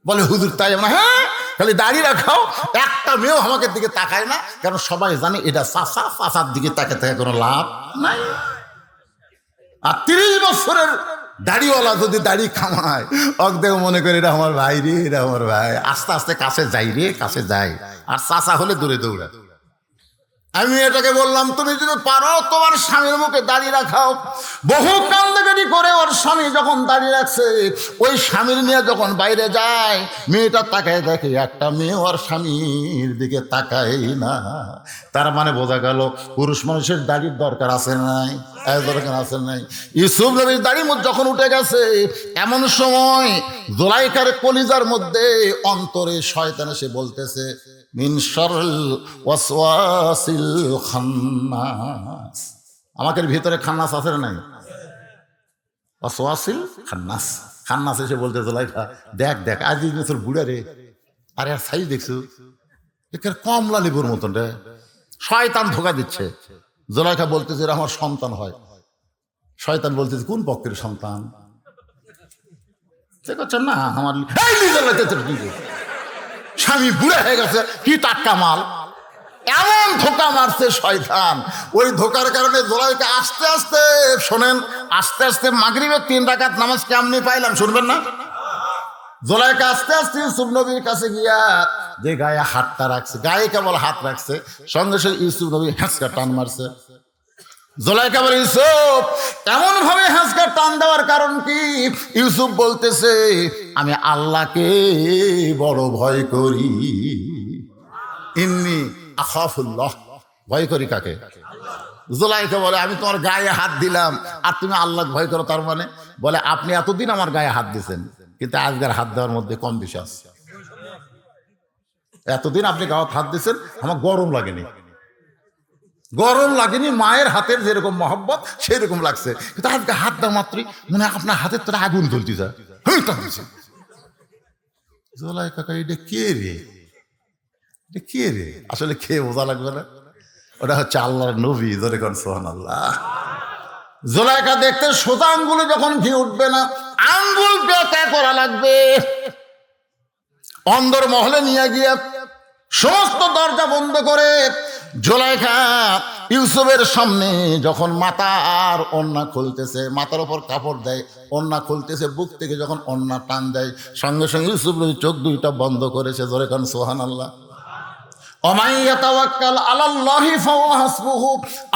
বলে হুজুর তাই? হ্যাঁ, খালি দাড়ি রাখাও, একটা মেয়েও আমাকে দিকে তাকায় না, কারণ সবাই জানে এটা চাচা, চাচার দিকে তাকে থাকে কোনো লাভ নাই। আর 30 বছরের দাড়িওয়ালা যদি দাড়ি খামায়, অর্ধেক মনে করে এটা আমার ভাই রে, এটা আমার ভাই। আস্তে আস্তে কাছে যাই রে, কাছে যাই। আর চাচা হলে দূরে দৌড়া। আমি এটাকে বললাম তুমি যদি পারো তোমার স্বামীর মুখে দাঁড়িয়ে রাখাও। বহু কান্দাকাটি করে ওর স্বামী যখন দাঁড়িয়ে রাখছে, ওই স্বামীর নিয়ে যখন বাইরে যায়, মেয়েটা তাকায় দেখে একটা মেয়ে ওর স্বামীর দিকে তাকায় না। তার মানে বোঝা গেল পুরুষ মানুষের দাড়ির দরকার আছে নাই? দরকার আছে নাই? ইউসুফ নবীর দাড়ি যখন উঠে গেছে, এমন সময় জুলাইখার কলিজার মধ্যে অন্তরে শয়তান এসে বলতেছে, মিন শাররিল ওয়াসওয়াসিল খান্নাস। আমাদের ভিতরে খান্নাস আছে না নাই? ওয়াসওয়াসিল খান্নাস। খান্নাস এসে বলতে, জুলাইখা দেখ দেখ আজিজ মিশর বুড়া রে, আরে আর সাইজ দেখছো, এর কমলা লেবুর মতন রে। শয়তান ধোকা দিচ্ছে। জুলাইখা বলতেছে এরা আমার সন্তান হয়। শয়তান বলতেছে কোন পক্ষের সন্তান? সে করছেন না আমার স্বামী বুড়া হয়ে গেছে, কি টাটকা মাল। এমন ধোকা মারছে শয়তান। ওই ধোকার কারণে জুলাইখা আস্তে আস্তে, শোনেন, আস্তে আস্তে মাগরিবের 3 রাকাত নামাজ কেমনি পাইলাম শুনবেন না? জুলাইখা আস্তে আস্তে ইউসুফ নবীর কাছে গিয়া যে গায়ে হাতটা রাখছে, গায়ে কেবল হাত রাখছে, সঙ্গে সঙ্গে ইউসুফ নবী হ্যাঁচকা টান মারছে। জুলাইখা বলে ইউসুফ, এমন ভাবে হ্যাঁচকা টান দেওয়ার কারণ কি? ইউসুফ বলতেছে আমি আল্লাহকে বড় ভয় করি। ইন্নী আখাফুল্লাহ। ভয় করি কাকে? জুলাইখা বলে আমি তোমার গায়ে হাত দিলাম আর তুমি আল্লাহ ভয় করো, তার মানে? বলে আপনি এতদিন আমার গায়ে হাত দিয়েছেন, কিন্তু আজকের হাত দেওয়ার মধ্যে কম বেশি আছে। এতদিন আপনি গায়ে হাত দিয়েছেন, আমার গরম লাগেনি, মায়ের হাতের যেরকম মহব্বত সেই রকম লাগছে, কিন্তু আজকে হাত দেওয়া মাত্রই মনে হয় আপনার হাতের তোরা আগুন জ্বলতে যায়। জুলাইখা কাকা এটা কে রে, এটা কে রে? আসলে খেয়ে বোঝা লাগবে না, ওটা হচ্ছে আল্লাহর নবী। ধরে কোন সুবহানাল্লাহ। জুলাইখা দেখতে সোজা আঙ্গুলে যখন ঘি উঠবে না, আঙ্গুল বেঁকা করা লাগবে। অন্দর মহলে নিয়ে গিয়ে সমস্ত দরজা বন্ধ করে জুলাইখা ইউসুফের সামনে যখন মাথা আর ওড়না খুলতেছে, মাথার ওপর কাপড় দেয়, ওড়না খুলতেছে, বুক থেকে যখন ওড়না টান দেয়, সঙ্গে সঙ্গে ইউসুফ চোখ দুইটা বন্ধ করেছে। ধরে কোন সুবহানাল্লাহ।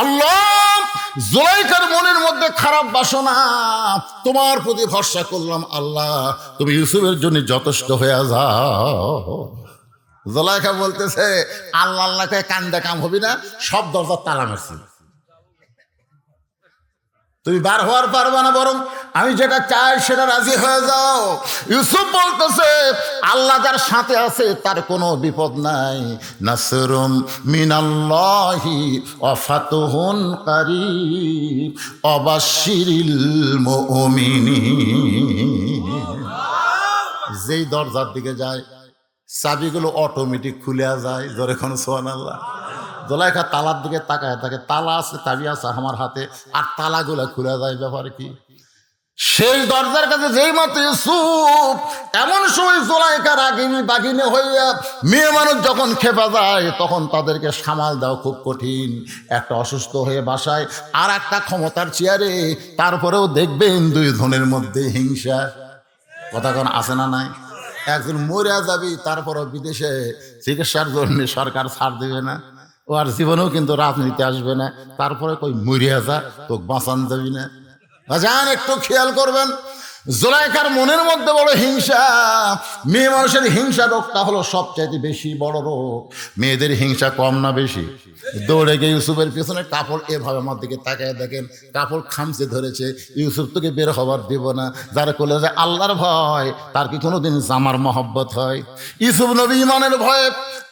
আল্লাহ, জুলাইখার মনের মধ্যে খারাপ বাসনা, তোমার প্রতি ভরসা করলাম আল্লাহ, তুমি ইউসুফের জন্য যথেষ্ট হয়ে যাও। জুলাইখা বলতেছে আল্লাহ আল্লাহকে কান্দা কাম হবি না, সব দরজা তালা মারছি। তুমি বার হওয়ার পারবা না, বরং আমি যেটা চাই সেটা রাজি হয়ে যাও। ইউসুফ বলতেছে আল্লাহ যার সাথে আছে তার কোনো বিপদ নাই। নাসরুম মিনাল্লাহি ওয়া ফাতহুন কারীব ওয়াবাশশিরিল মুমিনিন। যেই দরজার দিকে যায় চাবিগুলো অটোমেটিক খুলে যায়। জোরে কোন সুবহানাল্লাহ। জুলাইখা তালার দিকে তাকায় থাকে, তালা আছে, চাবি আছে আমার হাতে, আর তালাগুলা খুলে যায়। ব্যাপার কি? সেই দরজার কাছে যেই মাত্র ইউসুফ, এমন সময় জুলাইখা রাগিনী বাগিনী হইয়া, মেয়ে মানুষ যখন খেপা যায় তখন তাদেরকে সামাল দেওয়া খুব কঠিন। একটা অসুস্থ হয়ে বাসায়, আর একটা ক্ষমতার চেয়ারে, তারপরেও দেখবেন দুই ধনের মধ্যে হিংসা। কথা কোন আছে না নাই? একজন মরিয়া যাবি, তারপরও বিদেশে চিকিৎসার জন্য সরকার ছাড় দেবে না, ও আর জীবনেও কিন্তু রাজনীতি আসবে না, তারপরে কই মরিয়া যা, তোকে বাঁচান যাবি না। যান একটু খেয়াল করবেন, জুলাইখার মনের মধ্যে বড় হিংসা। মেয়ে মানুষের হিংসা রোগটা হলো সবচাইতে বেশি বড় রোগ। মেয়েদের হিংসা কম না বেশি? দৌড়ে গিয়ে ইউসুফের পেছনে কাপড় এভাবে আমার দিকে তাকায় দেখেন, কাপড় খামচে ধরেছে। ইউসুফ তোকে বের হবার দেব না। যারা করলে যে আল্লাহর ভয়, তার কি কোনোদিন জামার মহব্বত হয়? ইউসুফ নবী ইমানের ভয়ে,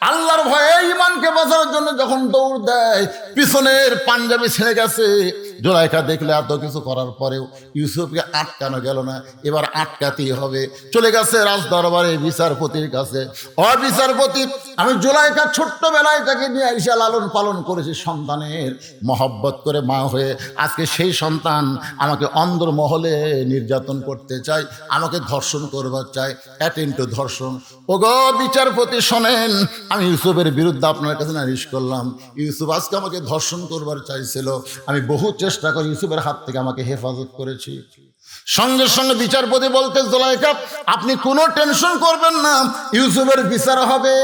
আল্লাহর ভয়ে ইমানকে বাঁচানোর জন্য যখন দৌড় দেয়, পিছনের পাঞ্জাবি ছেড়ে গেছে। জুলাইখা দেখলে এত কিছু করার পরেও ইউসুফকে আটকানো গেল না, এবার আটকাতেই হবে। চলে গেছে রাজ দরবারে বিচারপতির কাছে। বিচারপতি, আমি জুলাইখা ছোট্টবেলায় তাকে নিয়ে আইসা লালন পালন করেছি, সন্তানের মহব্বত করে মা হয়ে। আজকে সেই সন্তান আমাকে অন্দরমহলে নির্যাতন করতে চায়, আমাকে ধর্ষণ করবার চায়, অ্যাটেম্প টু ধর্ষণ। ওগো বিচারপতি শোনেন, আমি ইউসুফের বিরুদ্ধে আপনার কাছে নালিশ করলাম। ইউসুফ আজকে আমাকে ধর্ষণ করবার চাইছিল, আমি বহু চেষ্টা করে ইউসুফের হাত থেকে আমাকে হেফাজত করেছি। সঙ্গে সঙ্গে বিচারপতি বলতে, জুলাইখা আপনি কোনো টেনশন করবেন না, ইউসুফের বিচার হবে,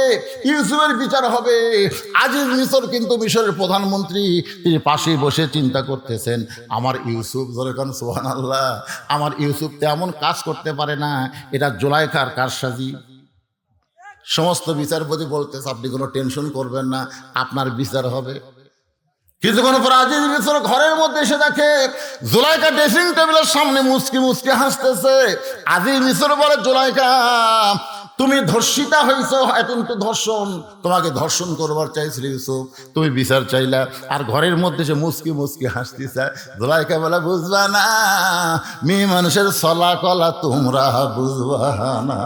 ইউসুফের বিচার হবে। আজিজ মিশর কিন্তু মিশরের প্রধানমন্ত্রী, তিনি পাশেই বসে চিন্তা করতেছেন, আমার ইউসুফ, জোরে কোন সুবহানাল্লাহ, আমার ইউসুফ তেমন কাজ করতে পারে না, এটা জুলাইখার কারসাজি। সমস্ত বিচারপতি বলতেছে আপনি কোনো টেনশন করবেন না, আপনার বিচার হবে। কিছুক্ষণ পর আজিজ মিশর ঘরের মধ্যে এসে দেখে জুলাইখা ড্রেসিং টেবিলের সামনে মুচকি মুচকি হাসতেছে। আজিজ মিশর বলে, জুলাইখা তুমি ধর্ষিতা হয়েছ, কিন্তু ধর্ষণ, তোমাকে ধর্ষণ করবার চাইছিল ইউসুফ, তুমি বিচার চাইলা, আর ঘরের মধ্যে সে মুচকি মুচকি হাসতেছে। জুলাইখা বলে, বুঝবা না, মেয়ে মানুষের চলা কলা তোমরা বুঝবা না।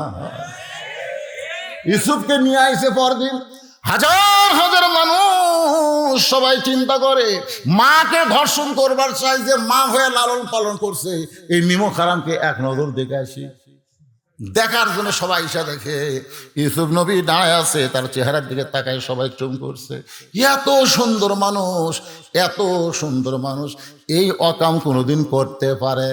ইউসুফকে নিয়ে আইসে পরদিন, হাজার হাজার মানুষ সবাই চিন্তা করে মাকে ধর্ষণ করবার চাই, যে মা হয়ে লালন পালন করছে। এই নিমক হারামকে এক নজর দেখে আসি। দেখার জন্য সবাই এসে দেখে ইউসুফ নবী দাঁড়ায় আছে, তার চেহারার দিকে তাকায় সবাই চুম করছে। এত সুন্দর মানুষ, এত সুন্দর মানুষ এই অকাম কোনোদিন করতে পারে?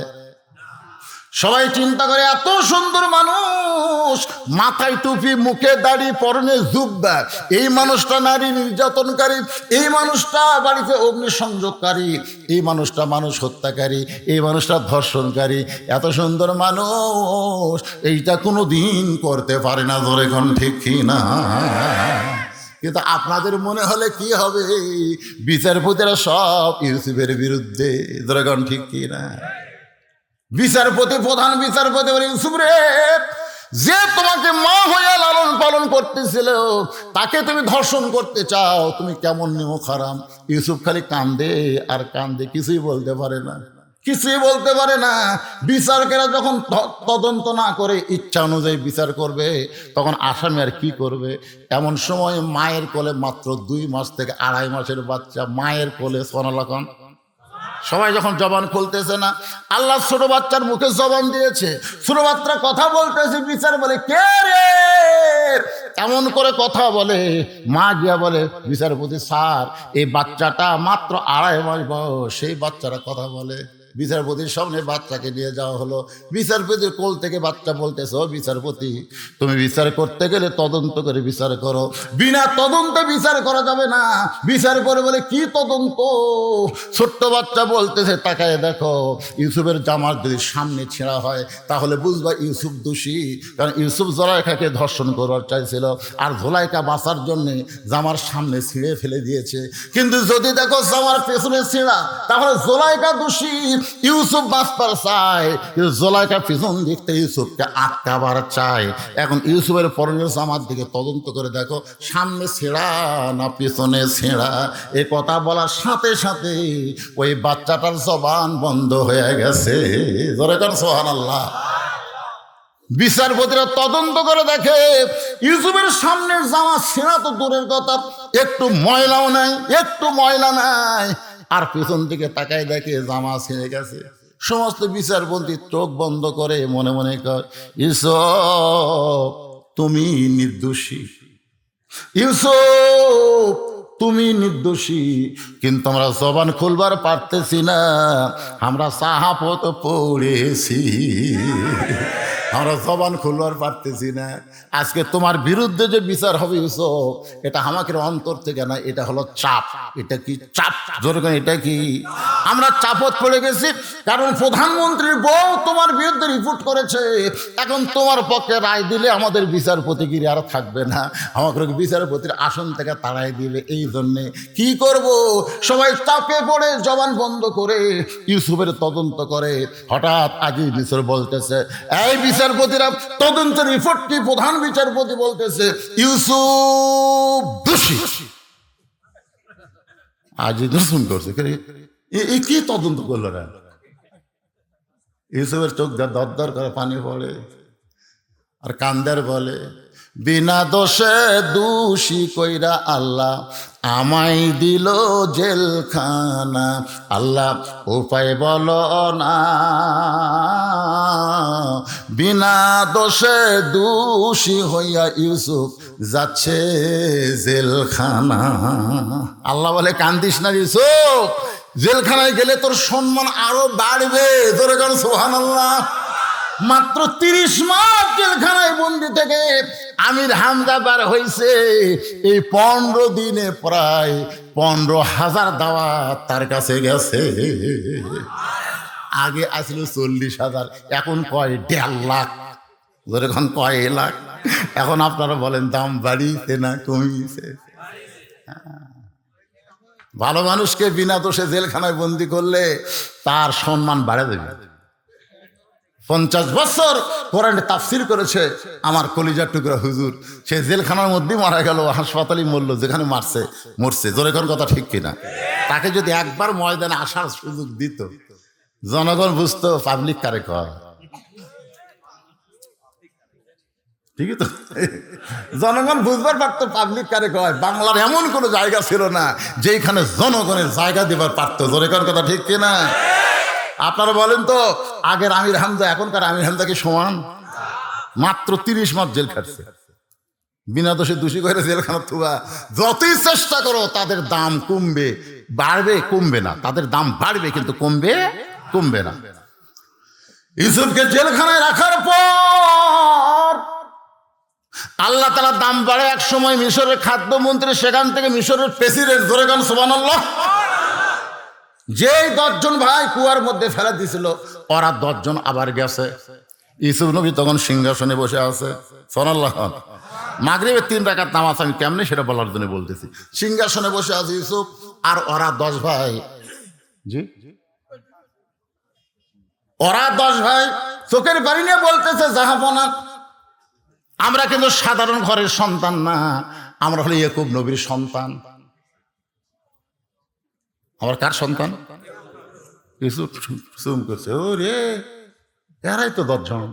সবাই চিন্তা করে এত সুন্দর মানুষ, মাথায় টুপি, মুখে দাড়ি, পরনে জুব্বা, এই মানুষটা নারী নির্যাতনকারী, এই মানুষটা বাড়িতে অগ্নিসংযোগকারী, এই মানুষটা মানুষ হত্যাকারী, এই মানুষটা ধর্ষণকারী। এত সুন্দর মানুষ এইটা কোনো দিন করতে পারে না। জোরে কোন ঠিক কি না? কিন্তু আপনাদের মনে হলে কি হবে? বিচারপতিরা সব ইউসুফের বিরুদ্ধে। জোরে কোন ঠিক কি না? বিচারপতি, প্রধান বিচারপতি বলে, ইউসুফ রে, যে তোমাকে মা হয়ে লালন পালন করতেছিল তাকে তুমি ধর্ষণ করতে চাও, তুমি কেমন নিমক হারাম। ইউসুফ খালি কান্দে আর কান্দে, কিছুই বলতে পারে না, কিছুই বলতে পারে না। বিচারকেরা যখন তদন্ত না করে ইচ্ছা অনুযায়ী বিচার করবে, তখন আসামি আর কি করবে? এমন সময় মায়ের কোলে মাত্র 2 মাস থেকে 2.5 মাসের বাচ্চা, মায়ের কোলে, সোনালাখন সবাই যখন জবান খুলতেছে না, আল্লাহ ছোট বাচ্চার মুখে জবান দিয়েছে, ছোট বাচ্চা কথা বলতেছে। বিচার বলে, কে রে এমন করে কথা বলে? মা গিয়া বলে, বিচারপতি স্যার, এই বাচ্চাটা মাত্র 2.5 মাস বয়স, সেই বাচ্চারা কথা বলে। বিচারপতির সামনে বাচ্চাকে নিয়ে যাওয়া হলো। বিচারপতির কোল থেকে বাচ্চা বলতেছে, ও বিচারপতি, তুমি বিচার করতে গেলে তদন্ত করে বিচার করো, বিনা তদন্তে বিচার করা যাবে না। বিচার করে বলে, কি তদন্ত? ছোট্ট বাচ্চা বলতেছে, তাকায় দেখো, ইউসুফের জামার যদি সামনে ছেঁড়া হয় তাহলে বুঝবা ইউসুফ দোষী, কারণ ইউসুফ জুলাইখাকে ধর্ষণ করবার চাইছিল, আর জুলাইখা বাঁচার জন্যে জামার সামনে ছিঁড়ে ফেলে দিয়েছে। কিন্তু যদি দেখো জামার পেছনে ছেঁড়া, তাহলে জুলাইখা দোষী, ইউসুফ বাঁচবার চায়, কিন্তু জুলাইখা পিছন দিক থেকে ইউসুফকে আটকাবার চায়। এখন ইউসুফের পরনের জামার দিকে তদন্ত করে দেখো সামনে ছেঁড়া না পিছনে ছেঁড়া। এ কথা বলার সাথে সাথে ওই বাচ্চাটার জবান বন্ধ হয়ে গেছে। জোরে কর সুবহানাল্লাহ। বিচারপতিরা তদন্ত করে দেখে ইউসুফের সামনের জামা ছেঁড়া তো দূরের কথা, একটু ময়লাও নাই, একটু ময়লা নাই। আর পিছন দিকে তাকায় দেখে জামা ছিঁড়ে গেছে। সমস্ত বিচারপতি চোখ বন্ধ করে মনে মনে কয়, ইউসুফ তুমি নির্দোষী, ইউসুফ তুমি নির্দোষী। কিন্তু আমরা জবান খুলবার পারতেছি না, আমরা সাহাবত পড়েছি, আমরা জবান খুলবার পারতেছি না। আজকে তোমার বিরুদ্ধে যে বিচার হবে ইউসুফ, এটা আমাকে অন্তর থেকে না, এটা হলো চাপ। এটা কি চাপ? জোরে করে, এটা কি? আমরা চাপত পড়ে গেছি, কারণ প্রধানমন্ত্রীর বউ তোমার বিরুদ্ধে রিপোর্ট করেছে। এখন তোমার পক্ষে রায় দিলে আমাদের বিচারপতিগিরি আর থাকবে না, আমাকে বিচারপতির আসন থেকে তাড়াই দিবে। এই জন্যে কি করব, সবাই চাপে পড়ে জবান বন্ধ করে ইউসুফের তদন্ত করে। হঠাৎ আগে মিশর বলতেছে, এই বিচারপতিরা তদন্তের রিপোর্ট কি? প্রধান বিচারপতি বলতেছে ইউসুফ দোষী। আজি দর্শন করছে, কি তদন্ত করলো না? ইউসুফের চোখ দরদর করে পানি পড়ে আর কান্দার বলে, বিনা দোষে দোষী কইরা আল্লাহ আমায় দিল জেলখানা, আল্লাহ উপায় বলো না। বিনা দোষে দোষী হইয়া ইউসুফ যাচ্ছে জেলখানা। আল্লাহ বলে, কান্দিস না ইউসুফ, জেলখানায় গেলে তোর সম্মান আরো বাড়বে। তোরে কারণ সুবহানাল্লাহ। মাত্র 30 মাস জেলখানায় বন্দি থেকে আমির হামজা বার হয়েছে। এই 15 দিনে প্রায় 15,000 দাওয়াত তার কাছে গেছে। আগে আসছিল 40,000, এখন কয় 1.5 লাখ। এখন কয় লাখ। এখন আপনারা বলেন দাম বাড়িয়েছে না কমিয়েছে? ভালো মানুষকে বিনা দোষে জেলখানায় বন্দি করলে তার সম্মান বাড়ে দেবে। 50 বছর কোরআনে তাফসির করেছে আমার কলিজার টুকরা হুজুর, সে জেলখানার মধ্যেই মারা গেল, হাসপাতালেই মরল, যেখানে মরছে। জোরে কোন কথা ঠিক কিনা? তাকে যদি একবার ময়দানে আসার সুযোগ দিত, জনগণ বুঝতো পাবলিক কারে কয়। ঠিকই তো, জনগণ বুঝবার পারতো পাবলিক কারে কয়। বাংলার এমন কোনো জায়গা ছিল না যেখানে জনগণের জায়গা দিবার পারতো। জোরে কোন কথা ঠিক কিনা? আপনারা বলেন তো, আগের আমির হামজা এখনকার আমির হামজা কি সমান? মাত্র 30 মাস জেল খাটছে, বিনা দোষে দোষী করে জেলখানা থুবা। যতই চেষ্টা করো তাদের দাম কমবে, বাড়বে, কমবে না। তাদের দাম বাড়বে কিন্তু কমবে না। ইউসুফকে জেলখানায় রাখার পর আল্লাহ তাআলা দাম বাড়ে। এক সময় মিশরের খাদ্যমন্ত্রী, সেখান থেকে মিশরের প্রেসিডেন্ট। জোরে গান সুবহানাল্লাহ। যেই 10 জন ভাই কুয়ার মধ্যে ফেলে দিছিল, ওরা 10 জন আবার গেছে। ইউসুফ নবী তখন সিংহাসনে বসে আছে। সুবহানাল্লাহ। মাগরিবের 3 রাকাত নামাজ, আমি কেমনে সেটা বলার জন্য বলতেছি। সিংহাসনে বসে আছে ইউসুফ, আর ওরা 10 ভাই। জি, ওরা 10 ভাই চোখের পানি নিয়ে বলতেছে, জাহাপনা, আমরা কিন্তু সাধারণ ঘরের সন্তান না, আমরা হলো ইয়াকুব নবীর সন্তান। আমার কার সন্তান? ইউসুফ চুম করছে, ও রে, এরাই তো 10 জন।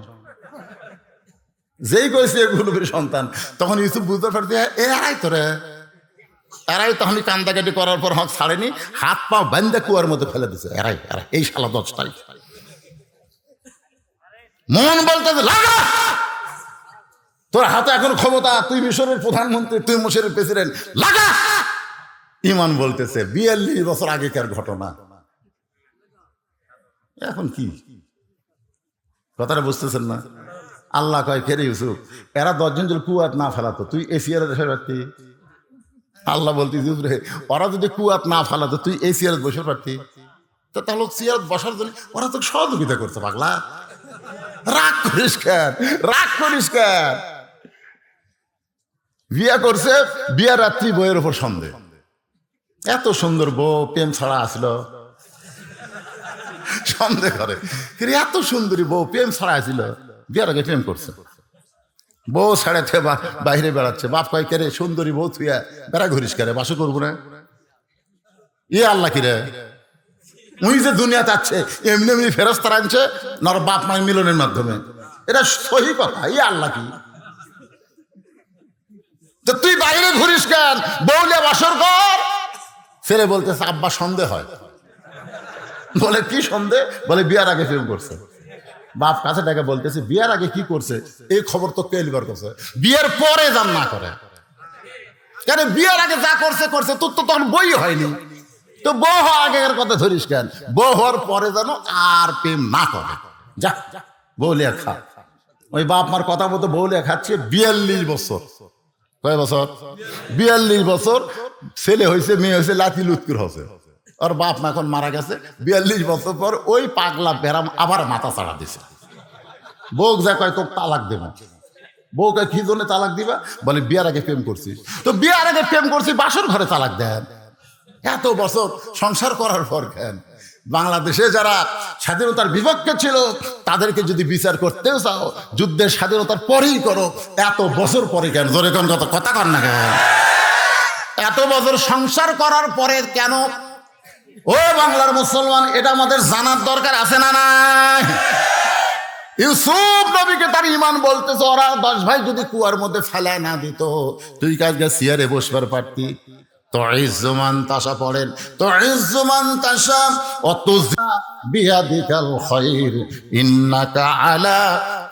যেই কইছে ইয়াকুব নবীর সন্তান, তখন ইউসুফ বুঝতে পারছে এরাই তো রে, এরাই তো। আমি কান্দাকাটি করার পর হক ছাড়েনি, হাত পা বান্ধে কুয়ার মধ্যে ফেলে দিছে। এরাই এই শালা 10টাই। মন বলতেছে, লাগা, তোর হাতে এখন ক্ষমতা, তুই মিশরের প্রধানমন্ত্রী, তুই মিশরের প্রেসিডেন্ট, লাগা। ইমান বলতেছে 42 বছর আগেকার ঘটনা, এখন কি? কথাটা বুঝতেছেন না? আল্লাহ কয়, ফেরে ইউসুফ, এরা 10 জন যদি কুয়াত না ফেলাতো, তুই এই চেয়ারে বসে পারতি। আল্লাহ বলতে, ইউসুফ রে, ওরা যদি কুয়াত না ফেলাতো, তুই এই চেয়ারে বসে পারতি। তাহলে চেয়ার বসার জন্য ওরা তো সহযোগিতা করছে। পাগলা, রাগ করিস কেন? বিয়া করছে, বিয়া রাত্রি বইয়ের উপর সন্দেহ। এত সুন্দর বউ, প্রেম ছাড়া আসলো। সন্দেহ করে কিন্তু এত সুন্দরী বউ প্রেম ছড়াইছিল, বিয়ার আগে প্রেম করছে। বউ ছাড়ে বাইরে বেড়াচ্ছে, বাপ কয় কে রে সুন্দরী বউ থুয়া বেড়া ঘুরিস করে, বাসু করবো না আল্লাহ কি রে, উনি যে দুনিয়াতে আছে এমনি এমনি ফেরস্তার আনছে নর বাপ মায়ের মিলনের মাধ্যমে, এটা সহি কথা। আল্লাহ কি তো তুই বাইরে ঘুরিস কেন, বউলে বাসর কর। ছেলে বলতেছে আব্বা সন্দেহ হয়। বলে কি সন্দেহ? বলে বিয়ার আগে প্রেম করছে। বাপ কাছে টাকা বলতেছে বিয়ার আগে কি করছে এই খবর তো কেলিবার করছে, বিয়ের পরে যান না করে। কেন বিয়ার আগে যা করছে করছে, তোর তো তখন বই হয়নি, তো বউ হওয়া আগের কথা ধরিস কেন? বউ হওয়ার পরে যেন আর প্রেম না করে, যা বউ লিয়া খা। ওই বাপ মার কথা মতো বউ লিয়া খাচ্ছে 42 বছর। কয় বছর? 42 বছর। ছেলে হয়েছে, মেয়ে হয়েছে, লাতি লুৎকুর হয়েছে। ওর বাপ মা এখন মারা গেছে। 42 বছর পর ওই পাগলা বেরাম আবার মাথা চাড়া দিছে। বউ যা কয় তোকে তালাক দেব। বউ কয় কি জন্য তালাক দিবা? বলে বিয়ার আগে প্রেম করছিস। তো বিয়ার আগে প্রেম করছি, বাসর ঘরে তালাক দেন। এত বছর সংসার করার পর কেন? বাংলাদেশে যারা স্বাধীনতার বিপক্ষে ছিল তাদেরকে যদি বিচার করতেও চাও, যুদ্ধের স্বাধীনতার পরেই করো, এত বছর পরে কেন? জোরে কোন কথা কর না কেন? এত বছর সংসার করার পরে কেন? ও বাংলার মুসলমান, এটা আমাদের জানার দরকার আছে না নাই? ইউসুফ নবীকে তার ইমান বলতেছে, ওরা 10 ভাই যদি কুয়ার মধ্যে ফেলায় না দিত, তুই কাজকে চেয়ারে বসবার পারতি। তুইজ্জুমান তাশা পড়েন, তুইজ্জুমান তাশা অতুজা বিয়াদিকাল খায়র ইন্নাকা আলা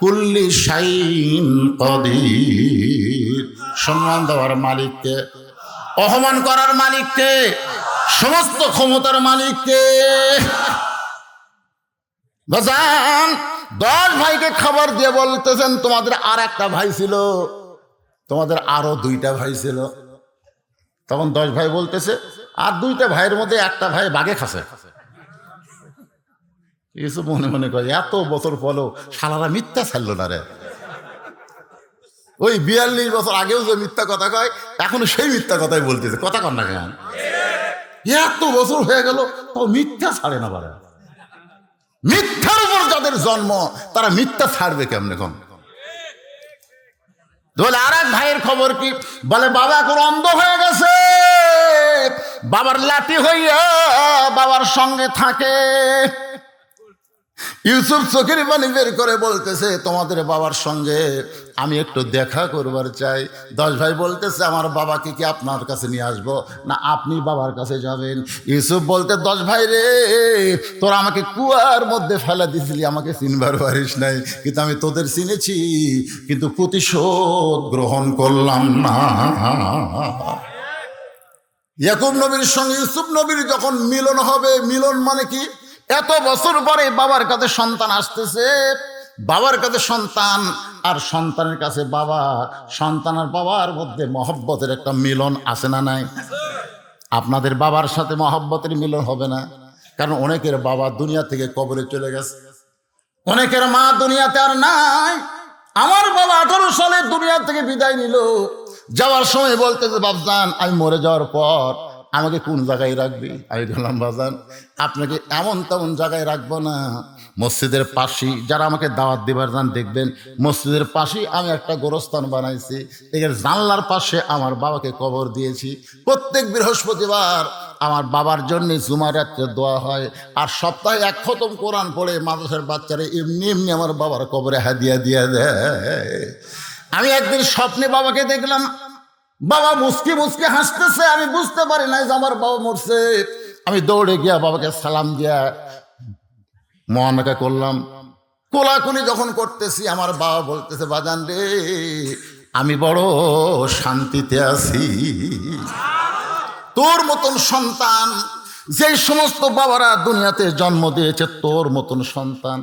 কুল্লি শাইইন কাদির। সম্মান দেওয়ার মালিককে, অপমান করার মালিককে, সমস্ত ক্ষমতার মালিককে। বাজান 10 ভাইকে খবর দিয়ে বলতেছেন তোমাদের আর একটা ভাই ছিল, তোমাদের আরো 2টা ভাই ছিল। তখন 10 ভাই বলতেছে আর 2টা ভাইয়ের মধ্যে একটা ভাই বাঘে খাসে। কিছু মনে মনে করে এত বছর পরেও শালারা মিথ্যা ছাড়লো না রে। ওই 42 বছর আগেও যে মিথ্যা কথা কয়, এখন সেই মিথ্যা কথাই বলতেছে। কথা কর না কেন? এত বছর হয়ে গেল তাও মিথ্যা ছাড়ে না। পারে মিথ্যার উপর যাদের জন্ম তারা মিথ্যা ছাড়বে কেমনে? কম বলে আর এক ভাইয়ের খবর কি? বলে বাবা এখন অন্ধ হয়ে গেছে, বাবার লাঠি হইয়া বাবার সঙ্গে থাকে। ইউসুফ চোখের পানি বের করে বলতেছে তোমাদের বাবার সঙ্গে আমি একটু দেখা করবার চাই। 10 ভাই বলতেছে আমার বাবাকে কি আপনার কাছে নিয়ে আসবো না আপনি বাবার কাছে যাবেন? ইউসুফ বলতে 10 ভাই রে, তোরা আমাকে কুয়ার মধ্যে ফেলে দিছিলি, আমাকে চিনবার পারিস নাই, কিন্তু আমি তোদের চিনেছি, কিন্তু প্রতিশোধ গ্রহণ করলাম না। ইয়াকুব নবীর সঙ্গে ইউসুফ নবীর যখন মিলন হবে, মিলন মানে কি? এত বছর পরে বাবার কাছে সন্তান আসতেছে, বাবার কাছে সন্তান আর সন্তানের কাছে বাবা, সন্তান আর বাবার মধ্যে মহব্বতের একটা মিলন আছে না নাই? আপনাদের বাবার সাথে মহব্বতের মিলন হবে না, কারণ অনেকের বাবা দুনিয়া থেকে কবরে চলে গেছে, অনেকের মা দুনিয়াতে আর নাই। আমার বাবা 18 সালে দুনিয়া থেকে বিদায় নিল, যাওয়ার সময় বলতেছে বাপজান আমি মরে যাওয়ার পর আমাকে কোন জায়গায় রাখবি? আমি বললাম বাজান আপনাকে এমন তেমন জায়গায় রাখবো না, মসজিদের পাশেই, যারা আমাকে দাওয়াত দিবার যান দেখবেন মসজিদের পাশেই আমি একটা গোরস্থান বানাইছি, এর জানলার পাশে আমার বাবাকে কবর দিয়েছি। প্রত্যেক বৃহস্পতিবার আমার বাবার জন্য জুমার রাত্রে দোয়া হয়, আর সপ্তাহে 1 খতম কোরআন পড়ে মাদ্রাসার বাচ্চারা এমনি এমনি আমার বাবার কবরে হাদিয়া দিয়ে দেয়। আমি একদিন স্বপ্নে বাবাকে দেখলাম, বাবা মুসকি মুসকি হাসতেছে, আমি বুঝতে পারি নাই যে আমার বাবা মরছে। আমি দৌড়ে গিয়া বাবাকে সালাম দিয়া মহানাকা করলাম। কোলাকুলি যখন করতেছি আমার বাবা বলতেছে বাজান রে আমি বড় শান্তিতে আছি। তোর মতন সন্তান, যে সমস্ত বাবারা দুনিয়াতে জন্ম দিয়েছে তোর মতন সন্তান,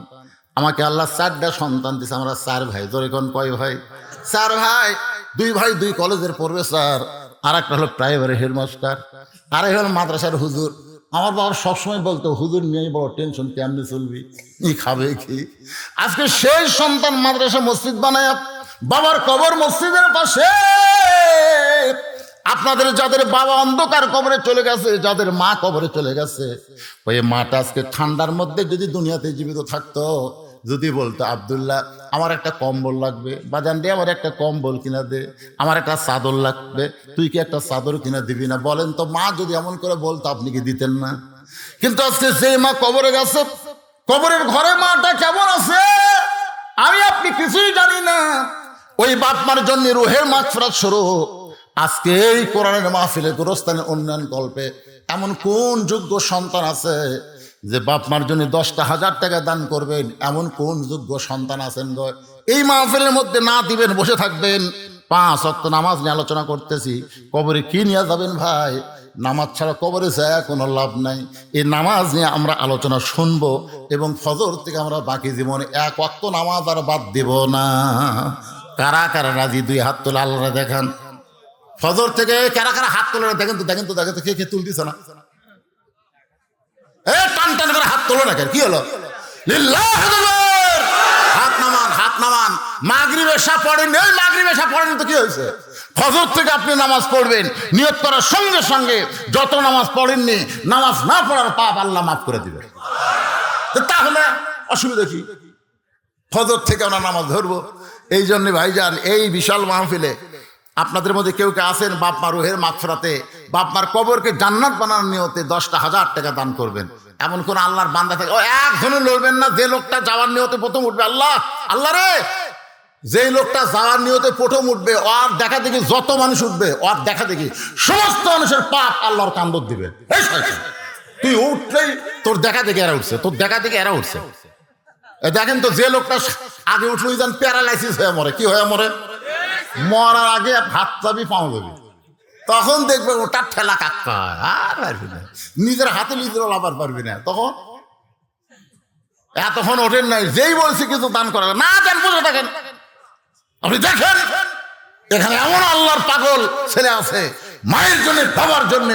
আমাকে আল্লাহ 4টা সন্তান দিয়েছে। আমরা 4 ভাই। ধরে কোন কয় ভাই? 4 ভাই। 2 ভাই 2 কলেজের প্রফেসর, আর একটা হলো প্রাইমারি হেডমাস্টার, আর হলো মাদ্রাসার হুজুর। আমার বাবা সবসময় বলতো হুজুর নিয়েই বড় টেনশন, কেমনি চলবি, ই খাবে কি। আজকে সেই সন্তান মাদ্রাসা মসজিদ বানায়, বাবার কবর মসজিদের পাশে, আপনাদের যাদের বাবা অন্ধকার কবরে চলে গেছে, যাদের মা কবরে চলে গেছে, ওই মাটা আজকে ঠান্ডার মধ্যে যদি দুনিয়াতে জীবিত থাকতো, যদি বলতো আব্দুল্লাহ আমার একটা কম্বল লাগবে, বাজান রে আমার একটা কম্বল কিনা দে, আমার একটা চাদর লাগবে, তুই কি একটা চাদর কিনা দিবি না? বলেন তো, মা যদি এমন করে বলতো আপনি কি দিতেন না? কিন্তু আজকে যে মা কবরে গেছে, কবরের ঘরে মাটা কেমন আছে আমি আপনি কিছুই জানি না। ওই বাপ মার জন্য রুহের মাগফিরাত শুরু। আজকে এই কোরআনের মাহফিলে, গোরস্থানের উন্নয়ন কল্পে এমন কোন যোগ্য সন্তান আছে যে বাপ মার জন্য 10,000 টাকা দান করবেন? এমন কোন যোগ্য সন্তান আছেন গো? এই মাহফিলের মধ্যে না দিবেন, বসে থাকবেন। 5 ওয়াক্ত নামাজ নিয়ে আলোচনা করতেছি, কবরে কি নিয়ে যাবেন ভাই? নামাজ ছাড়া কবরে যায় কোনো লাভ নাই। এই নামাজ নিয়ে আমরা আলোচনা শুনবো এবং ফজর থেকে আমরা বাকি জীবনে 1 ওয়াক্ত নামাজ আর বাদ দেব না। কারা কারা রাজি? 2 হাত তোলা, আল্লাহ দেখান। ফজর থেকে কারা কারা হাত তোলে? দেখেন তো, দেখেন তো, দেখেন তো, কে কে তুলতেছে না? টান টান করে হাত তোলো না কেন? কি হলো? লিল্লাহ আকবার। হাত নামান, হাত নামান। মাগরিব এশা পড়েন, এই মাগরিব এশা পড়েন তো কি হয়েছে? ফজর থেকে আপনি নামাজ পড়বেন, নিয়ত করার সঙ্গে সঙ্গে যত নামাজ পড়েননি, নামাজ না পড়ার পাপ আল্লাহ মাফ করে দিবেন। তাহলে অসুবিধা কি? ফজর থেকে আমরা নামাজ ধরবো। এই জন্য ভাইজান, এই বিশাল মাহফিলে আপনাদের মধ্যে কেউ কে আছেন বাপ মা রুহের মাগফিরাতে, বাপ মার কবরকে জান্নাত বানানোর নিয়তে 10,000 টাকা দান করবেন, এমন কোন আল্লাহর বান্দা থাকে? ও একজনও লড়বেন না যে লোকটা যাওয়ার নিয়তে প্রথম উঠবে। আল্লাহ আল্লাহ রে, যেই লোকটা যাওয়ার নিয়তে প্রথম উঠবে, ওর দেখা দেখি যত মানুষ উঠবে, ওর দেখা দেখি সমস্ত মানুষের পাপ আল্লাহর কান্দর দিবে। এই শয়তান, তুই উঠলেই তোর দেখা দেখে এরা উঠছে, তোর দেখা দেখে এরা উঠছে। দেখেন তো, যে লোকটা আগে উঠলো যেন প্যারালাইসিস হয়ে মরে। কি হয়ে মরে? মরার আগে হাত চাবি পাওয়া যাবে, তখন দেখবে ওটা ঠেলা কাক্কা, আর পারবি না, নিজের হাতে নিজের লাভার পারবি না। তখন এতক্ষণ ওঠেন নাই, যেই বলছে কিছু দান করা না, দেন বসে থাকেন। আপনি দেখেন এখানে এমন আল্লাহর পাগল ছেলে আছে, মায়ের জন্য, বাবার জন্য।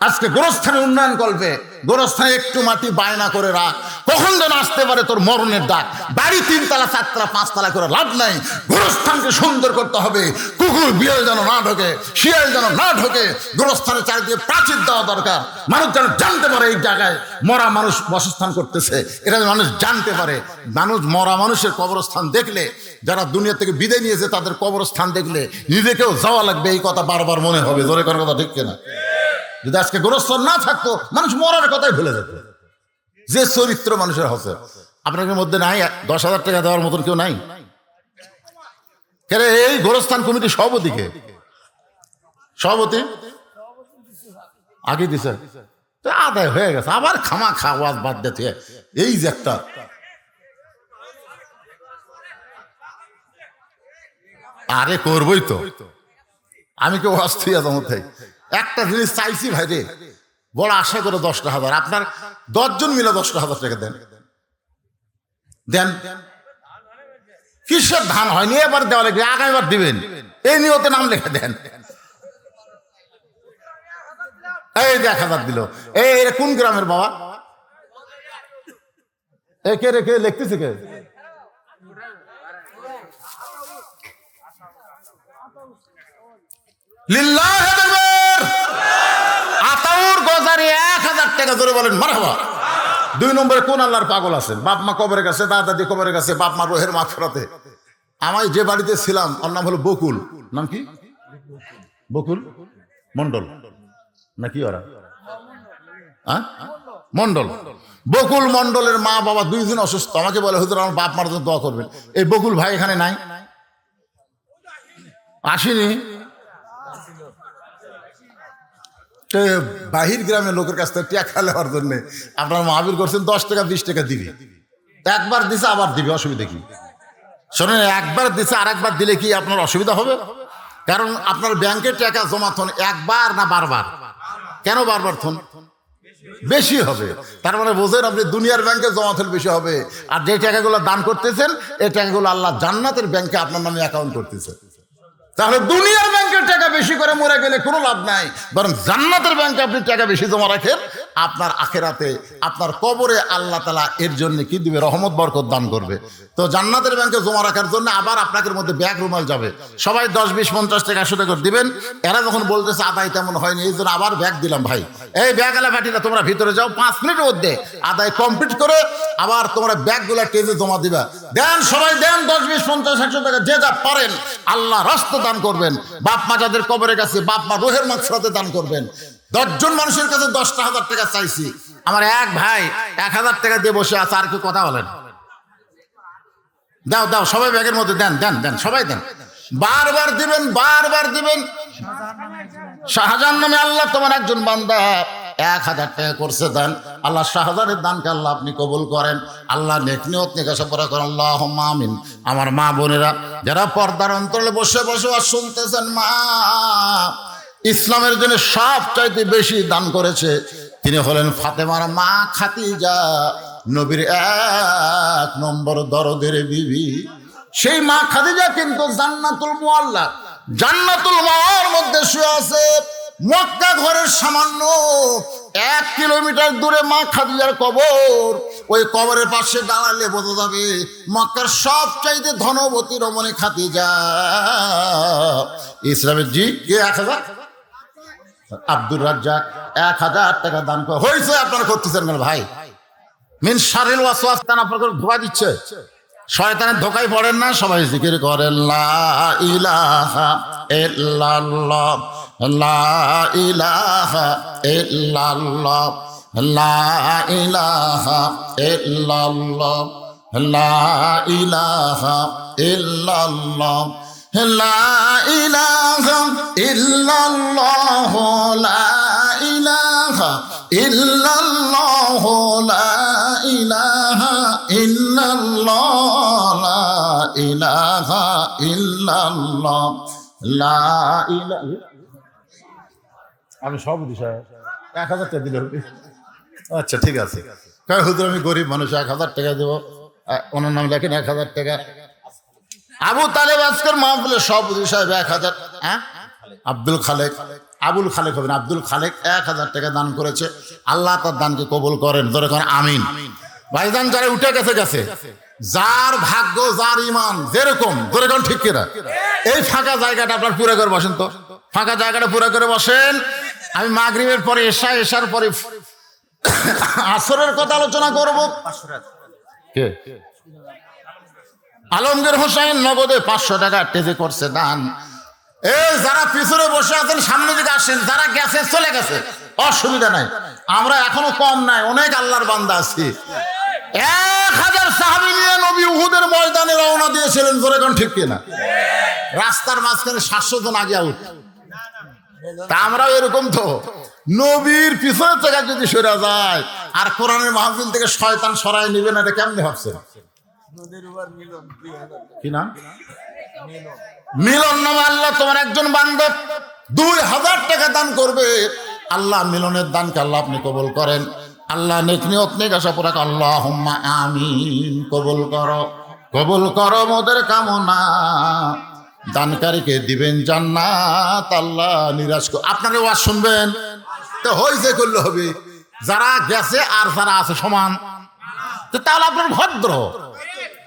আজকে গোরস্থানে উন্নয়ন কল্পে, গোরস্থানে একটু মাটি বায়না করে রাখ, কখন যেন আসতে পারে তোর মরণের ডাক। বাড়ি 3 তলা 4 তলা 5 তলা করে লাভ নাই, গোরস্থানকে সুন্দর করতে হবে। কুকুর বিড়াল যেন না ঢোকে, শিয়াল যেন না ঢোকে। গোরস্থানের চারিদিকে প্রাচীর দেওয়া দরকার, মানুষ যেন জানতে পারে এই জায়গায় মরা মানুষ বাসস্থান করতেছে, এটা মানুষ জানতে পারে। মানুষ মরা মানুষের কবরস্থান দেখলে, যারা দুনিয়া থেকে বিদায় নিয়েছে তাদের কবরস্থান দেখলে নিজেকেও যাওয়া লাগবে, এই কথা বারবার মনে হবে। জোরে কোনো কথা ঠিক কিনা? যদি আজকে গোরস্থান না থাকতো, মানুষ মরার কথাই ভুলে যেত। যে চরিত্র মানুষের হচ্ছে, আপনাদের মধ্যে নাই 10,000 টাকা দেওয়ার মতন কেউ নাই? এই গোরস্থান কমিটি সভাপতিকে, সভাপতি আগে দিছে, আদায় হয়ে গেছে, আবার খামা খাওয়া বাদ দিতে। এই যে একটা আরে করবই তো, আমি কেউ অস্থির আছে। একটা জিনিস চাইছি ভাই রে, বড় আশা করে 10,000, আপনার 10 জন মিলে 10,000 টাকা দেন, দেন। কিসের ধান হয়নি, এবার দেওয়া লাগবে, আগামীবার দিবেন, এই নিয়তে নাম লেখা দেন। এই 1,000 দিল। এই কোন গ্রামের বাবা? কে রে, কে লিখতেছে? কে? লিল্লাহ আকবার। আতাউর গজারি 1,000 টাকা ধরে বলেন মারহাবা। 2 নম্বরে কোন আল্লাহর পাগল আছেন? বাপ মা কবরে গেছে, দাদা দাদি কবরে গেছে, বাপ মা রোহের মাগফিরাতে। আমি যে বাড়িতে ছিলাম, ওর নাম হলো বকুল। নাম কি? বকুল মন্ডল নাকি ওরা? মন্ডল। বকুল মন্ডলের মা বাবা 2 জন অসুস্থ। আমাকে বলে হুজুর আমার বাপ মার জন্য দোয়া করবেন। এই বকুল ভাই এখানে নাই, আসেনি। বাহির গ্রামের লোকের কাছ থেকে টাকা নেওয়ার জন্য আপনার মাহবির করছেন 10 টাকা 20 টাকা দিবি। একবার দিছে আবার দিবি, অসুবিধা কি? শোনেন, একবার দিছে আর একবার দিলে কি আপনার অসুবিধা হবে? কারণ আপনার ব্যাংকের টাকা জমা থন একবার না বারবার? কেন বারবার থন? বেশি হবে। তার মানে বোঝেন, আপনি দুনিয়ার ব্যাংকে জমা থলে বেশি হবে, আর যে টাকাগুলো দান করতেছেন এই টাকাগুলো আল্লাহ জান্নাতের ব্যাংকে আপনার নামে অ্যাকাউন্ট করতেছে। তাহলে দুনিয়ার ব্যাংকের টাকা বেশি করে মরে গেলে কোনো লাভ নাই, বরং জান্নাতের ব্যাংকে আপনি টাকা বেশি জমা রাখেন, আপনার আখেরাতে আপনার কবরে আল্লাহ তাআলা এর জন্য কি দিবে? রহমত বরকত দান করবে। তো জান্নাতের ব্যাংকে জমা রাখার জন্য আবার আপনাদের মধ্যে ব্যাগ রুমাল যাবে, সবাই 10, 20, 50 টাকা 100 টাকা করে দিবেন। এরা যখন বলতেছে আদায় তেমন হয়নি, এই জন্য আবার ব্যাগ দিলাম। ভাই এই ব্যাগ আলা পাঠিয়ে তোমরা ভিতরে যাও, 5 মিনিটের মধ্যে আদায় কমপ্লিট করে আবার তোমরা ব্যাগগুলা টেজে জমা দিবা। দেন সবাই দেন 10, 20, 50, 100 টাকা যে যা পারেন আল্লাহ রাস্তা দান করবেন। বাপ মা যাদের কবরের কাছে, বাপ মা রোহের মাগফিরাতে দান করবেন। 10 জন মানুষের কাছে 10,000 টাকা চাইছি, আমার এক ভাই 1000 টাকা দিয়ে বসে আছে। আর কি কথা বলেন? দাও দাও সবাই ব্যাগের মধ্যে দেন দেন দেন, সবাই দেন, বারবার দিবেন, বারবার দিবেন। শাহজাহান নামে আল্লাহ তোমার একজন বান্দা 1000 টাকা করছে দান। আল্লাহ শাহজাহানের দানকে আল্লাহ আপনি কবুল করেন। আল্লাহ নেক নিয়ত নেক আশা করেন, আল্লাহুম্মা আমিন। আমার মা বোনেরা যারা পর্দার অন্তরে বসে বসে আর শুনতেছেন, মা ইসলামের জন্য সবচাইতে বেশি দান করেছে তিনি হলেন ফাতেমার মা খাদিজা, নবীর 1 নম্বর দরদের বিবি। সেই মা খাদিজা কিন্তু জান্নাতুল মুআল্লা, জান্নাতুল মাওয়ার মধ্যে শুয়ে আছে। মক্কা ঘরের সামান্য 1 কিলোমিটার দূরে মা খাদিজার কবর। ওই কবরের পাশে দাঁড়ালে বোঝা যাবে মক্কার সবচাইতে ধনবতী রমণী খাদিজা। ইসলামের জি কে 1000? আব্দুর রাজ্জাক 1000 টাকা দান করে হয়েছে। আপনারা করতেছেন কেন ভাই? মিন শারিল ওয়াসওয়াস, তান আপনাকে ধোঁকা দিচ্ছে, শয়তানের ধোকায় পড়েন না। সবাই জিকির করেন লা ইলাহা ইল্লাল্লাহ, লা ইলাহা ইল্লাল্লাহ, লা ইলাহা ইল্লাল্লাহ, লা ইলাহা ইল্লাল্লাহ, লা ইলাহা ইল্লাল্লাহ, লা ইলাহা ইল্লাল্লাহ, লা ইলাহা ইল্লাল্লাহ, লা ইলাহা ইল্লাল্লাহ, লা ইলাহা। আমি সব দিশা 1000 টাকা দিলে হবে? আচ্ছা ঠিক আছে। কারণ হুজুর আমি গরিব মানুষ, 1000 টাকা দেবো। ওনার নাম লেখেন 1000 টাকা। আবু তালেব আজকের মাহফিলে সব সাহেব 1000। হ্যাঁ, আব্দুল খালেক, আবুল খালেক হবেন, আব্দুল খালেক 1000 টাকা দান করেছে। আল্লাহ তার দানকে কবুল করেন, ধরে করেন আমিন। ভাইজান যারা উঠে গেছে গেছে, যার ভাগ্য যার ইমান যেরকম, ধরে করেন ঠিক কিনা। এই ফাঁকা জায়গাটা আপনার পুরো করে বসেন, তো ফাঁকা জায়গাটা পুরো করে বসেন। আমি মাগরিবের পরে এশার পরে আসরের কথা আলোচনা করব। কে? আলমগীর হোসেন নগদে 500 টাকা টেজে করছে দান। এই যারা পিছনে বসে আছেন সামনে দিকে আসেন, যারা গেছে চলে গেছে, অসুবিধা নাই। আমরা এখনো কম নাই, অনেক আল্লাহর বান্দা আছি। 1000 সাহাবী নিয়ে নবী উহুদের ময়দানে রওনা দিয়েছিলেন, জোরে কোন ঠিক কিনা। রাস্তার মাঝখানে 700 জন আগে আউট। তা আমরাও এরকম। তো নবীর পিছনের থেকে যদি সরে যায় আর কোরআনের মাহফিল থেকে শয়তান সরাই নিবে না, এটা কেমনে ভাবছেন? কি নাম? মিলন নামে আল্লাহ তোমার একজন বান্দা 2000 টাকা দান করবে। আল্লাহ মিলনের দানকে আল্লাহ আপনি কবুল করেন। আল্লাহ নেক নিয়ত নেক আশা পুরা, আল্লাহুম্মা আমিন। কবুল করো, কবুল করো মোদের কামনা। দানকারীকে দিবেন জান্নাত, আল্লাহ নিরাশ করো। আপনারা ওয়াজ শুনবেন তো হইছে করলে হবে, যারা গেছে আর যারা আছে সমান। তো তাহলে আপনার ভদ্র,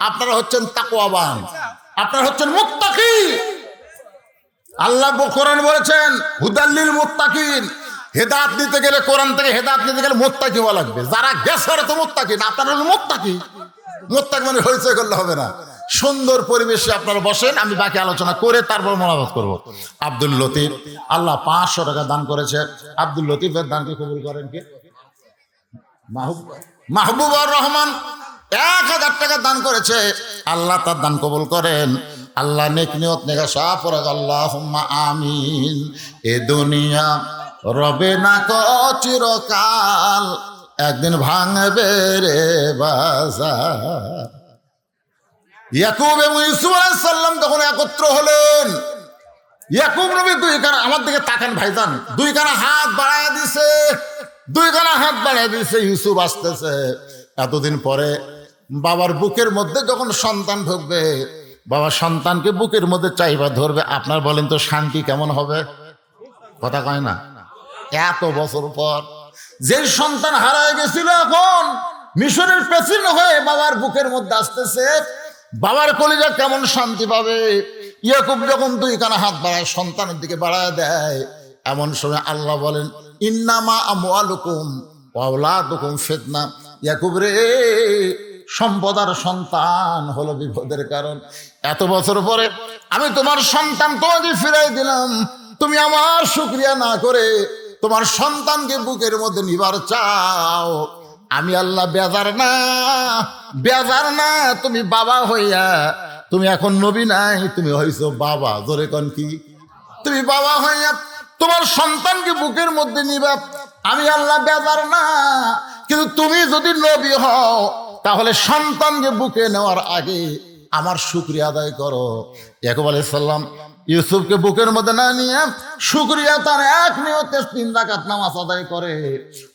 আপনারা হচ্ছেন তাকওয়াবান, আপনারা হচ্ছেন মুত্তাকি। আল্লাহ কোরআন বলেছেন হুদাল্লিল মুত্তাকিন। হেদায়েত নিতে গেলে, কোরআন থেকে হেদায়েত নিতে গেলে মুত্তাকি হওয়া লাগবে। যারা গেছে ওরা তো মুত্তাকি না, আপনারা হলেন মুত্তাকি। মুত্তাকি মানে হইছে করলে হবে না। সুন্দর পরিবেশে আপনারা বসেন, আমি বাকি আলোচনা করে তারপর মোনাজাত করব। আব্দুল লতিফ, আল্লাহ 500 টাকা দান করেছে। আব্দুল লতিফের দানকে কবুল করেন কে? মাহবুবুর রহমান 1000 টাকা দান করেছে। আল্লাহ তার দান কবুল করেন। আল্লাহ নেক নিয়ত নেক আশা পুরা, আল্লাহুম্মা আমিন। এ দুনিয়া রবে না কো চিরকাল, একদিন ভাঙবে রে বাজার। ইয়াকুব এবং ইউসুফ আলাইহিস সালাম তখন একত্র হলেন। ইয়াকুব নবী 2 কানা, আমার দিকে তাকান ভাইজান, 2 কানা হাত বাড়ায় দিছে, 2 কানা হাত বাড়ায় দিছে। ইউসুফ আসতেছে। এতদিন পরে বাবার বুকের মধ্যে যখন সন্তান ঢুকবে, বাবা সন্তানকে বুকের মধ্যে চাইবা ধরবে। আপনার বলেন তো শান্তি কেমন হবে? কথা কয় না। এত বছর পর যে সন্তান হারায় গেছিল এখন মিশরের প্রেসিডেন্ট হয়ে বাবার বুকের মধ্যে আসতেছে, বাবার কলিজা কেমন শান্তি পাবে। ইয়াকুব যখন দুইখানা হাত বাড়ায় সন্তানের দিকে বাড়ায় দেয়, এমন সময় আল্লাহ বলেন ইন্নামা আমওয়ালুকুম ওয়া আওলাদুকুম ফিতনা। ইয়াকুব রে, সম্পদ আর সন্তান হলো বিপদের কারণ। এত বছর পরে আমি তোমার সন্তান তোমাকে ফিরাই দিলাম, তুমি আমার শুকরিয়া না করে তোমার সন্তানকে বুকের মধ্যে নিবার চাও। আমি আল্লাহ বেজার না তুমি বাবা হইয়া, তুমি এখন নবী নাই, তুমি হইছো বাবা। জোরে কোন কি? তুমি বাবা হইয়া তোমার সন্তানকে বুকের মধ্যে নিবা, আমি আল্লাহ বেজার না। কিন্তু তুমি যদি নবী হও তাহলে সন্তানকে বুকে নেওয়ার আগে আমার শুকরিয়া আদায় করো। ইয়াকুব আলাইহিস সালাম ইউসুফকে বুকের মধ্যে না নিয়ে শুকরিয়া তার এক নিয়তে 3 রাকাত নামাজ আদায় করে।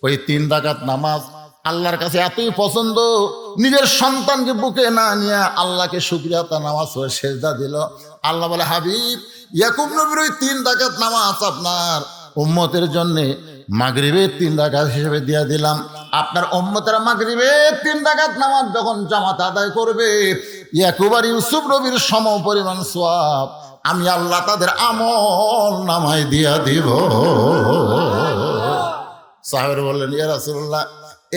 ওই 3 রাকাত নামাজ আল্লাহর কাছে এতই পছন্দ, নিজের সন্তানকে বুকে না নিয়ে আল্লাহকে শুকরিয়া তার নামাজ হয়ে সেজদা দিল। আল্লাহ বলে হাবিব, ইয়াকুব নবীর ওই 3 রাকাত নামাজ আপনার উম্মতের জন্য মাগরিবের 3 রাকাত হিসেবে দিয়ে দিলাম। আপনার উম্মতেরা মাগরিবের 3 রাকাত নামাজ যখন জামাত আদায় করবে, ইয়াকুব আর ইউসুফ নবীর সম পরিমাণ সওয়াব আমি আল্লাহ তাদের আমল নামায় দিয়া দিব। সাহাবীরা বললেন ইয়া রাসূলুল্লাহ,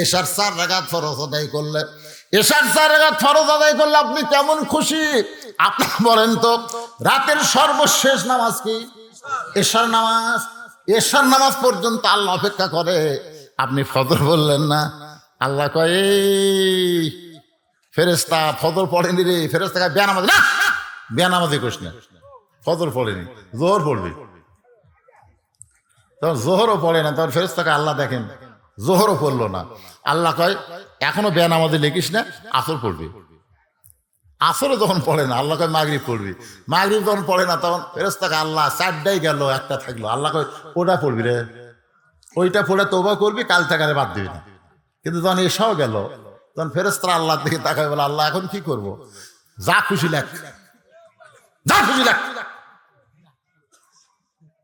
এশার 4 রাকাত ফরজ আদায় করলে, এশার 4 রাকাত ফরজ আদায় করলে আপনি কেমন খুশি? আপনি বলেন তো, রাতের সর্বশেষ নামাজ কি? এশার নামাজ। এশার নামাজ পর্যন্ত আল্লাহ অপেক্ষা করে, আপনি ফজর বললেন না। আল্লাহ কয় এই ফেরেশতা ফজর পড়েনি রে। ফেরেশতা কয় বেনামাজ না, বেনামাজি কইস না, ফজর পড়েনি, জোহর পড়বি। তখন জোহরও পড়ে না, তখন ফেরেশতাকে আল্লাহ দেখেন জোহরও পড়লো না। আল্লাহ কয় এখনো বেনামাজি লিখিস না, আসর পড়বি। আসরে যখন পড়ে না, আল্লাহ কয় মাগরিব পড়বি। মাগরিব যখন পড়ে না, তখন ফেরেশতাকে আল্লাহ 4টাই গেল, একটা থাকলো। আল্লাহ কয় ওটা পড়বি রে, ওইটা পড়ে তওবা করবি, কাল থেকে আর বাদ দিবি না। কিন্তু যখন এসাও গেল, তখন ফেরেশতারা আল্লাহর দিকে তাকায় বলে আল্লাহ এখন কি করব? যা খুশি লেখ, যা খুশি লেখ।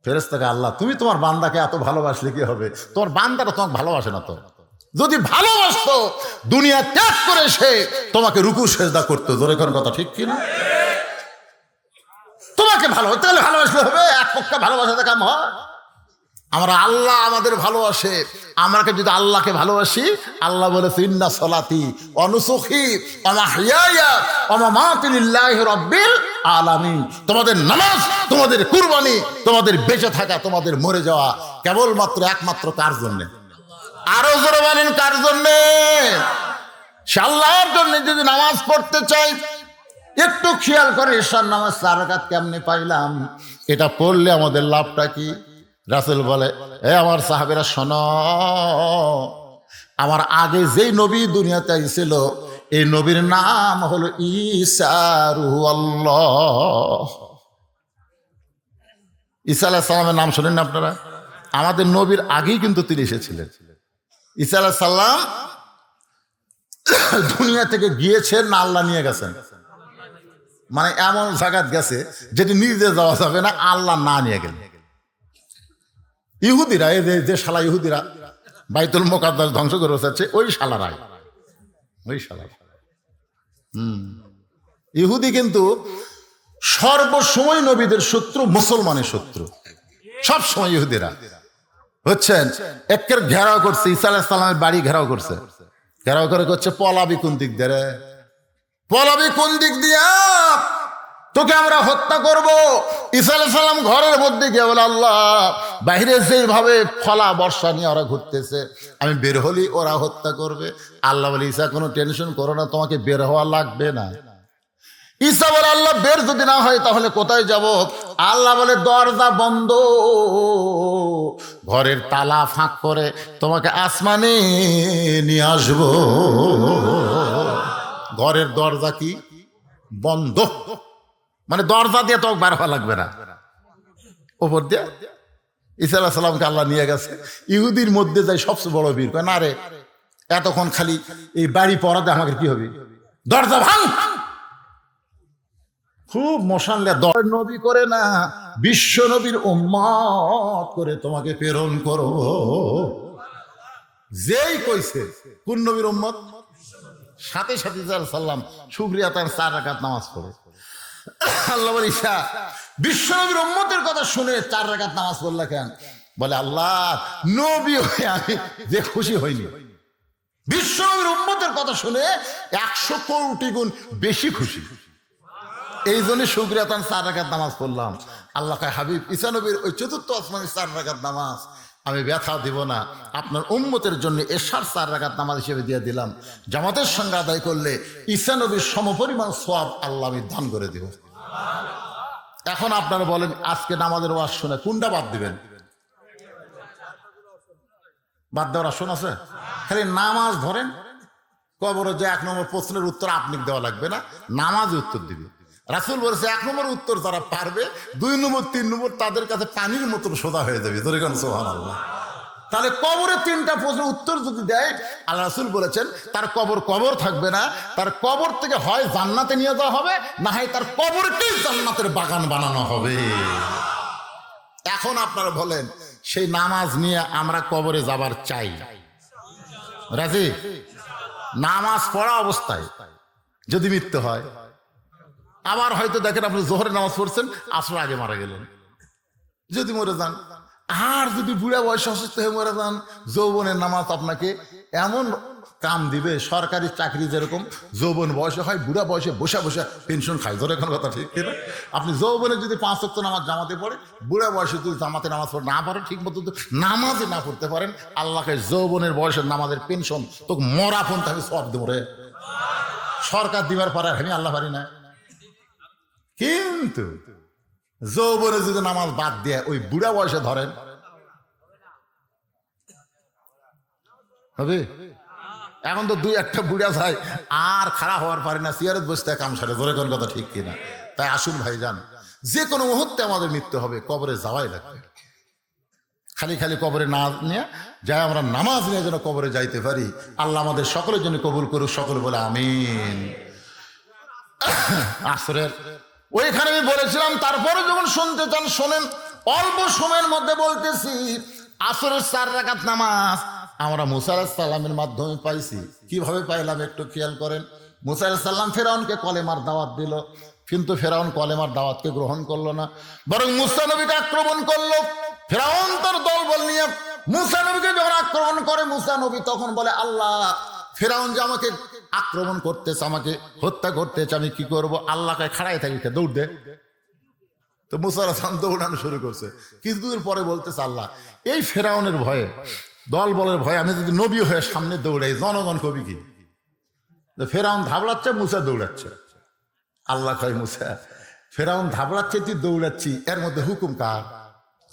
ফেরেশতাকে আল্লাহ তুমি তোমার বান্দাকে এত ভালোবাসলে কি হবে? তোমার বান্দাটা তোমাকে ভালোবাসে না তো। যদি ভালোবাসতো দুনিয়া ত্যাগ করে সে তোমাকে রুকু সেজদা করতো। জোরে কোন কথা ঠিক কিনা? তোমাকে ভালোবাসে, তাহলে ভালোবাসলে হবে? এক পক্ষে ভালোবাসাতে কাম হয়? আমরা আল্লাহ আমাদের ভালোবাসে, আমরা যদি আল্লাহকে ভালোবাসি, আল্লাহ বলেছে ইন্না সলাতি ওয়া নুসুকি ওয়া মাহইয়ায়া ওয়া মামাতি লিল্লাহি রাব্বিল আলামিন। তোমাদের নামাজ, তোমাদের কুরবানি, তোমাদের বেঁচে থাকা, তোমাদের মরে যাওয়া কেবলমাত্র একমাত্র কার জন্য? আরো জোরে বলেন কার জন্য? সে আল্লাহর জন্য। যদি নামাজ পড়তে চাই, একটু খেয়াল করে ঈশার নামাজ 4 রাকাত কেমনে পাইলাম, এটা পড়লে আমাদের লাভটা কি? রাসূল বলে এ আমার সাহাবীরা শোনো, আমার আগে যেই নবী দুনিয়াতে আইছিল এই নবীর নাম হলো ঈসা রূহুল্লাহ। ঈসা আলাইহিস সালামের নাম শুনেন না আপনারা? আমাদের নবীর আগেই কিন্তু তিনি এসেছিলেন। ঈসা আলাইহিস সালাম দুনিয়া থেকে গিয়েছেন না আল্লাহ নিয়ে গেছেন? মানে এমন জায়গায় গেছে যেটি নিজে যাওয়া যাবে না, আল্লাহ না নিয়ে গেলেন। ইহুদিরা, এই যে শালা ইহুদিরা বাইতুল মুকাদ্দাস ধ্বংস করে বসেছে, ওই শালারাই, ওই শালারা। ইহুদি কিন্তু সর্বসময় নবীদের শত্রু, মুসলমানের শত্রু সবসময়। ইহুদিরা হচ্ছেন একের ঘেরাও করছে, ঈসা আলাইহিস সালামের বাড়ি ঘেরাও করছে, ঘেরাও করে করছে পলাবি কোন দিক দিয়ে রে, পলাবি কোন দিক দিয়া তোকে আমরা হত্যা করব। ঈসা আলাইহিস সালাম ঘরের মধ্যে গিয়ে বলে আল্লাহ বাইরে যেভাবে ফলা বর্ষা নিয়ে ওরা ঘুরতেছে, আমি বের হলি ওরা হত্যা করবে। আল্লাহ বলে ঈসা কোনো টেনশন করো না, তোমাকে বের হওয়া লাগবে না। ঈসা বলে আল্লাহ বের যদি না হয় তাহলে কোথায় যাব? আল্লাহ বলে দরজা বন্ধ, ঘরের তালা ফাঁক করে তোমাকে আসমানে নিয়ে আসবো। ঘরের দরজা কি বন্ধ, মানে দরজা দিয়ে তো বার হওয়া লাগবে না, ওপর দিয়ে ঈসা আলাইহিস সালামকে আল্লাহ নিয়ে গেছে। ইহুদির মধ্যে যাই সবচেয়ে বড় বীর কয় না রে, এতক্ষণ খালি এই বাড়ি পড়াতে আমাকে কি হবে, দরজা ভাঙ। খুব মশানলে নবী করে না, বিশ্ব নবীর উম্মত করে তোমাকে প্রেরণ করো। যেই কইছে কোন নবীর উম্মত, সাথে সাথে সাল্লাম শুকরিয়া তার 4 রাকাত নামাজ পড়ে। আল্লাহ বলে ঈসা বিশ্ব নবীর উম্মতের কথা শুনে 4 রাকাত নামাজ পড়লা কেন? বলে আল্লাহ নবী হয়ে আমি যে খুশি হইনি, বিশ্ব নবীর উম্মতের কথা শুনে 100 কোটি গুণ বেশি খুশি, এই জন্য শুকরিয়া তার 4 রাকাত নামাজ পড়লাম। আল্লাহ কয় হাবিব ঈসা নবীর ওই চতুর্থ আসমানের 4 রাকাত নামাজ আমি ব্যথা দিব না, আপনার উম্মতের জন্য এশার 4 রাকাত নামাজ হিসেবে দিয়ে দিলাম। জামাতের সঙ্গে আদায় করলে ঈসা নবীর সমপরিমাণ সওয়াব আল্লাহ আমি দান করে দেব। এখন আপনারা বলেন আজকে নামাজের ওয়াজ শুনে কোনটা বাদ দিবেন? বাদ দেওয়ার আসন আছে? খালি নামাজ ধরেন, কবরে যে 1 নম্বর প্রশ্নের উত্তর আপনি দেওয়া লাগবে না, নামাজে উত্তর দিবে। রাসূল বলেছে 1 নম্বর উত্তর যারা পারবে 2 নম্বর 3 নম্বর তাদের কাছে পানির মতন সোজা হয়ে যাবে। ধরে কেন সুবহানাল্লাহ। তাহলে কবরে 3টা প্রশ্নের উত্তর যদি দেয়, আল্লাহ রাসূল বলেছেন তার কবর থাকবে না, তার কবর থেকে হয় জান্নাতে নিয়ে যাওয়া হবে, না হয় তার কবরকেই জান্নাতের বাগান বানানো হবে। এখন আপনারা বলেন সেই নামাজ নিয়ে আমরা কবরে যাবার চাই? রাজি? নামাজ পড়া অবস্থায় যদি মৃত্যু হয়, আবার হয়তো দেখেন আপনি জোহরের নামাজ পড়ছেন, আসর আগে মারা গেলেন, যদি মরে যান, আর যদি বুড়া বয়সে অসুস্থ হয়ে মরে যান, যৌবনের নামাজ আপনাকে এমন কাম দিবে, সরকারি চাকরি যেরকম যৌবন বয়সে হয়, বুড়া বয়সে বসে বসে পেনশন খায়। ধরে এখন কথা ঠিক কিনা? আপনি যৌবনে যদি 5 ওয়াক্ত নামাজ জামাতে পড়ে, বুড়া বয়সে যদি জামাতে নামাজ পড়ে না পারে, ঠিক মতো নামাজে না পড়তে পারেন, আল্লাহকে যৌবনের বয়সের নামাজের পেনশন তো মরা ফোন থাকে সব দেবো। সরকার দিবার পারে, আমি আল্লাহ পারি না। কিন্তু যৌবনে যদি নামাজ বাদ দিয়ে ওই বুড়া বয়সে ধরেন, হবে? এখন তো 2-1টা বুড়া যায় আর খারাপ হওয়ার পারে না, সিয়ারত বসতে কাম সারে। ধরে কোন কথা ঠিক কিনা? তাই আসুন ভাইজান, যে কোনো মুহূর্তে আমাদের মৃত্যু হবে, কবরে যাওয়াই লাগবে। খালি খালি কবরে না নিয়ে যাই, আমরা নামাজ নিয়ে যেন কবরে যাইতে পারি। আল্লাহ আমাদের সকলের জন্য কবুল করুক, সকলে বলে আমিন। আসরের ওইখানে আমি বলেছিলাম, তারপরে যখন শুনতে চান শোনেন, অল্প সময়ের মধ্যে বলতেছি। আসরের 4 রাকাত নামাজ আমরা মুসা আলাইহিস সালামের মাধ্যমে পাইছি। কিভাবে পাইলাম একটু খেয়াল করেন। মুসা আলাইহিস সালাম ফেরাউনকে কলেমার দাওয়াত দিল, কিন্তু ফেরাউন কলেমার দাওয়াতকে গ্রহণ করলো না, বরং মুসা নবীকে আক্রমণ করলো। ফেরাউন তার দলবল নিয়ে মুসা নবীকে যখন আক্রমণ করে, মুসা নবী তখন বলে আল্লাহ, ফেরাউন যে আমাকে আক্রমণ করতেছে, আমাকে হত্যা করতেছে, আমি কি করব? আল্লাহকে খাড়াই থাকি, দৌড় দে। তো মুসা আলাইহিস সালাম দৌড়ানো শুরু করছে। কিছুদিন পরে বলতেছে আল্লাহ, এই ফেরাউনের ভয়ে, দল বলের ভয়ে আমি যদি নবী হয়ে সামনে দৌড়াই, জনগণ কবি কি? ফেরাউন ধাবড়াচ্ছে, মুসা দৌড়াচ্ছে। আল্লাহ কয় মুসা, ফেরাউন ধাবড়াচ্ছে, তুই দৌড়াচ্ছি, এর মধ্যে হুকুম কার?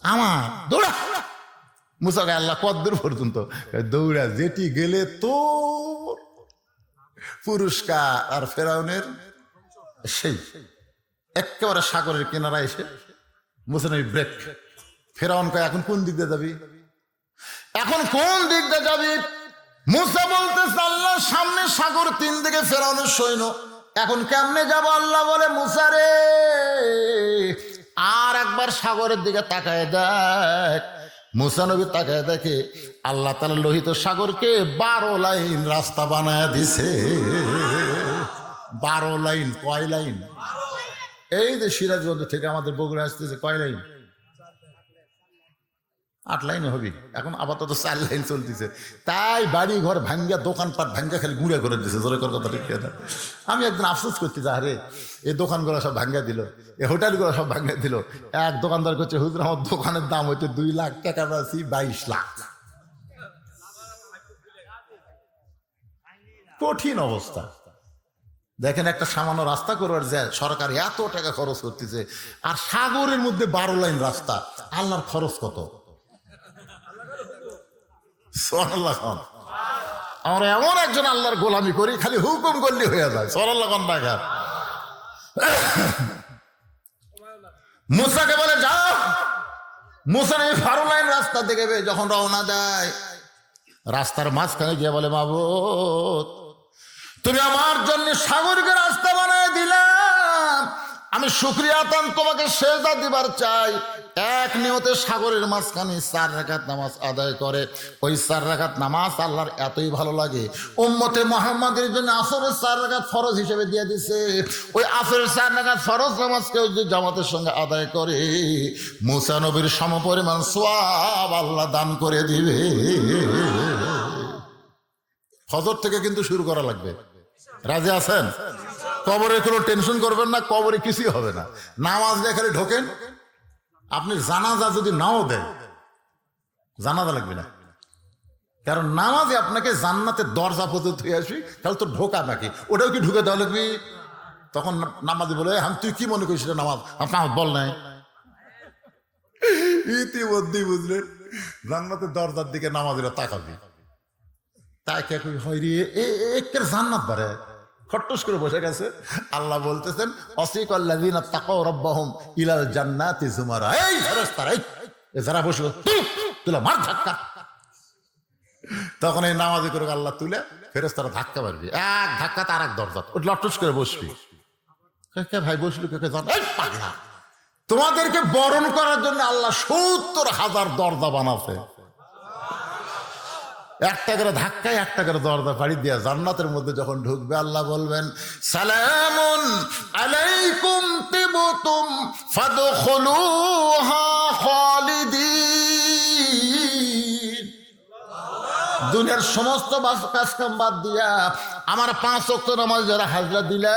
আমার। দৌড়া। মুসা কয় আল্লাহ কতদূর পর্যন্ত? দৌড়া, যেটি গেলে তোর পুরস্কার। আর ফেরাউনের সেই একেবারে সাগরের কিনারা এসে মুসা নবী ব্রেক। ফেরাউন কয় এখন কোন দিক দিয়ে যাবি? এখন কোন দিক দিয়ে যাবি? মুসা বলতেছে আল্লাহ সামনে সাগর, 3 দিকে ফেরাউনের সৈন্য, এখন কেমনে যাব? আল্লাহ বলে মুসা রে, আর একবার সাগরের দিকে তাকায় দেখ। মুসা নবী তাকায় দেখে আল্লাহ তাআলা লোহিত সাগরকে 12 লাইন রাস্তা বানায় দিছে। 12 লাইন। কয় লাইন? এই যে সিরাজগঞ্জ থেকে আমাদের বগুড়া আসতেছে, কয় লাইন? 8 লাইনে হবে এখন, আপাতত 4 লাইন চলতেছে। তাই বাড়ি ঘর ভাঙ্গা, দোকানপাট ভাঙ্গা খালি গুঁড়া করে দিচ্ছে। জোরে কথা ঠিক না? আমি একদিন আফসোস করতে যা রে, এই দোকানগুলো সব ভাঙ্গা দিল, এই হোটেলগুলো সব ভাঙ্গা দিল। এক দোকানদার করছে, হুজুর আমার দোকানের দাম হচ্ছে 2 লাখ টাকা, আছি 22 লাখ। কঠিন অবস্থা। দেখেন একটা সামান্য রাস্তা করবার যায় সরকার এত টাকা খরচ করতেছে, আর সাগরের মধ্যে 12 লাইন রাস্তা। আল্লাহর খরচ কত? আমরা এমন একজন আল্লাহর গোলামি করি, খালি হুকুম করলে হয়ে যায়। সরাল্লাহ দেখা মুসাকে বলে যাও। মুসা এই 12 লাইন রাস্তা দেখে যখন রওনা দেয়, রাস্তার মাঝখানে গিয়ে বলে মাবুদ, তুমি আমার জন্য সাগরকে রাস্তা বানায় দিলাম, আমি শুকরিয়াতান তোমাকে সেজদা দিবার চাই। এক নিয়তে সাগরের মাঝখানে 4 রাকাত নামাজ আদায় করে। ওই 4 রাকাত নামাজ আল্লাহর এতই ভালো লাগে, উম্মতে মুহাম্মাদের জন্য আসরের 4 রাকাত ফরজ হিসেবে দিয়ে দিছে। ওই আসরের 4 রাকাত ফরজ নামাজ কেউ যদি জামাতের সঙ্গে আদায় করে, মুসা নবীর সমপরিমাণ সওয়াব আল্লাহ দান করে দিবে। ফজর থেকে কিন্তু শুরু করা লাগবে। রাজি আছেন? কবরে কোনো টেনশন করবেন না, কবরে কিছুই হবে না। নামাজ দিয়ে খালি ঢোকেন। আপনি জানাজা যদি নাও দেন, জানাজা লাগবে না, কারণ নামাজে আপনাকে জান্নাতের দরজা পর্যন্ত হয়ে আসবি, তাহলে তো ঢোকা নাকি ওটাও কি ঢুকে দেওয়া লাগবে? তখন নামাজি বলে, আমি তুই কি মনে করিস নামাজ আপনার বল নাই। ইতিমধ্যেই বুঝলেন জান্নাতের দরজার দিকে নামাজিরা তাকাবি। তাকে হয় রে একের জান্নাত বাড়ে, খট্টস করে বসে গেছে। আল্লাহ বলতেছেন, অসিকাল্লাযীনা তাকাউ রাব্বাহুম ইলাল জান্নাতি যুমারা। এই ফেরেশতারা, এই যারা বসে তুলা মার ধাক্কা। তখন এই নামাজি করে আল্লাহ তুলে ফেরেশতারা ধাক্কা মারবি, এক ধাক্কা তার এক দরজা, ওই লটস করে বসবি। কে ভাই বসলি, কে জান? এই পাগলা, তোমাদেরকে বরণ করার জন্য আল্লাহ 70,000 দরজা বানাছে। একটা করে ধাক্কায় একটা করে দরজা পাড়ি দিয়া জান্নাতের মধ্যে যখন ঢুকবে, আল্লাহ বলবেন, সালামুন আলাইকুম তিবতুম ফাদখুলুহা খালিদিন। দুনিয়ার সমস্ত কাজ কাম বাদ দিয়া আমার 5 ওয়াক্ত নামাজ যারা হাজরা দিলা,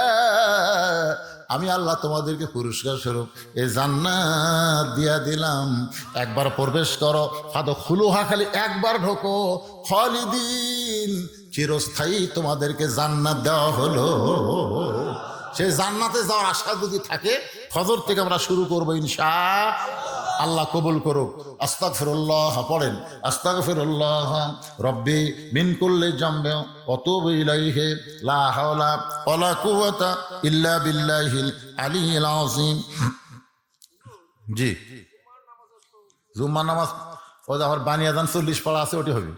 আমি আল্লাহ তোমাদেরকে পুরস্কার স্বরূপ এই জান্নাত দিয়া দিলাম। একবার প্রবেশ করো, ফাদখুলুহা, খালি একবার ঢোকো, খালিদিন, চিরস্থায়ী তোমাদেরকে জান্নাত দেওয়া হলো। সেই জান্নাতে যাওয়ার আশা যদি থাকে, ফজর থেকে আমরা শুরু করবো ইনশাআল্লাহ। আল্লাহ কবুল করুক। আস্তাগফিরুল্লাহ পড়েন, আস্তাগফিরুল্লাহ রব্বি মিন কুল্লি জামবি ওয়া তুবু ইলাইহি লা হাওলা ওয়ালা কুওয়াতা ইল্লা বিল্লাহিল আলিয়্যিল আযীম। জি, জুম্মার নামাজ ওই আমার বানিয়াজান 40 পড়া আছে, ওটি হবে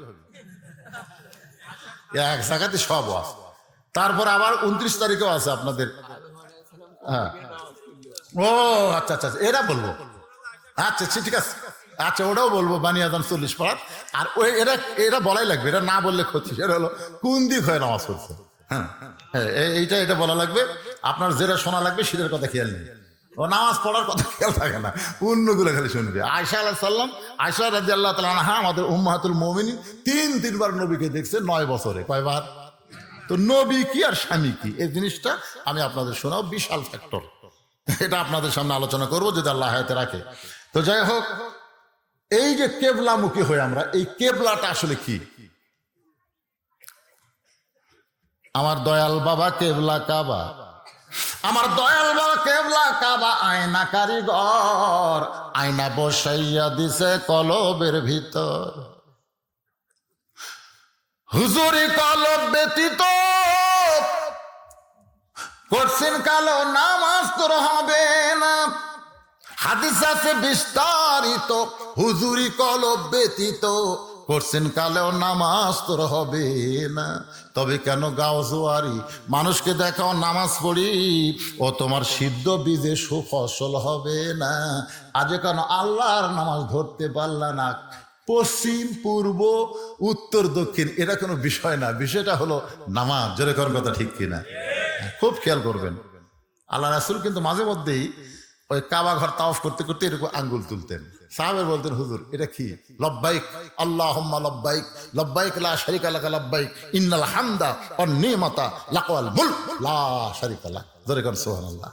এক জায়গাতে সব আছে। তারপর আবার 29 তারিখেও আছে আপনাদের। হ্যাঁ, ও আচ্ছা আচ্ছা, এরা বলবো। আচ্ছা ঠিক আছে, আচ্ছা ওটাও বলবো, বানিয়াজান 40 পড়ার। আর ওই এরা বলাই লাগবে, এটা না বললে ক্ষতি। সেটা হলো কোন দিক হয়ে নামাজ পড়ছে। হ্যাঁ হ্যাঁ, এটা বলা লাগবে। আপনার যেটা শোনা লাগবে সেটার কথা খেয়াল নেই, ও নামাজ পড়ার কথা খেয়াল থাকে না, অন্যগুলো খালি শুনবে। আয়েশা আলাইহিস সালাম, আয়েশা রাদিয়াল্লাহু তাআলা আনহা, আমাদের উম্মাহাতুল মুমিনিন, 3বার নবীকে দেখছে 9 বছরে। কয়বার? তো নবী কি আর স্বামী কি, এই জিনিসটা আমি আপনাদের শোনাও, বিশাল ফ্যাক্টর। এটা আপনাদের সামনে আলোচনা করবো যদি আল্লাহ হায়াতে রাখে। তো যাই হোক, এই যে কেবলামুখী হয়ে আমরা, এই কেবলাটা আসলে কি? আমার দয়াল বাবা কেবলা কাবা, আমার দয়াল বাবা কেবলা কাবা, আয়না কারিগর, আয়না বসাইয়া দিছে কলবের ভিতর। হুজুরি কলব ব্যতীত করছেন কালো নামাজ তোর হবে না। হাদিস আছে বিস্তারিত, হুজুরি কলব ব্যতীত করছেন কালো নামাজ তোর হবে না। তবে কেন গাও জোয়ারি, মানুষকে দেখাও নামাজ পড়ি, ও তোমার সিদ্ধ বীজে সুফসল হবে না। আজ কেন আল্লাহর নামাজ ধরতে পারলা না? পশ্চিম পূর্ব উত্তর দক্ষিণ এটা কোনো বিষয় না, বিষয়টা হলো নামাজ। জোরে করার কথা ঠিক কিনা? খুব খেয়াল করবেন। আল্লাহ রাসূল কিন্তু মাঝে মধ্যেই ওই কাবা ঘর তাওয়াফ করতে করতে এরকম আঙ্গুল তুলতেন। সাহাবায়ে বলতেন, হুজুর এটা কি? লব্বাইক আল্লাহুম্মা লব্বাইক, লব্বাইক লা শারীকা লাকা লব্বাইক, ইন্নাল হামদা ওয়ান নিমাতা লাকাল মুলক লা শারীকা লাক। জোরে কর সুবহানাল্লাহ।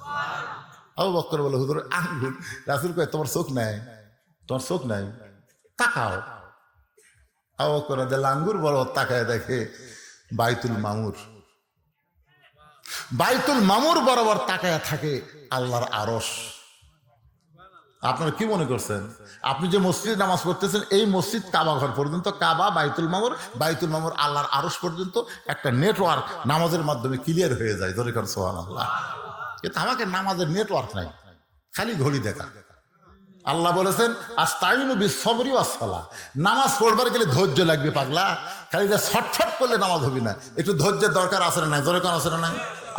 আবু বকর বলে, হুজুর আঙ্গুল। রাসূল কয়, তোমার চোখ নাই? তোমার চোখ নাই? তাকাও। আবু বকর রাদিয়াল্লাহু আঙ্গুর বড় তাকায় দেখে বাইতুল মামুর। বাইতুল মামুর বরাবর তাকায় থাকে আল্লাহর আরশ। আপনারা কি মনে করছেন? আপনি যে মসজিদে নামাজ পড়তেছেন, এই মসজিদ কাবা ঘর পর্যন্ত, কাবা বাইতুল মামুর, বাইতুল মামুর আল্লাহর আরশ পর্যন্ত একটা নেটওয়ার্ক নামাজের মাধ্যমে ক্লিয়ার হয়ে যায়। জোরে কর সুবহানাল্লাহ। কিন্তু আমাকে নামাজের নেটওয়ার্ক নাই, খালি ঘড়ি দেখা। আল্লাহ বলেছেন, আস্তাইনু বিস-সবরি ওয়াস-সালাহ, নামাজ পড়বার গেলে ধৈর্য লাগবে পাগলা। খালি যে ছটফট করলে নামাজ হবে না, একটু ধৈর্যের দরকার আছে না নাই? জোরে কর আছে না নাই?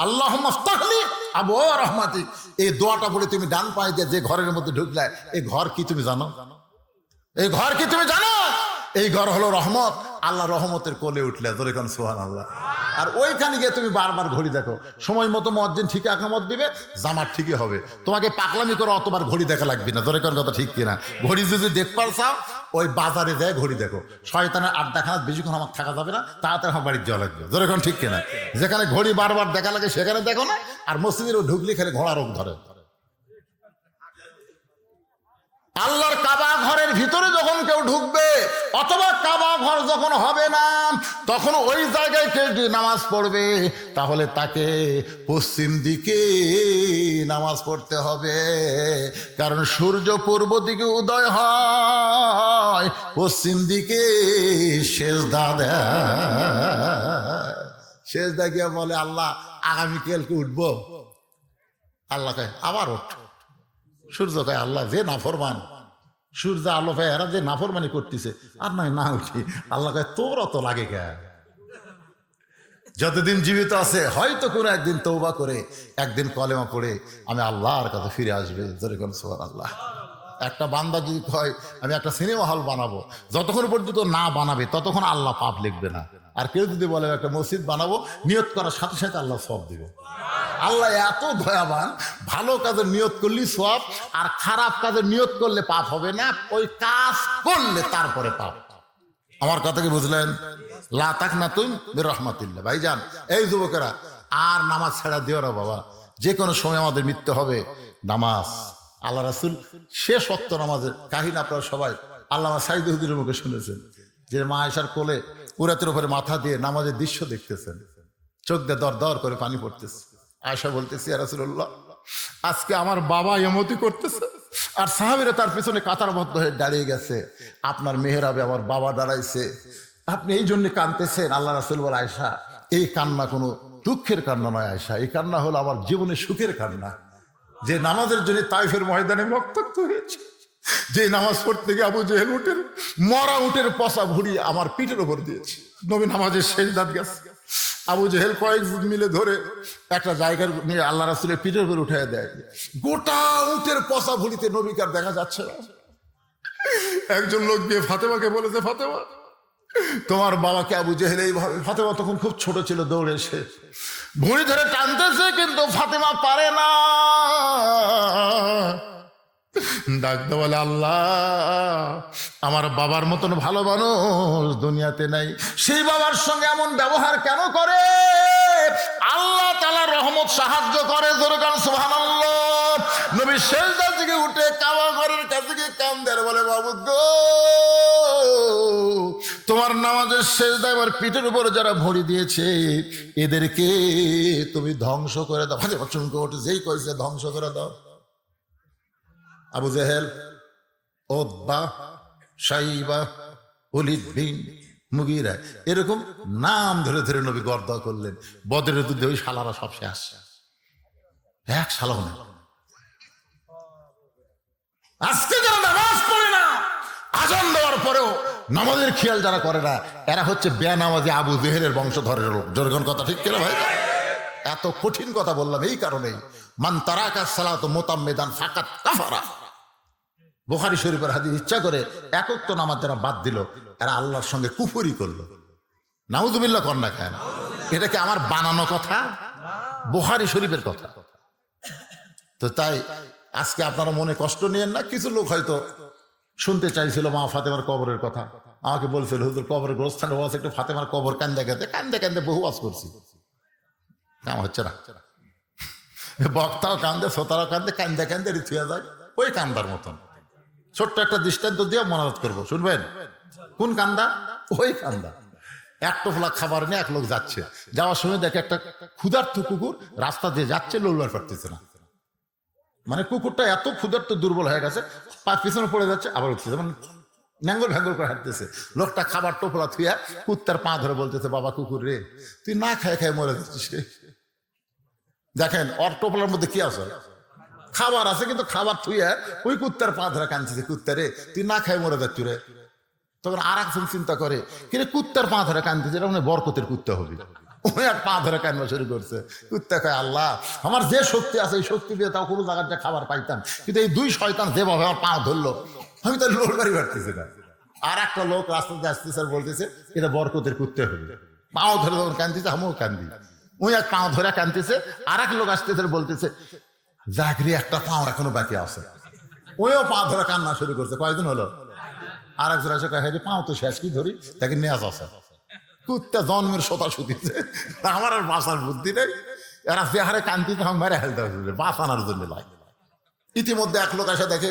আল্লাহুম্মা আফতাহলি আবু রহমাতিক, এই দোয়াটা পড়ে তুমি ডান পায়ে দিয়ে যে ঘরের মধ্যে ঢুকলে, এই ঘর কি তুমি জানো? এই ঘর কি তুমি জানো? এই ঘর হলো রহমত। আল্লাহ রহমতের কোলে উঠলে তোর এখন সুবহানাল্লাহ। আর ওইখানে গিয়ে তুমি বারবার ঘড়ি দেখো, সময় মতো মুয়াজ্জিন ঠিক একামত দিবে, জামাত ঠিকই হবে। তোমাকে পাগলামি করে অতবার ঘড়ি দেখা লাগবে না। তোর এখন কথা ঠিক কিনা? ঘড়ি যদি দেখবার চাও, ওই বাজারে যায় ঘড়ি দেখো। শয়তানের আড্ডাখানা বেশিক্ষণ আমার থাকা যাবে না, তাড়াতাড়ি আমার বাড়ির যাওয়া লাগবে। তোর এখন ঠিক কিনা? যেখানে ঘড়ি বারবার দেখা লাগে সেখানে দেখো না, আর মসজিদের ঢুকলে খালি ঘোড়া রোগ ধরে। আল্লাহর কাবা ঘরের ভিতরে যখন কেউ ঢুকবে, অথবা কাবা ঘর যখন হবে না, তখন ওই জায়গায় কেউ যদি নামাজ পড়বে, তাহলে তাকে পশ্চিম দিকে নামাজ পড়তে হবে। কারণ সূর্য পূর্ব দিকে উদয় হয়, পশ্চিম দিকে সেজদা দেয়। সেজদা গিয়ে বলে, আল্লাহ আগামীকালকে উঠবো। আল্লাহ কয় আবার ওঠ। সূর্য কয়, আল্লাহ যে নাফরমান, সূর্য আলো পায় এরা যে নাফরমানি করতেছে, আর নয় না উঠি। আল্লাহ কয় তোর অত লাগে কে? যতদিন জীবিত আছে হয়তো কোনো একদিন তওবা করে, একদিন কলেমা পড়ে আমি আল্লাহর কাছে ফিরে আসবে। যেরকম সুবহানাল্লাহ। একটা বান্দা যদি কয় আমি একটা সিনেমা হল বানাবো, যতক্ষণ পর্যন্ত না বানাবে ততক্ষণ আল্লাহ পাপ লিখবে না। আর কেউ যদি বলে একটা মসজিদ বানাবো, নিয়ত করার সাথে সাথে আল্লাহ সওয়াব দিবে। আল্লাহ এত দয়াবান, ভালো কাজের নিয়ত করলে সওয়াব, আর খারাপ কাজের নিয়ত করলে পাপ হবে না, ওই কাজ করলে তারপরে পাপ। আমার কথা কি বুঝলেন? লা তাকনাতুন মির রাহমাতিল্লাহ। ভাইজান, এই যুবকেরা, আর নামাজ ছেড়া দিও না বাবা। যে কোনো সময় আমাদের মৃত্যু হবে। নামাজ, আল্লাহ রাসূল শেষ ওয়াক্ত নামাজের কাহিনী আপনারা সবাই আল্লামা সাঈদ হুজুরের মুখে শুনেছেন, যে মা আয়েশার কোলে উরাতের উপরে মাথা দিয়ে নামাজের দৃশ্য দেখতেছেন, চোখ দিয়ে দর দর করে পানি পড়তেছে। আয়েশা বলতেছে, ইয়া রাসূলুল্লাহ, আজকে আমার বাবা এমতি করতেছে, আর সাহাবীরা তার পিছনে কাতারবদ্ধ হয়ে দাঁড়িয়ে গেছে, আপনার মেহরাবে আমার বাবা দাঁড়াইছে, আপনি এই জন্য কাঁদতেছেন। আল্লাহ রাসূল বলে, আয়েশা, এই কান্না কোনো দুঃখের কান্না নয় আয়েশা, এই কান্না হলো আমার জীবনের সুখের কান্না। যে নামাজের জন্য তাইফের ময়দানে রক্তাক্ত হয়েছে, যে নামাজ পড়তে গিয়ে আবু জেহেল উটের মরা উটের পচা ভুড়ি আমার পিঠের উপর দিয়েছে, নবী নামাজের শেষ দাঁত গেছে, আবু জেহেল কয়েকজন মিলে ধরে একটা জায়গার নিয়ে আল্লাহ রাসূলের পিঠের উপর উঠাই দেয়, গোটা উটের পচা ভুড়িতে নবীকে আর দেখা যাচ্ছে না। একজন লোক গিয়ে ফাতেমাকে বলেছে, ফাতেমা, তোমার বাবাকে আবু জেহেল এইভাবে। ফাতেমা তখন খুব ছোট ছিল, দৌড়ে এসে ভুঁড়ি ধরে টানতেছে, কিন্তু ফাতেমা পারে না। ডাকতে বলে, আল্লাহ, আমার বাবার মতন ভালো মানুষ দুনিয়াতে নাই, সেই বাবার সঙ্গে এমন ব্যবহার কেন করে? আল্লাহ তাআলার রহমত সাহায্য করে। জোরে কান সুবহানাল্লাহ। নবী সেজদা থেকে উঠে কাবা ঘরের কাছে গিয়ে কান্দে, বলে, বাবু গো, তোমার নামাজের সেজদায় আমার পিঠের উপর যারা ভরি দিয়েছে, এদেরকে তুমি ধ্বংস করে দাও। ফাতেমা চমকে ওঠে, যেই কইছে ধ্বংস করে দাও। আবু জেহেল, উতবা, শাইবা, ওলীদ বিন মুগীরা, এরকম নাম ধরে ধরে নবী গর্দা করলেন। বদরের যুদ্ধে ওই শালারা সব শেষ, এক শালাও না। আজকে যারা নামাজ পড়ে না, আযান দেওয়ার পরেও নামাজের খেয়াল যারা করে না, এরা হচ্ছে বেনামাজি আবু জেহেলের বংশধরের লোক। জোরগণ কথা ঠিক কিনা ভাই? এত কঠিন কথা বললাম এই কারণেই, মান তারাকা সালাত মুতাম্মিদান ফাকাত কাফারা। বুখারী শরীফের হাদিস, ইচ্ছা করে একক তো নামাজ যারা বাদ দিল, এরা আল্লাহর সঙ্গে কুফরি করলো। নাউযুবিল্লাহ, কন্যা খায় না। এটা কি আমার বানানো কথা? বুখারী শরীফের কথা। তো তাই আজকে আপনারা মনে কষ্ট নিয়েন না। কিছু লোক হয়তো শুনতে চাইছিল মা ফাতেমার কবরের কথা, আমাকে বলছিল, হুজুর কবরের গোরস্থানে ওয়াজ, একটু ফাতেমার কবর কান্দে কাঁদে কান্দে কান্দে বহু ওয়াজ করছি, কাম হচ্ছে না। বক্তাও কান্দে, শ্রোতারাও কান্দে, কান্দে কান্দে থুয়ে যায় ওই কান্দার মতন। ছোট্ট একটা দৃষ্টান্ত দিয়ে মনোরোধ করবো, শুনবেন? কোন কান্দা? ওই কান্দা। এক টোপলা খাবার নিয়ে এক লোক যাচ্ছে, যাওয়ার সময় দেখে একটা ক্ষুধার্ত কুকুর রাস্তা দিয়ে যাচ্ছে, লড়বার পারতেছে না। মানে কুকুরটা এত ক্ষুধার্ত, দুর্বল হয়ে গেছে, পা পিছনে পড়ে যাচ্ছে, আবার উঠতেছে, মানে ন্যাঙ্গল ভ্যাঙ্গল করে হাঁটতেছে। লোকটা খাবার টোপলা থুয়া কুত্তার পা ধরে বলতেছে, বাবা কুকুর রে, তুই না খায় খায় মরে যাচ্ছিস রে। দেখেন ওর টোপলার মধ্যে কি আছে? খাবার আছে, কিন্তু খাবার থুয়া ওই কুত্তার পা ধরে কাঁদছে, কুত্তা রে, তুই না খায় মরে যাচ্ছ রে। তখন আর একজন চিন্তা করে, কিন্তু কুত্তার পা ধরে কাঁদতেছে, এটা মানে বরকতের কুত্তা হবে। ওই আর পা ধরে কান্না শুরু করছে। কুত্তা কয়, আল্লাহ আমার যে শক্তি আছে এই শক্তি দিয়ে তাও কোনো জায়গায় খাবার পাইতাম, কিন্তু এই দুই শয়তান যেভাবে আমার পা ধরলো আমি তো লোক বাড়ি পারতেছি না। আর একটা লোক রাস্তাতে আসতেছে আর বলতেছে এটা বরকতের কুত্তে হবে। পাও ধরে যখন কান্দিছে আমিও কান্দি। ওই এক পাও ধরে কান্দিছে, আর এক লোক আসতেছে বলতেছে জাগরি একটা পাও এখনো বাকি আছে। ওইও পা ধরে কান্না শুরু করছে। কয়দিন হলো? আর একজন আসে কয়, হ্যাঁ পাও তো শেষ, কি ধরি তাকে নেওয়া আছে। কুত্তা জন্মের সোতা শুতিছে, আমার আর বাঁচার বুদ্ধি নেই। এরা যে হারে কান্দিতে আমার মেরে হেলতে হবে বাঁচানোর জন্য লাগে। ইতিমধ্যে এক লোক এসে দেখে,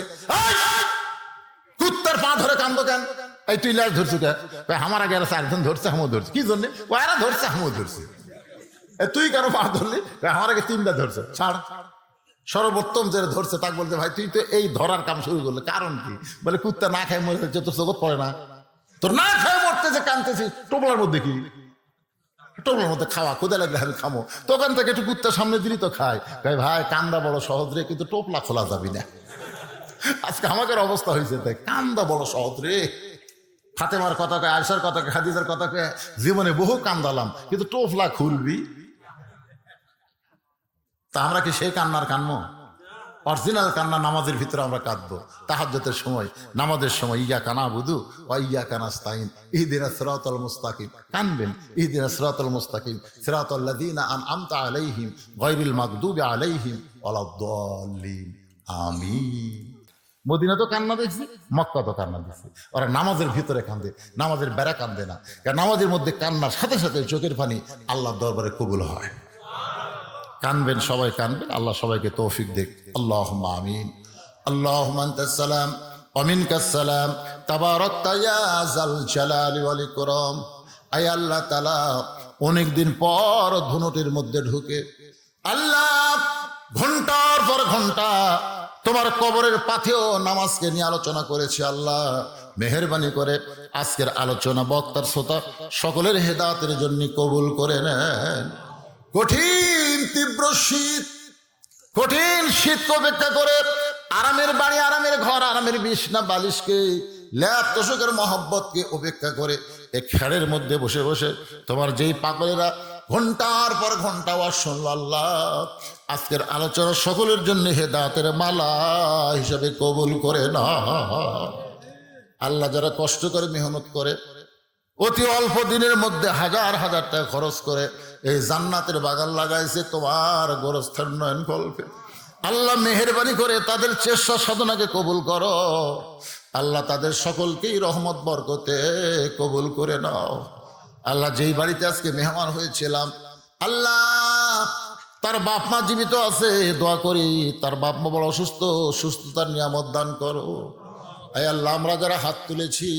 কুত্তার পা ধরে কান্দো কেন? এই তুই লাশ ধরছু কে? আমার আগে এরা চারজন ধরছে, আমিও ধরছি। কি জন্যে? ও এরা ধরছে, আমিও ধরছি। তুই কেন পা ধরলি? আমার আগে তিনটা ধরছে। ছাড়। সর্বোত্তম যে ধরছে তাকে বলতে, ভাই তুই তো এই ধরার কাম শুরু করলে, কারণ কি? বলে কুত্তা না খায় মরে যাচ্ছে, তোর জগৎ পড়ে না? তোর না খায় মরতে যে কানতেছি, টোপলার মধ্যে কি? টোপলার মধ্যে খাওয়া, কোথায় লাগলে আমি খামো। দোকান থেকে একটু কুত্তা সামনে দিলি তো খায়। ভাই কান্দা বড় সহজ রে, কিন্তু টোপলা খোলা যাবি না। আজকে আমাদের অবস্থা হয়েছে তাই, কান্দা বড় সহজ রে। ফাতেমার কথা কয়, আয়েশার কথা কয়, হাদিজার কথা কয়, জীবনে বহু কান্দালাম, কিন্তু টোপলা খুলবি? তা আমরা কি সেই কান্নার কানবো? অরিজিনাল কান্না নামাজের ভিতরে আমরা কাঁদবো। তাহাজ্জুদের সময়, নামাজের সময়, ইয়্যাকা না'বুদু ওয়া ইয়্যাকা নাস্তাঈন ইহদিনাস সিরাতাল মুস্তাকিম কানবেন। ইহদিনাস সিরাতাল মুস্তাকিম সিরাতাল লাযীনা আন'আমতা আলাইহিম গায়রিল মাগদুবি আলাইহিম ওয়ালাদ-দাল্লিন। আমিন। মদিনা তো কান্না দেখছি, মক্কা তো কান্না দেখছি। ওরা নামাজের ভিতরে কান্দে, নামাজের বেড়া কান্দে না। কারণ নামাজের মধ্যে কান্নার সাথে সাথে চোখের পানি আল্লাহর দরবারে কবুল হয়। কানবেন, সবাই কানবেন। আল্লাহ সবাইকে তৌফিক দেখ। আল্লাহুম্মা আমিন। আল্লাহুম্মা আনতাস সালাম ওয়া মিনকাস সালাম তাবারাকতা ইয়া যাল জালালি ওয়াল ইকরাম। আয় আল্লাহ তাআলা, অনেকদিন পর ধুনুটির মধ্যে ঢুকে আল্লাহ ঘন্টার পর ঘন্টা তোমার কবরের পাথেও নামাজকে নিয়ে আলোচনা করেছি। আল্লাহ মেহেরবানি করে আজকের আলোচনা বক্তার শ্রোতা সকলের হেদায়েতের জন্য কবুল করে নেন। কঠিন তীব্র শীত, কঠিন শীতকে উপেক্ষা করে আরামের বাড়ি, আরামের ঘর, আরামের বিছনা বালিশকে, ল্যাপ তোষকের মহব্বতকে উপেক্ষা করে এই খেড়ের মধ্যে বসে বসে তোমার যেই পাগলেরা ঘন্টার পর ঘন্টা ওয়াজ শুনল, আল্লাহ আজকের আলোচনা সকলের জন্য হেদায়েতের মালা হিসাবে কবুল করে না। আল্লাহ যারা কষ্ট করে মেহনত করে অতি অল্প দিনের মধ্যে হাজার হাজার টাকা খরচ করে এই জান্নাতের বাগান লাগাইছে তোমার গোরস্থান নয়ন কল্পে, আল্লাহ মেহেরবানি করে তাদের চেষ্টা সাধনাকে কবুল করো। আল্লাহ তাদের সকলকেই রহমত বরকতে কবুল করে নাও। আল্লাহ যেই বাড়িতে আজকে মেহমান হয়েছিলাম, আল্লাহ তার বাপ মা জীবিত আছে, দোয়া করি তার বাপ মা বড় অসুস্থ, সুস্থতার নিয়ামত দান করো। আয় আল্লাহ, আমরা যারা হাত তুলেছি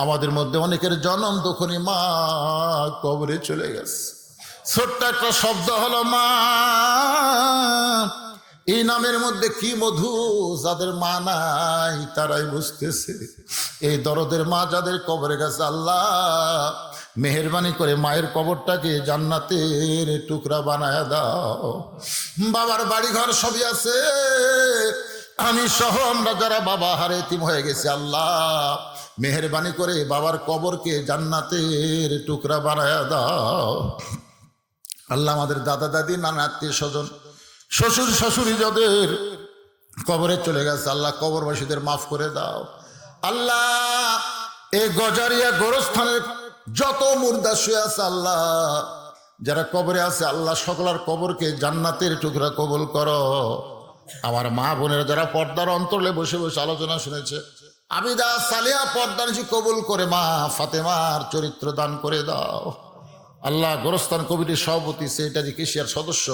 আমাদের মধ্যে অনেকের জনম দুঃখনী মা কবরে চলে গেছে। ছোট্ট একটা শব্দ হলো মা। এই নামের মধ্যে কি মধু, যাদের মা নাই তারাই বুঝতেছে। এই দরদের মা যাদের কবরে গেছে, আল্লাহ মেহেরবানি করে মায়ের কবরটাকে জান্নাতের টুকরা বানায় দাও। বাবার বাড়ি ঘর সবই আছে, আমি সহ আমরা যারা বাবা হারে এতিম হয়ে গেছে, আল্লাহ মেহেরবানি করে বাবার কবরকে জান্নাতের টুকরা বানায় দাও। আল্লাহ আমাদের দাদা দাদি, নানা আত্মীয় স্বজন, শ্বশুর শাশুড়ি যাদের কবরে চলে গেছে, আল্লাহ কবরবাসীদের মাফ করে দাও। আল্লাহ এই গজারিয়া গোরস্থানের যত মুর্দা শুয়ে আছে, আল্লাহ যারা কবরে আছে, আল্লাহ সকলের কবরকে জান্নাতের টুকরা কবুল করো। আমার মা বোনেরা যারা পর্দার অন্তরে বসে বসে আলোচনা শুনেছে, আবিদা সালিয়া পর্দা নিশি কবুল করে মা ফাতেমার চরিত্র দান করে দাও। আল্লাহ গোরস্থান কমিটির সভাপতি, সেক্রেটারি, কেশিয়ার সদস্য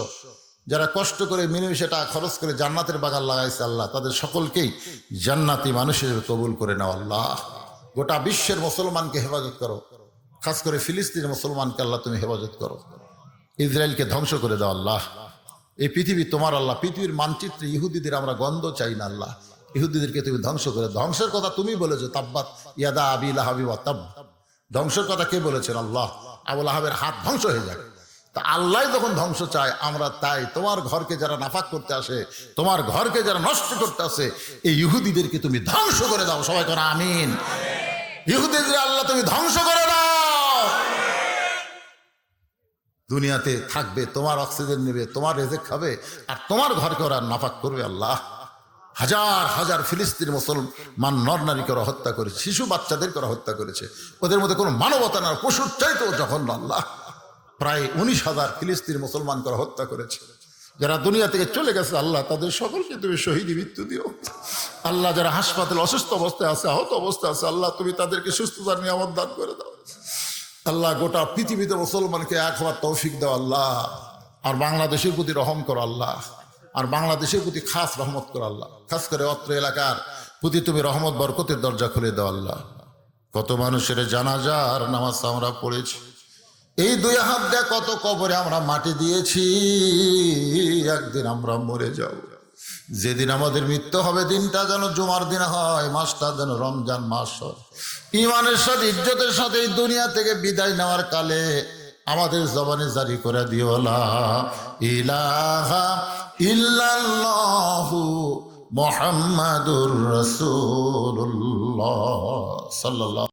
যারা কষ্ট করে মিলেমিশে টাকা খরচ করে জান্নাতের বাগান লাগাইছে, আল্লাহ তাদের সকলকেই জান্নাতি মানুষ হিসেবে কবুল করে নাও। আল্লাহ গোটা বিশ্বের মুসলমানকে হেফাজত করো, খাস করে ফিলিস্তিনের মুসলমানকে আল্লাহ তুমি হেফাজত করো। ইসরায়েলকে ধ্বংস করে দাও আল্লাহ। এই পৃথিবী তোমার আল্লাহ, পৃথিবীর মানচিত্রে ইহুদিদের আমরা গন্ধ চাই না আল্লাহ। ইহুদিদেরকে তুমি ধ্বংস করে, ধ্বংসের কথা তুমি বলেছো, তাব্বাত ইয়াদা আবি লাহাবি ওয়া তাব। ধ্বংসের কথা কে বলেছেন? আল্লাহ। আবু লাহাবের হাত ধ্বংস হয়ে যায়। তা আল্লাহ যখন ধ্বংস চায়, আমরা তাই তোমার ঘরকে যারা নাফাক করতে আসে, তোমার ঘরকে যারা নষ্ট করতে আসে, এই ইহুদিদেরকে তুমি ধ্বংস করে দাও। সবাই করো আমিন। ইহুদিদের আল্লাহ তুমি ধ্বংস করে দাও। দুনিয়াতে থাকবে, তোমার অক্সিজেন নেবে, তোমার রেজেক খাবে, আর তোমার ঘরকে ওরা নাপাক করবে। আল্লাহ, হাজার হাজার ফিলিস্তিনি মুসলমান নর নারীকে ওরা হত্যা করেছে, শিশু বাচ্চাদেরকে ওরা হত্যা করেছে। ওদের মধ্যে কোনো মানবতা না, পশুর চাইতেও জঘন্য। আল্লাহ, প্রায় 19,000 ফিলিস্তিনি মুসলমানকে ওরা হত্যা করেছে। যারা দুনিয়া থেকে চলে গেছে আল্লাহ তাদের সকলকে তুমি শহীদি মৃত্যু দিও। আল্লাহ, যারা হাসপাতালে অসুস্থ অবস্থায় আছে, আহত অবস্থায় আছে, আল্লাহ তুমি তাদেরকে সুস্থতার নিয়ামত দান করে দাও। আল্লাহ, গোটা পৃথিবীতে মুসলমানকে এক হওয়ার তৌফিক দাও আল্লাহ। আর বাংলাদেশের প্রতি রহম করো আল্লাহ, আর বাংলাদেশের প্রতি খাস রহমত করো আল্লাহ। খাস করে অত্র এলাকার প্রতি তুমি রহমত বরকতের দরজা খুলে দাও আল্লাহ। কত মানুষের জানাজার নামাজ আমরা পড়েছি, এই 2 হাত দিয়ে কত কবরে আমরা মাটি দিয়েছি। একদিন আমরা মরে যাব, যেদিন আমাদের মৃত্যু হবে দিনটা যেন জুমার দিন হয়, মাসটা যেন রমজান মাস হয়। ইমানের সাথে ইজ্জতের সাথে এই দুনিয়া থেকে বিদায় নেওয়ার কালে আমাদের জবানে জারি করে দিও লা ইলাহা ইল্লাল্লাহু মুহাম্মাদুর রাসূলুল্লাহ সাল্লাল্লাহু